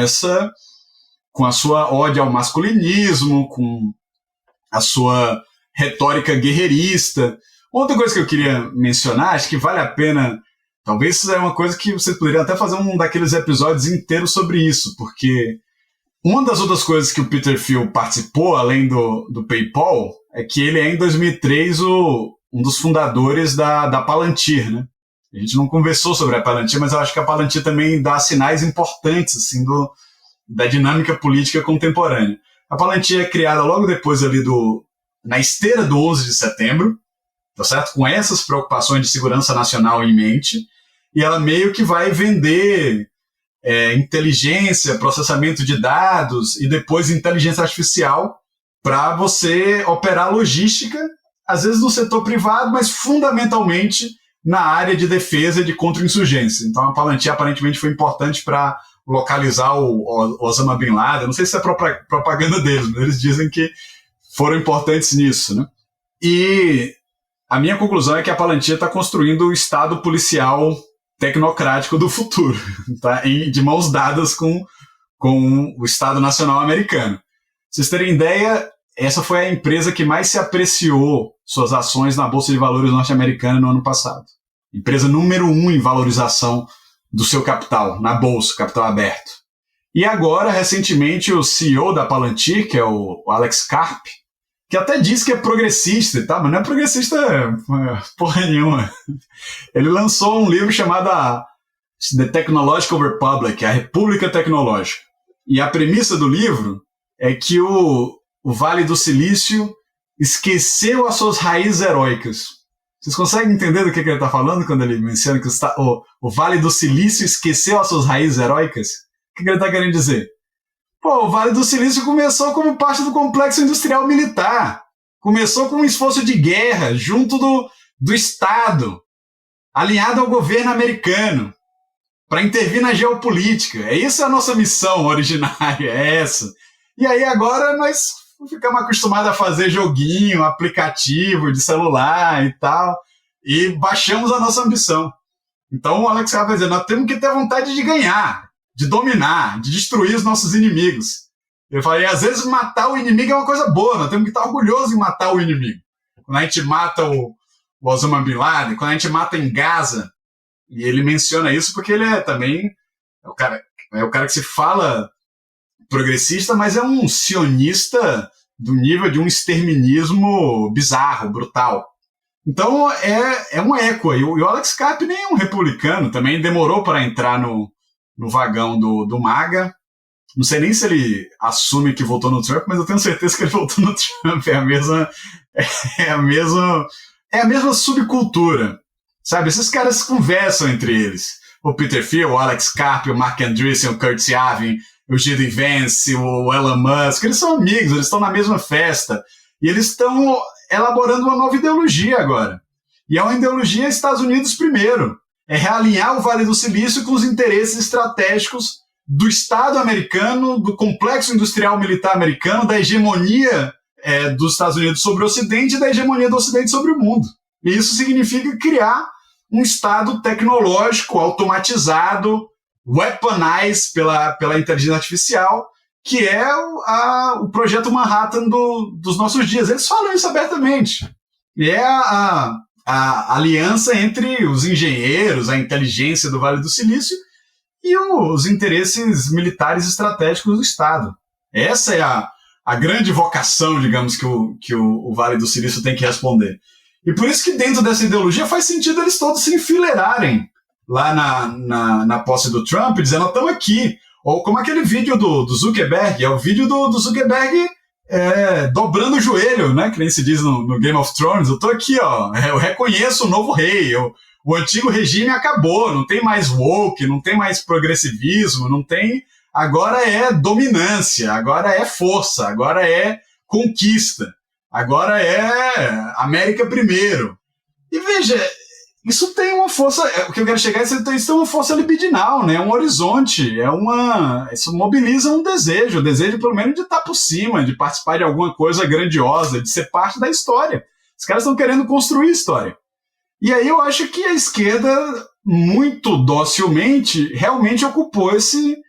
a sua ódio ao masculinismo, com a sua retórica guerreirista. Outra coisa que eu queria mencionar, acho que vale a pena, talvez isso é uma coisa que vocês poderiam até fazer um daqueles episódios inteiros sobre isso, porque uma das outras coisas que o Peter Thiel participou, além do PayPal, é que ele é, em 2003, um dos fundadores da Palantir, né? A gente não conversou sobre a Palantir, mas eu acho que a Palantir também dá sinais importantes assim, da dinâmica política contemporânea. A Palantir é criada logo depois ali na esteira do 11 de setembro, tá certo? Com essas preocupações de segurança nacional em mente, e ela meio que vai vender inteligência, processamento de dados e depois inteligência artificial para você operar logística, às vezes no setor privado, mas fundamentalmente na área de defesa e de contra-insurgência. Então a Palantir aparentemente foi importante para localizar o Osama Bin Laden. Não sei se é propaganda deles, mas eles dizem que foram importantes nisso, né? E a minha conclusão é que a Palantir está construindo o Estado policial tecnocrático do futuro, tá? De mãos dadas com o Estado Nacional americano. Pra vocês terem ideia, essa foi a empresa que mais se apreciou suas ações na Bolsa de Valores norte-americana no ano passado. Empresa número 1 em valorização do seu capital, na Bolsa, capital aberto. E agora, recentemente, o CEO da Palantir, que é o Alex Karp, que até diz que é progressista, tá? Mas não é progressista porra nenhuma. Ele lançou um livro chamado The Technological Republic, a República Tecnológica. E a premissa do livro é que o Vale do Silício esqueceu as suas raízes heróicas. Vocês conseguem entender do que ele está falando quando ele menciona que o Vale do Silício esqueceu as suas raízes heróicas? O que ele está querendo dizer? Pô, o Vale do Silício começou como parte do complexo industrial militar. Começou com um esforço de guerra junto do Estado, alinhado ao governo americano, para intervir na geopolítica. Essa é a nossa missão originária, é essa. E aí agora nós ficamos acostumados a fazer joguinho, aplicativo de celular e tal, e baixamos a nossa ambição. Então o Alex vai dizer, nós temos que ter vontade de ganhar, de dominar, de destruir os nossos inimigos. Eu falei, às vezes matar o inimigo é uma coisa boa, nós temos que estar orgulhosos em matar o inimigo. Quando a gente mata o Osama Bin Laden, quando a gente mata em Gaza, e ele menciona isso porque ele é também o cara que se fala progressista, mas é um sionista do nível de um exterminismo bizarro, brutal. Então é um eco. E o Alex Karp nem é um republicano, também demorou para entrar no vagão do MAGA. Não sei nem se ele assume que votou no Trump, mas eu tenho certeza que ele votou no Trump. É a mesma subcultura. Sabe, esses caras conversam entre eles. O Peter Thiel, o Alex Karp, o Mark Andreessen, o Kurt Yavin, o J.D. Vance, o Elon Musk, eles são amigos, eles estão na mesma festa. E eles estão elaborando uma nova ideologia agora. E é uma ideologia Estados Unidos primeiro. É realinhar o Vale do Silício com os interesses estratégicos do Estado americano, do complexo industrial militar americano, da hegemonia dos Estados Unidos sobre o Ocidente e da hegemonia do Ocidente sobre o mundo. E isso significa criar um Estado tecnológico, automatizado, weaponized pela inteligência artificial, que é o projeto Manhattan dos nossos dias. Eles falam isso abertamente. E é a aliança entre os engenheiros, a inteligência do Vale do Silício e os interesses militares estratégicos do Estado. Essa é a grande vocação, digamos, que o Vale do Silício tem que responder. E por isso que dentro dessa ideologia faz sentido eles todos se enfileirarem lá na posse do Trump, dizendo, estamos aqui. Ou como aquele vídeo do Zuckerberg, é o vídeo do Zuckerberg dobrando o joelho, né? Que nem se diz no Game of Thrones. Eu tô aqui, ó, eu reconheço o novo rei, o antigo regime acabou, não tem mais woke, não tem mais progressivismo, não tem... Agora é dominância, agora é força, agora é conquista, agora é América primeiro. E veja, isso tem uma força, o que eu quero chegar é que isso tem uma força libidinal, né? Um horizonte, isso mobiliza um desejo, o desejo pelo menos de estar por cima, de participar de alguma coisa grandiosa, de ser parte da história. Os caras estão querendo construir história. E aí eu acho que a esquerda, muito docilmente, realmente ocupou esse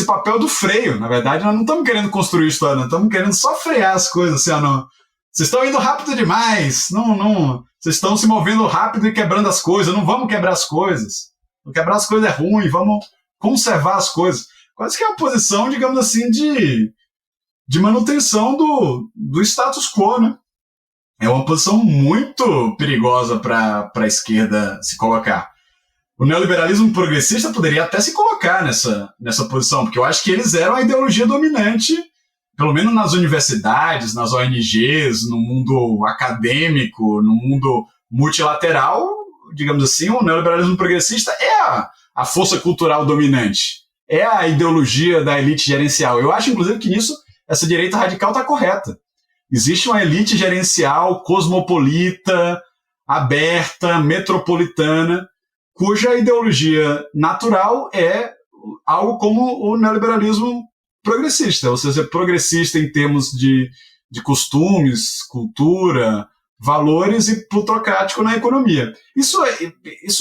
papel do freio. Na verdade, nós não estamos querendo construir história, nós estamos querendo só frear as coisas, assim, não. Vocês estão indo rápido demais, não, vocês estão se movendo rápido e quebrando as coisas, não vamos quebrar as coisas. Quebrar as coisas é ruim, vamos conservar as coisas. Quase que é uma posição, digamos assim, de manutenção do status quo, né? É uma posição muito perigosa para a esquerda se colocar. O neoliberalismo progressista poderia até se colocar nessa posição, porque eu acho que eles eram a ideologia dominante, pelo menos nas universidades, nas ONGs, no mundo acadêmico, no mundo multilateral, digamos assim, o neoliberalismo progressista é a força cultural dominante, é a ideologia da elite gerencial. Eu acho, inclusive, que nisso essa direita radical está correta. Existe uma elite gerencial cosmopolita, aberta, metropolitana, cuja ideologia natural é algo como o neoliberalismo progressista, ou seja, progressista em termos de costumes, cultura, valores e plutocrático na economia. Isso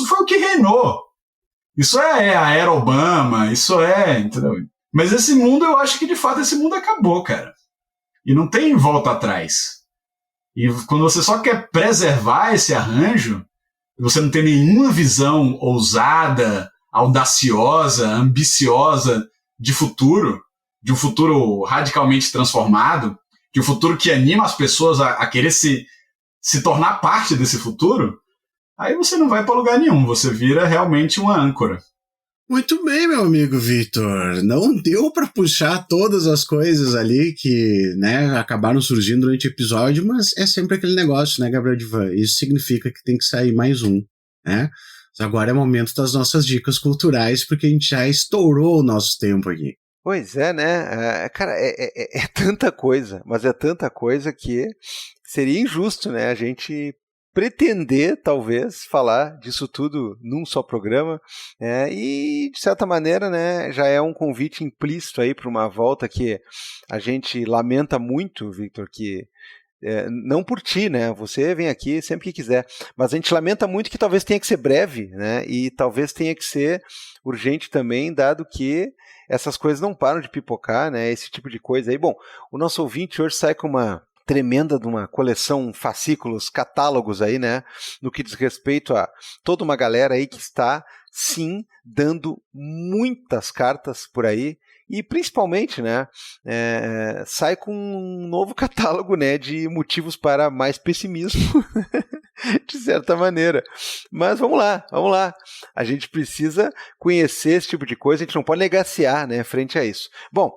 foi o que reinou. Isso é a era Obama, entendeu? Mas esse mundo, eu acho que de fato esse mundo acabou, cara. E não tem volta atrás. E quando você só quer preservar esse arranjo, você não tem nenhuma visão ousada, audaciosa, ambiciosa de um futuro radicalmente transformado, de um futuro que anima as pessoas a querer se tornar parte desse futuro, aí você não vai para lugar nenhum, você vira realmente uma âncora. Muito bem, meu amigo Victor. Não deu para puxar todas as coisas ali que, né, acabaram surgindo durante o episódio, mas é sempre aquele negócio, né, Gabriel Divan? Isso significa que tem que sair mais um, né? Mas agora é momento das nossas dicas culturais, porque a gente já estourou o nosso tempo aqui. Pois é, né? Cara, é tanta coisa, mas é tanta coisa que seria injusto, né? A gente pretender, talvez, falar disso tudo num só programa, e, de certa maneira, né, já é um convite implícito aí para uma volta que a gente lamenta muito, Victor, que não por ti, né? Você vem aqui sempre que quiser, mas a gente lamenta muito que talvez tenha que ser breve, né? E talvez tenha que ser urgente também, dado que essas coisas não param de pipocar, né? Esse tipo de coisa aí. Bom, o nosso ouvinte hoje sai com uma tremenda de uma coleção, fascículos, catálogos aí, né, no que diz respeito a toda uma galera aí que está, sim, dando muitas cartas por aí, e principalmente, né, sai com um novo catálogo, né, de motivos para mais pessimismo, de certa maneira. Mas vamos lá, a gente precisa conhecer esse tipo de coisa, a gente não pode negaciar, né, frente a isso. Bom,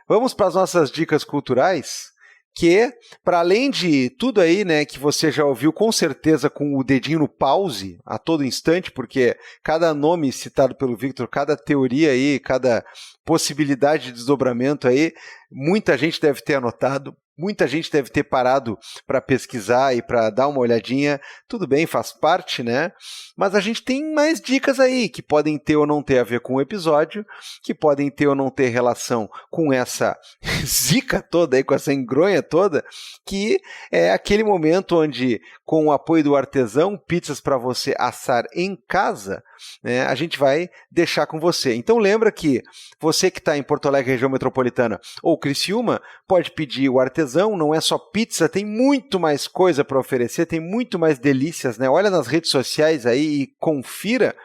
vamos para as nossas dicas culturais, que, para além de tudo aí, né, que você já ouviu com certeza com o dedinho no pause a todo instante, porque cada nome citado pelo Victor, cada teoria aí, cada possibilidade de desdobramento aí, muita gente deve ter anotado, muita gente deve ter parado para pesquisar e para dar uma olhadinha. Tudo bem, faz parte, né? Mas a gente tem mais dicas aí que podem ter ou não ter a ver com o episódio, que podem ter ou não ter relação com essa zica toda aí, com essa engronha toda, que é aquele momento onde, com o apoio do artesão, pizzas para você assar em casa, né, a gente vai deixar com você. Então lembra que você que está em Porto Alegre, região metropolitana, ou Criciúma, pode pedir o artesão, não é só pizza, tem muito mais coisa para oferecer, tem muito mais delícias, né? Olha nas redes sociais aí e confira.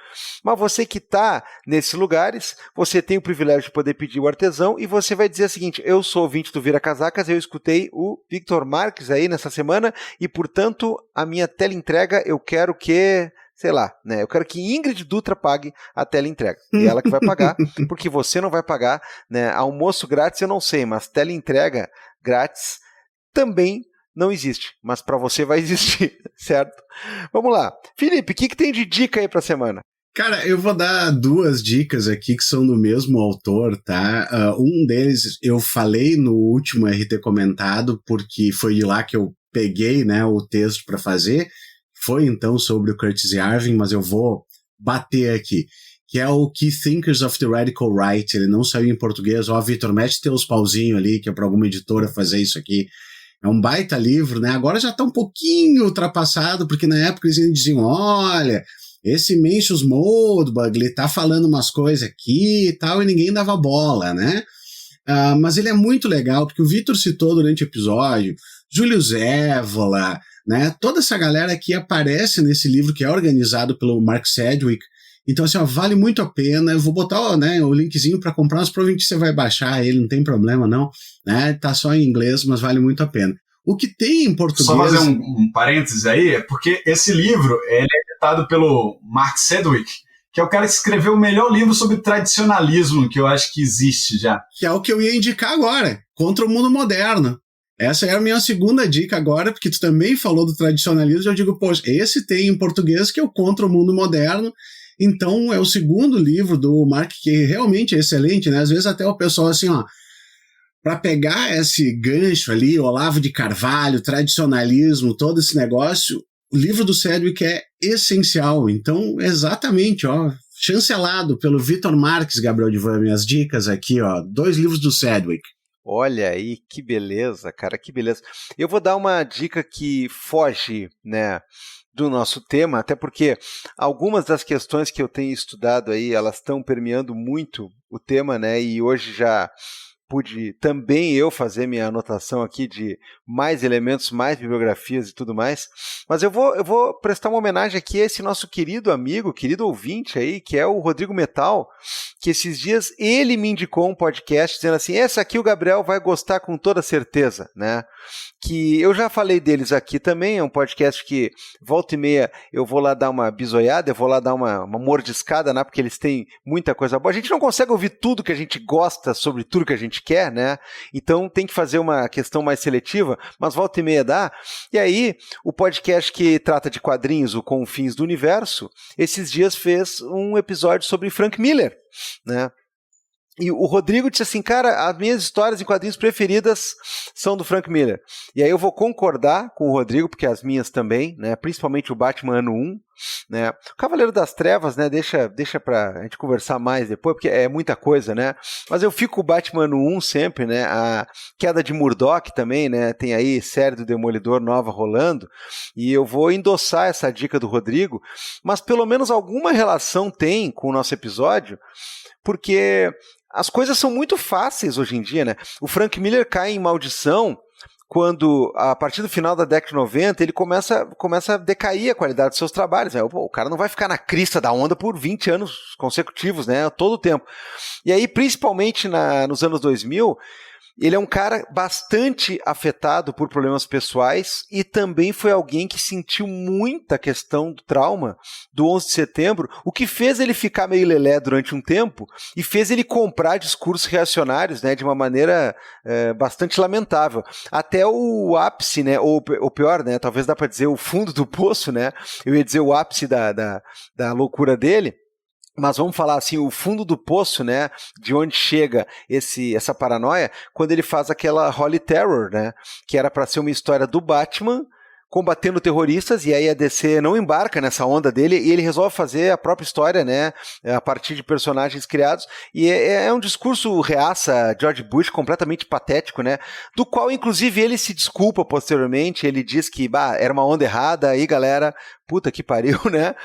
Mas você que está nesses lugares, você tem o privilégio de poder pedir o artesão e você vai dizer o seguinte: eu sou ouvinte do Vira Casacas, eu escutei o Victor Marques aí nessa semana e, portanto, a minha teleentrega eu quero que... sei lá, né? Eu quero que Ingrid Dutra pague a teleentrega. E ela que vai pagar, porque você não vai pagar, né? Almoço grátis eu não sei, mas teleentrega grátis também não existe. Mas para você vai existir, certo? Vamos lá. Felipe, o que tem de dica aí para a semana? Cara, eu vou dar duas dicas aqui que são do mesmo autor, tá? Um deles eu falei no último RT comentado, porque foi de lá que eu peguei, né, o texto para fazer. Foi então sobre o Curtis Yarvin, mas eu vou bater aqui, que é o Key Thinkers of the Radical Right. Ele não saiu em português. Ó, Vitor, mete teus pauzinhos ali, que é para alguma editora fazer isso aqui. É um baita livro, né? Agora já tá um pouquinho ultrapassado, porque na época eles diziam, olha, esse Mencius Moldbug, ele tá falando umas coisas aqui e tal, e ninguém dava bola, né? Mas ele é muito legal, porque o Vitor citou durante o episódio Julius Evola, né? Toda essa galera que aparece nesse livro, que é organizado pelo Mark Sedgwick. Então, assim, ó, vale muito a pena. Eu vou botar, né, o linkzinho para comprar, mas provavelmente você vai baixar ele, não tem problema não, né? Tá só em inglês, mas vale muito a pena. O que tem em português... Só fazer um parênteses aí, é porque esse livro ele é editado pelo Mark Sedgwick, que é o cara que escreveu o melhor livro sobre tradicionalismo que eu acho que existe já. Que é o que eu ia indicar agora, Contra o Mundo Moderno. Essa é a minha segunda dica agora, porque tu também falou do tradicionalismo, eu digo, poxa, esse tem em português, que é o Contra o Mundo Moderno. Então é o segundo livro do Mark, que realmente é excelente, né? Às vezes até o pessoal assim, ó, para pegar esse gancho ali, Olavo de Carvalho, tradicionalismo, todo esse negócio, o livro do Sedgwick é essencial. Então, exatamente, ó, chancelado pelo Victor Marques, Gabriel Divan, minhas dicas aqui, ó, 2 livros do Sedgwick. Olha aí, que beleza, cara, que beleza. Eu vou dar uma dica que foge, né, do nosso tema, até porque algumas das questões que eu tenho estudado aí, elas estão permeando muito o tema, né, e hoje já pude também eu fazer minha anotação aqui de mais elementos, mais bibliografias e tudo mais, mas eu vou prestar uma homenagem aqui a esse nosso querido amigo, querido ouvinte aí, que é o Rodrigo Metal, que esses dias ele me indicou um podcast dizendo assim, esse aqui o Gabriel vai gostar com toda certeza, né? Que eu já falei deles aqui também, é um podcast que volta e meia eu vou lá dar uma bisoiada, eu vou lá dar uma mordiscada, né? Porque eles têm muita coisa boa. A gente não consegue ouvir tudo que a gente gosta sobre tudo que a gente quer, né? Então tem que fazer uma questão mais seletiva, mas volta e meia dá. E aí, o podcast que trata de quadrinhos, o Confins do Universo, esses dias fez um episódio sobre Frank Miller, né? E o Rodrigo disse assim, cara, as minhas histórias em quadrinhos preferidas são do Frank Miller. E aí eu vou concordar com o Rodrigo, porque as minhas também, né? Principalmente o Batman Ano 1, né? O Cavaleiro das Trevas, né? Deixa pra gente conversar mais depois, porque é muita coisa, né? Mas eu fico com o Batman Ano 1 sempre, né? A Queda de Murdoch também, né? Tem aí série do Demolidor nova rolando, e eu vou endossar essa dica do Rodrigo, mas pelo menos alguma relação tem com o nosso episódio, porque as coisas são muito fáceis hoje em dia, né? O Frank Miller cai em maldição quando, a partir do final da década de 90, ele começa a decair a qualidade dos seus trabalhos, né? O cara não vai ficar na crista da onda por 20 anos consecutivos, né? Todo o tempo. E aí, principalmente nos anos 2000, ele é um cara bastante afetado por problemas pessoais e também foi alguém que sentiu muita questão do trauma do 11 de setembro, o que fez ele ficar meio lelé durante um tempo e fez ele comprar discursos reacionários, né, de uma maneira bastante lamentável. Até o ápice, né, ou pior, né, talvez dá para dizer o fundo do poço, né, eu ia dizer o ápice da loucura dele, mas vamos falar assim, o fundo do poço, né, de onde chega essa paranoia, quando ele faz aquela Holy Terror, né, que era para ser uma história do Batman combatendo terroristas, e aí a DC não embarca nessa onda dele, e ele resolve fazer a própria história, né, a partir de personagens criados, e é um discurso reaça George Bush completamente patético, né, do qual inclusive ele se desculpa posteriormente, ele diz que, era uma onda errada, aí galera, puta que pariu, né,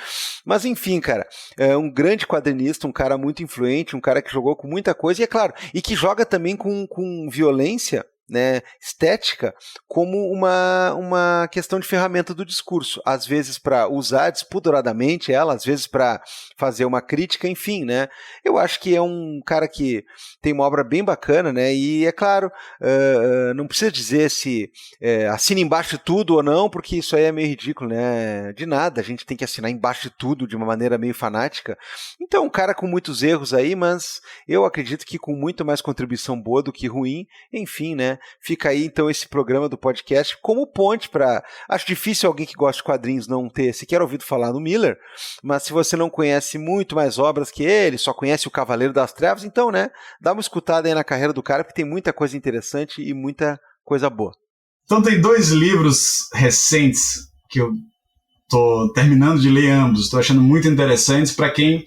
mas enfim, cara, é um grande quadrinista, um cara muito influente, um cara que jogou com muita coisa, e é claro, e que joga também com violência, né, estética, como uma questão de ferramenta do discurso, às vezes para usar despudoradamente ela, às vezes para fazer uma crítica, enfim, né, eu acho que é um cara que tem uma obra bem bacana, né, e é claro, não precisa dizer se assina embaixo de tudo ou não, porque isso aí é meio ridículo, né, de nada, a gente tem que assinar embaixo de tudo de uma maneira meio fanática, então um cara com muitos erros aí, mas eu acredito que com muito mais contribuição boa do que ruim, enfim, né, fica aí então esse programa do podcast como ponte para... Acho difícil alguém que gosta de quadrinhos não ter sequer ouvido falar no Miller, mas se você não conhece muito mais obras que ele, só conhece o Cavaleiro das Trevas, então, né, dá uma escutada aí na carreira do cara, porque tem muita coisa interessante e muita coisa boa. Então tem 2 livros recentes que eu tô terminando de ler ambos, estou achando muito interessantes para quem,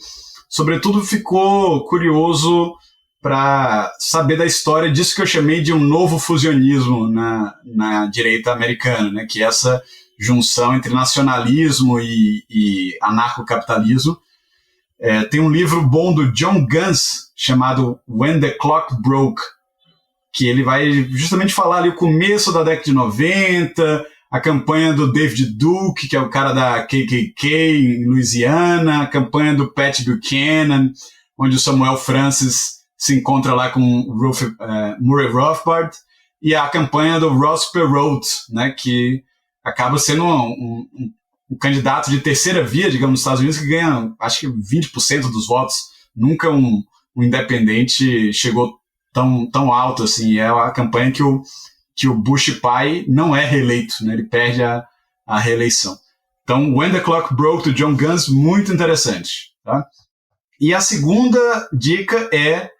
sobretudo, ficou curioso para saber da história disso que eu chamei de um novo fusionismo na direita americana, né? Que é essa junção entre nacionalismo e anarcocapitalismo. Tem um livro bom do John Gans chamado When the Clock Broke, que ele vai justamente falar ali o começo da década de 90, a campanha do David Duke, que é o cara da KKK em Louisiana, a campanha do Pat Buchanan, onde o Samuel Francis se encontra lá com Murray Rothbard, e a campanha do Ross Perot, né, que acaba sendo um candidato de terceira via, digamos, nos Estados Unidos, que ganha, acho que 20% dos votos. Nunca um independente chegou tão alto assim. É a campanha que o Bush pai não é reeleito, né, ele perde a reeleição. Então, When the Clock Broke, do John Gans, muito interessante. Tá? E a segunda dica é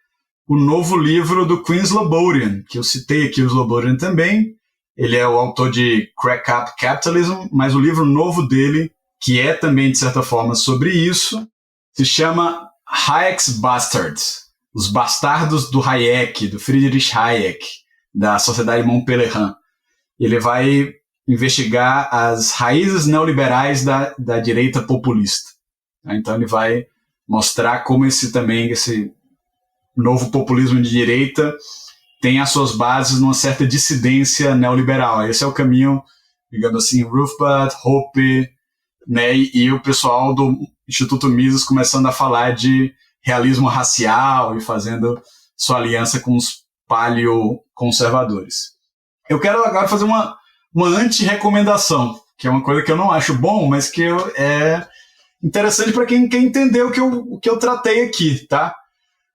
o novo livro do Queen Slobodian, que eu citei aqui o Slobodian também. Ele é o autor de Crack Up Capitalism, mas o livro novo dele, que é também, de certa forma, sobre isso, se chama Hayek's Bastards, Os Bastardos do Hayek, do Friedrich Hayek. da Sociedade Mont Pelerin. Ele vai investigar as raízes neoliberais da direita populista. Então ele vai mostrar como esse novo populismo de direita tem as suas bases numa certa dissidência neoliberal. Esse é o caminho, digamos assim, Rothbard, Hoppe, né, e o pessoal do Instituto Mises começando a falar de realismo racial e fazendo sua aliança com os paleoconservadores. Eu quero agora fazer uma anti-recomendação, que é uma coisa que eu não acho bom, mas que é interessante para quem quer entender o que eu tratei aqui, tá?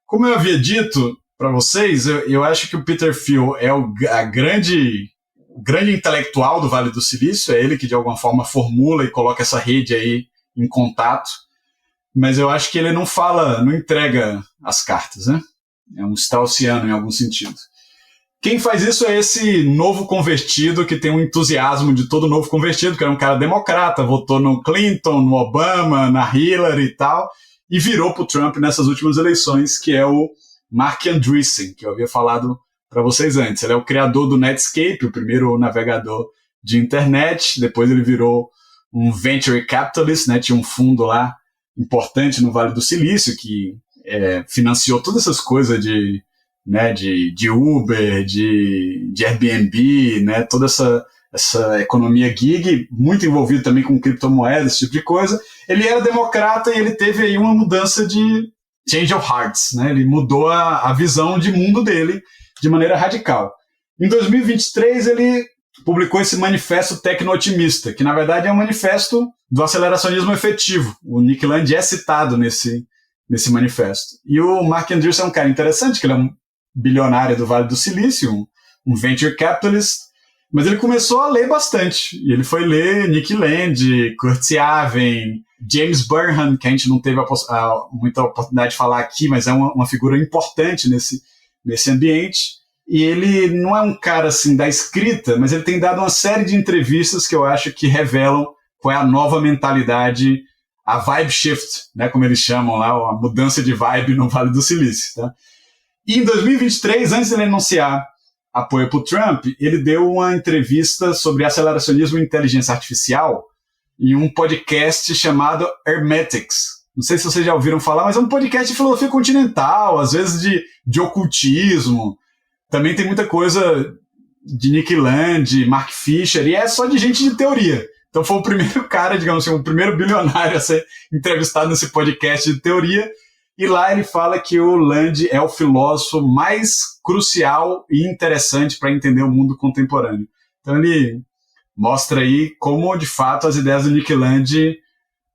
Como eu havia dito para vocês, eu acho que o Peter Thiel é o grande intelectual do Vale do Silício, é ele que de alguma forma formula e coloca essa rede aí em contato, mas eu acho que ele não entrega as cartas, né? É um straussiano em algum sentido. Quem faz isso é esse novo convertido que tem um entusiasmo de todo novo convertido, que era um cara democrata, votou no Clinton, no Obama, na Hillary e tal, e virou pro Trump nessas últimas eleições, que é o Marc Andreessen, que eu havia falado para vocês antes. Ele é o criador do Netscape, o primeiro navegador de internet, depois ele virou um venture capitalist, né? Tinha um fundo lá importante no Vale do Silício que financiou todas essas coisas de Uber, de Airbnb, né, toda essa economia gig, muito envolvido também com criptomoedas, esse tipo de coisa. Ele era democrata e ele teve aí uma mudança de change of hearts, né, ele mudou a visão de mundo dele de maneira radical. Em 2023 ele publicou esse manifesto tecno-otimista, que na verdade é um manifesto do aceleracionismo efetivo. O Nick Land é citado nesse manifesto. E o Marc Andreessen é um cara interessante, que ele é um bilionário do Vale do Silício, um venture capitalist, mas ele começou a ler bastante. E ele foi ler Nick Land, Kurt Siaven, James Burnham, que a gente não teve muita oportunidade de falar aqui, mas é uma figura importante nesse ambiente. E ele não é um cara assim da escrita, mas ele tem dado uma série de entrevistas que eu acho que revelam qual é a nova mentalidade, a vibe shift, né, como eles chamam lá, a mudança de vibe no Vale do Silício. Tá? E em 2023, antes de ele anunciar apoio para o Trump, ele deu uma entrevista sobre aceleracionismo e inteligência artificial em um podcast chamado Hermetics. Não sei se vocês já ouviram falar, mas é um podcast de filosofia continental, às vezes de ocultismo. Também tem muita coisa de Nick Land, Mark Fisher, e é só de gente de teoria. Então foi o primeiro cara, digamos assim, o primeiro bilionário a ser entrevistado nesse podcast de teoria. E lá ele fala que o Land é o filósofo mais crucial e interessante para entender o mundo contemporâneo. Então ele mostra aí como, de fato, as ideias do Nick Land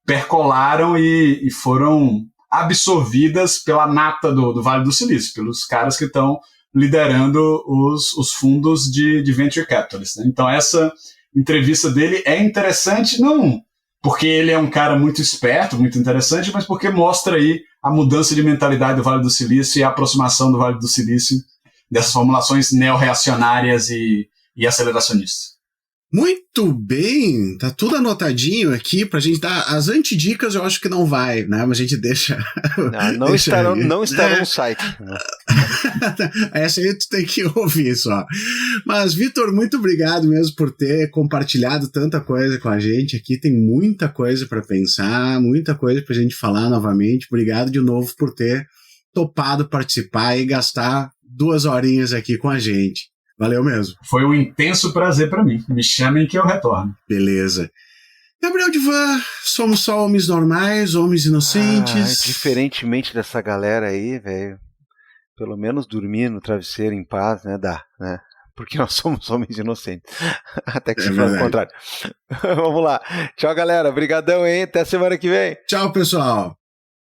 percolaram e foram absorvidas pela nata do Vale do Silício, pelos caras que estão liderando os fundos de venture capitalists. Né? Então essa entrevista dele é interessante, não porque ele é um cara muito esperto, muito interessante, mas porque mostra aí a mudança de mentalidade do Vale do Silício e a aproximação do Vale do Silício dessas formulações neo-reacionárias e aceleracionistas. Muito bem, tá tudo anotadinho aqui pra gente dar as antidicas. Eu acho que não vai, né? Mas a gente deixa. Não estarão no site. Essa aí tu tem que ouvir só. Mas, Vitor, muito obrigado mesmo por ter compartilhado tanta coisa com a gente aqui. Tem muita coisa pra pensar, muita coisa pra gente falar novamente. Obrigado de novo por ter topado participar e gastar 2 horinhas aqui com a gente. Valeu mesmo. Foi um intenso prazer para mim. Me chamem que eu retorno. Beleza. Gabriel Divan, somos só homens normais, homens inocentes. Diferentemente dessa galera aí, velho, pelo menos dormir no travesseiro em paz, né, dá, né? Porque nós somos homens inocentes. Até que se fala o contrário. Vamos lá. Tchau, galera. Obrigadão, hein? Até semana que vem. Tchau, pessoal.